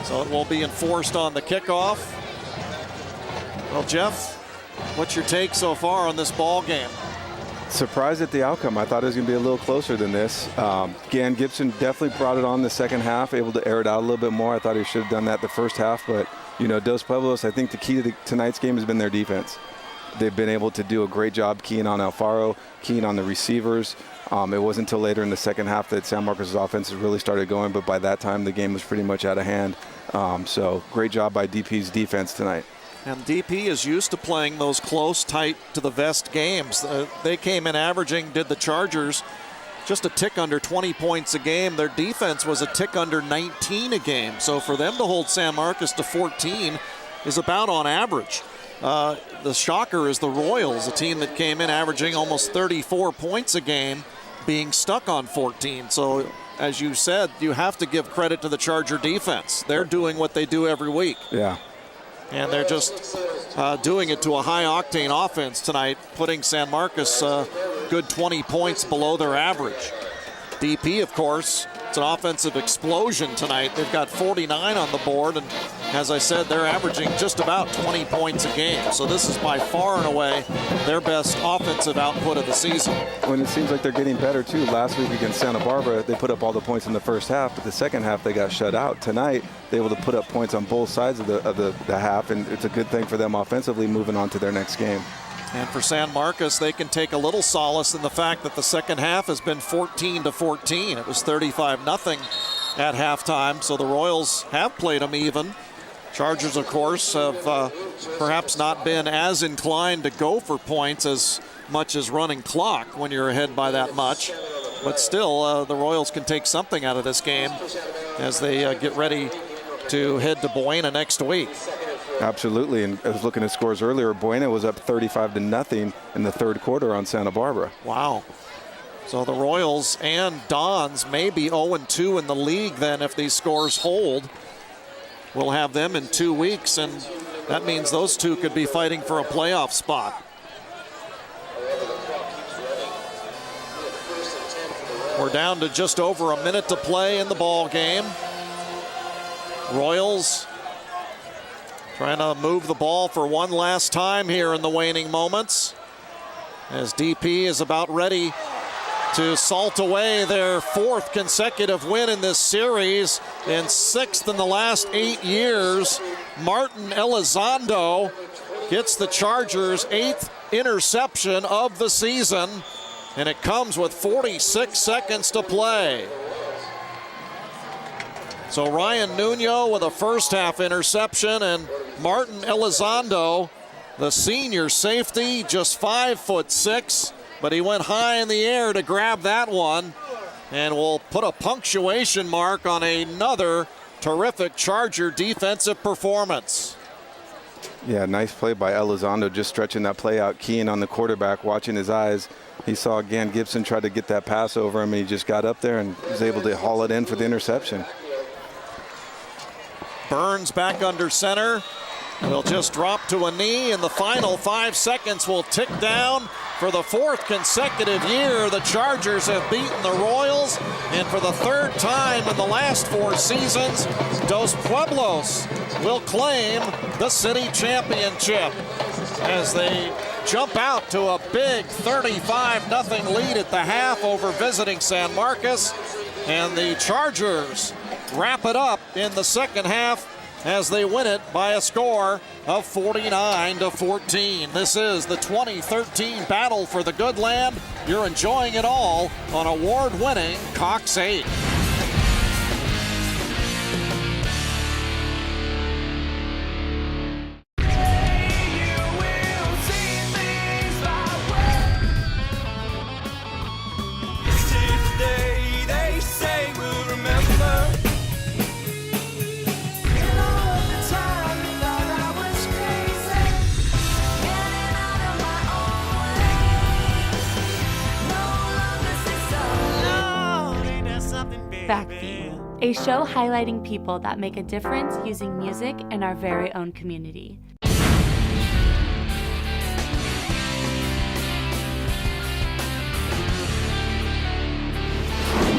So it will be enforced on the kickoff. Well, Jeff, what's your take so far on this ball game? Surprised at the outcome. I thought it was going to be a little closer than this. Gan Gibson definitely brought it on the second half, able to air it out a little bit more. I thought he should have done that the first half, but, you know, Dos Pueblos, I think the key to tonight's game has been their defense. They've been able to do a great job keying on Alfaro, keying on the receivers. It wasn't until later in the second half that San Marcos' offense really started going, but by that time the game was pretty much out of hand. So great job by DP's defense tonight. And DP is used to playing those close, tight to the vest games. They came in averaging, did the Chargers, just a tick under 20 points a game. Their defense was a tick under 19 a game. So for them to hold San Marcos to 14 is about on average. The shocker is the Royals, a team that came in averaging almost 34 points a game, being stuck on 14. So as you said, you have to give credit to the Charger defense. They're doing what they do every week. Yeah. And they're just doing it to a high-octane offense tonight, putting San Marcos good 20 points below their average. DP, of course, it's an offensive explosion tonight. They've got 49 on the board, and as I said, they're averaging just about 20 points a game. So this is by far and away their best offensive output of the season. When it seems like they're getting better, too. Last week against Santa Barbara, they put up all the points in the first half, but the second half they got shut out. Tonight, they're able to put up points on both sides of the half, and it's a good thing for them offensively moving on to their next game. And for San Marcos, they can take a little solace in the fact that the second half has been 14-14. It was 35-0 at halftime, so the Royals have played them even. Chargers, of course, have perhaps not been as inclined to go for points as much as running clock when you're ahead by that much. But still, the Royals can take something out of this game as they get ready to head to Buena next week. Absolutely, and I was looking at scores earlier. Buena was up 35-0 in the third quarter on Santa Barbara. Wow. So the Royals and Dons may be 0-2 in the league then if these scores hold. We'll have them in 2 weeks, and that means those two could be fighting for a playoff spot. We're down to just over a minute to play in the ball game. Royals trying to move the ball for one last time here in the waning moments, as DP is about ready to salt away their fourth consecutive win in this series and sixth in the last 8 years. Martin Elizondo gets the Chargers' 8th interception of the season, and it comes with 46 seconds to play. So Ryan Nuno with a first half interception, and Martin Elizondo, the senior safety, just 5'6", but he went high in the air to grab that one, and will put a punctuation mark on another terrific Charger defensive performance. Yeah, nice play by Elizondo, just stretching that play out, keying on the quarterback, watching his eyes. He saw Gan Gibson try to get that pass over him, and he just got up there and was able to haul it in for the interception. Burns back under center. Will just drop to a knee, and the final 5 seconds will tick down. For the fourth consecutive year, the Chargers have beaten the Royals, and for the third time in the last 4 seasons, Dos Pueblos will claim the city championship as they jump out to a big 35-0 lead at the half over visiting San Marcos, and the Chargers wrap it up in the second half as they win it by a score of 49-14. This is the 2013 Battle for the Goodland. You're enjoying it all on award-winning Cox 8. Backbeat, a show highlighting people that make a difference using music in our very own community.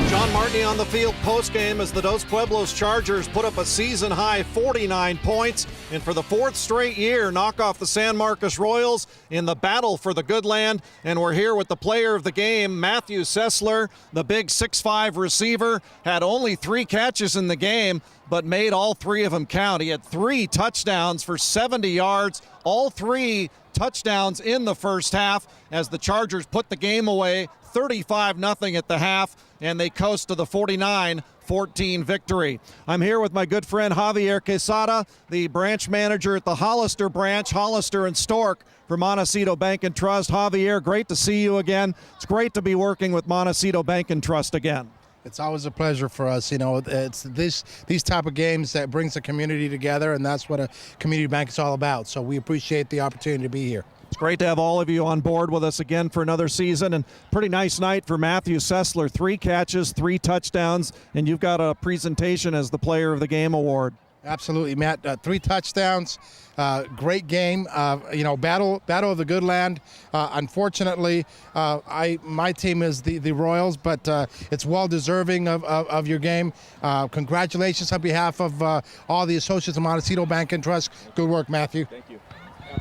John Martney on the field postgame as the Dos Pueblos Chargers put up a season-high 49 points, and for the 4th straight year knock off the San Marcos Royals in the battle for the Goodland. And we're here with the player of the game, Matthew Sessler, the big 6'5" receiver, had only 3 catches in the game, but made all 3 of them count. He had 3 touchdowns for 70 yards, all 3 touchdowns in the first half as the Chargers put the game away 35-0 at the half, and they coast to the 49-14 victory. I'm here with my good friend Javier Quesada, the branch manager at the Hollister branch, Hollister and Stork for Montecito Bank and Trust. Javier, great to see you again. It's great to be working with Montecito Bank and Trust again. It's always a pleasure for us. You know, it's these type of games that brings the community together, and that's what a community bank is all about. So we appreciate the opportunity to be here. It's great to have all of you on board with us again for another season, and pretty nice night for Matthew Sessler. 3 catches, 3 touchdowns, and you've got a presentation as the Player of the Game award. Absolutely, Matt. 3 touchdowns, great game. You know, battle of the Goodland. Unfortunately, my team is the Royals, but it's well deserving of your game. Congratulations on behalf of all the associates of Montecito Bank and Trust. Good work, Matthew. Thank you.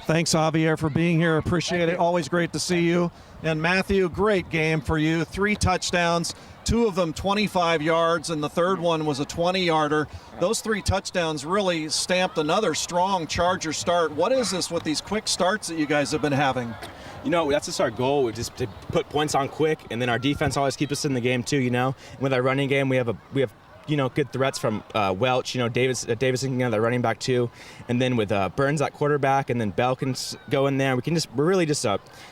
Thanks, Javier, for being here. Appreciate it. Always great to see you. And Matthew, great game for you. 3 touchdowns, 2 of them 25 yards, and the third one was a 20-yarder. Those 3 touchdowns really stamped another strong Charger start. What is this with these quick starts that you guys have been having? You know, that's just our goal, just to put points on quick, and then our defense always keeps us in the game too, you know. And with our running game, we have good threats from Welch, Davison, the running back too, and then with Burns at quarterback, and then Bell can go in there. We're really just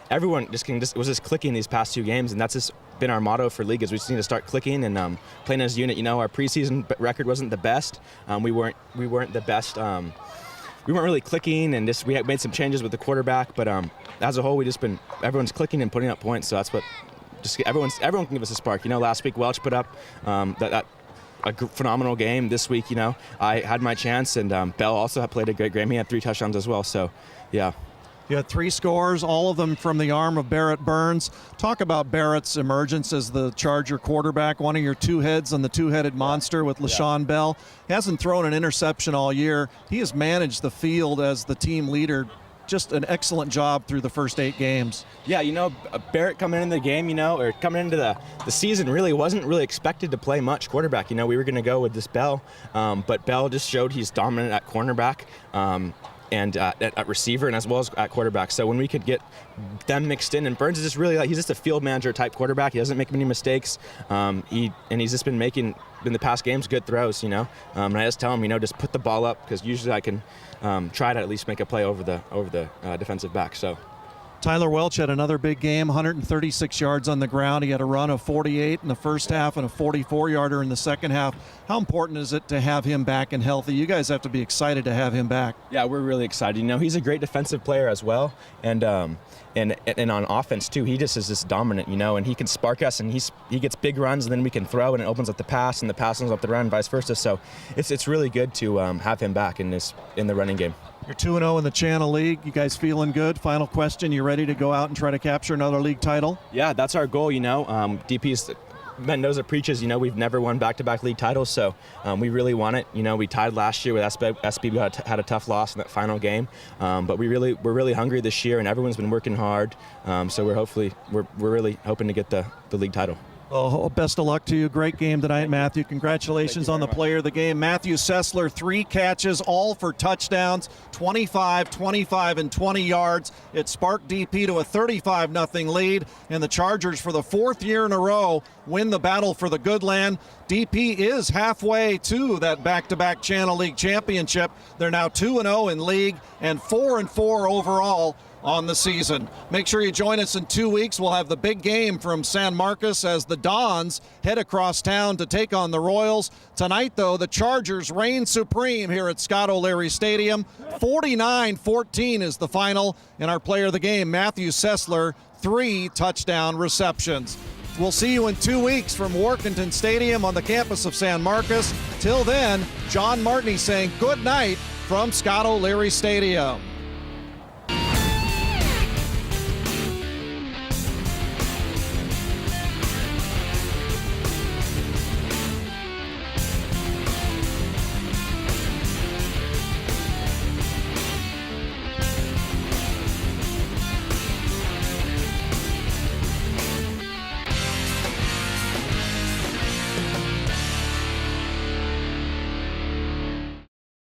everyone was just clicking these past 2 games, and that's just been our motto for league is we just need to start clicking and playing as a unit. Our preseason record wasn't the best. We weren't the best. We weren't really clicking, and we had made some changes with the quarterback, but as a whole, everyone's clicking and putting up points. So that's what everyone can give us a spark. Last week Welch put up a phenomenal game. This week, I had my chance, and Bell also had played a great game. He had 3 touchdowns as well. So, yeah. You had 3 scores, all of them from the arm of Barrett Burns. Talk about Barrett's emergence as the Charger quarterback, one of your 2 heads on the 2-headed monster with LaShawn Bell. He hasn't thrown an interception all year. He has managed the field as the team leader. Just an excellent job through the first 8 games. Yeah, Barrett coming into the game, or coming into the season really wasn't really expected to play much quarterback. We were going to go with this Bell, but Bell just showed he's dominant at cornerback. And at receiver and as well as at quarterback. So when we could get them mixed in, and Burns is just really he's just a field manager type quarterback. He doesn't make many mistakes. He's just been making in the past games good throws, And I just tell him, just put the ball up, because usually I can try to at least make a play over the defensive back. So. Tyler Welch had another big game, 136 yards on the ground. He had a run of 48 in the first half and a 44-yarder in the second half. How important is it to have him back and healthy? You guys have to be excited to have him back. Yeah, we're really excited. He's a great defensive player as well, and on offense too. He just is just dominant, and he can spark us, and he gets big runs, and then we can throw, and it opens up the pass, and the pass opens up the run, and vice versa. So it's really good to have him back in the running game. You're 2-0 in the Channel League. You guys feeling good? Final question, you ready to go out and try to capture another league title? Yeah, that's our goal, DP's Mendoza preaches, we've never won back-to-back league titles, so we really want it. We tied last year with SB. We had a tough loss in that final game, but we're really hungry this year, and everyone's been working hard. So we're really hoping to get the league title. Well, best of luck to you. Great game tonight, Matthew. Congratulations on the player of the game. Matthew Sessler, 3 catches, all for touchdowns, 25, 25, and 20 yards. It sparked DP to a 35-0 lead, and the Chargers, for the 4th year in a row, win the battle for the Goodland. DP is halfway to that back-to-back Channel League championship. They're now 2-0 in league and 4-4 overall on the season. Make sure you join us in 2 weeks. We'll have the big game from San Marcos as the Dons head across town to take on the Royals. Tonight, though, the Chargers reign supreme here at Scott O'Leary Stadium. 49-14 is the final, and our player of the game, Matthew Sessler, 3 touchdown receptions. We'll see you in 2 weeks from Workington Stadium on the campus of San Marcos. Till then, John Martney saying good night from Scott O'Leary Stadium.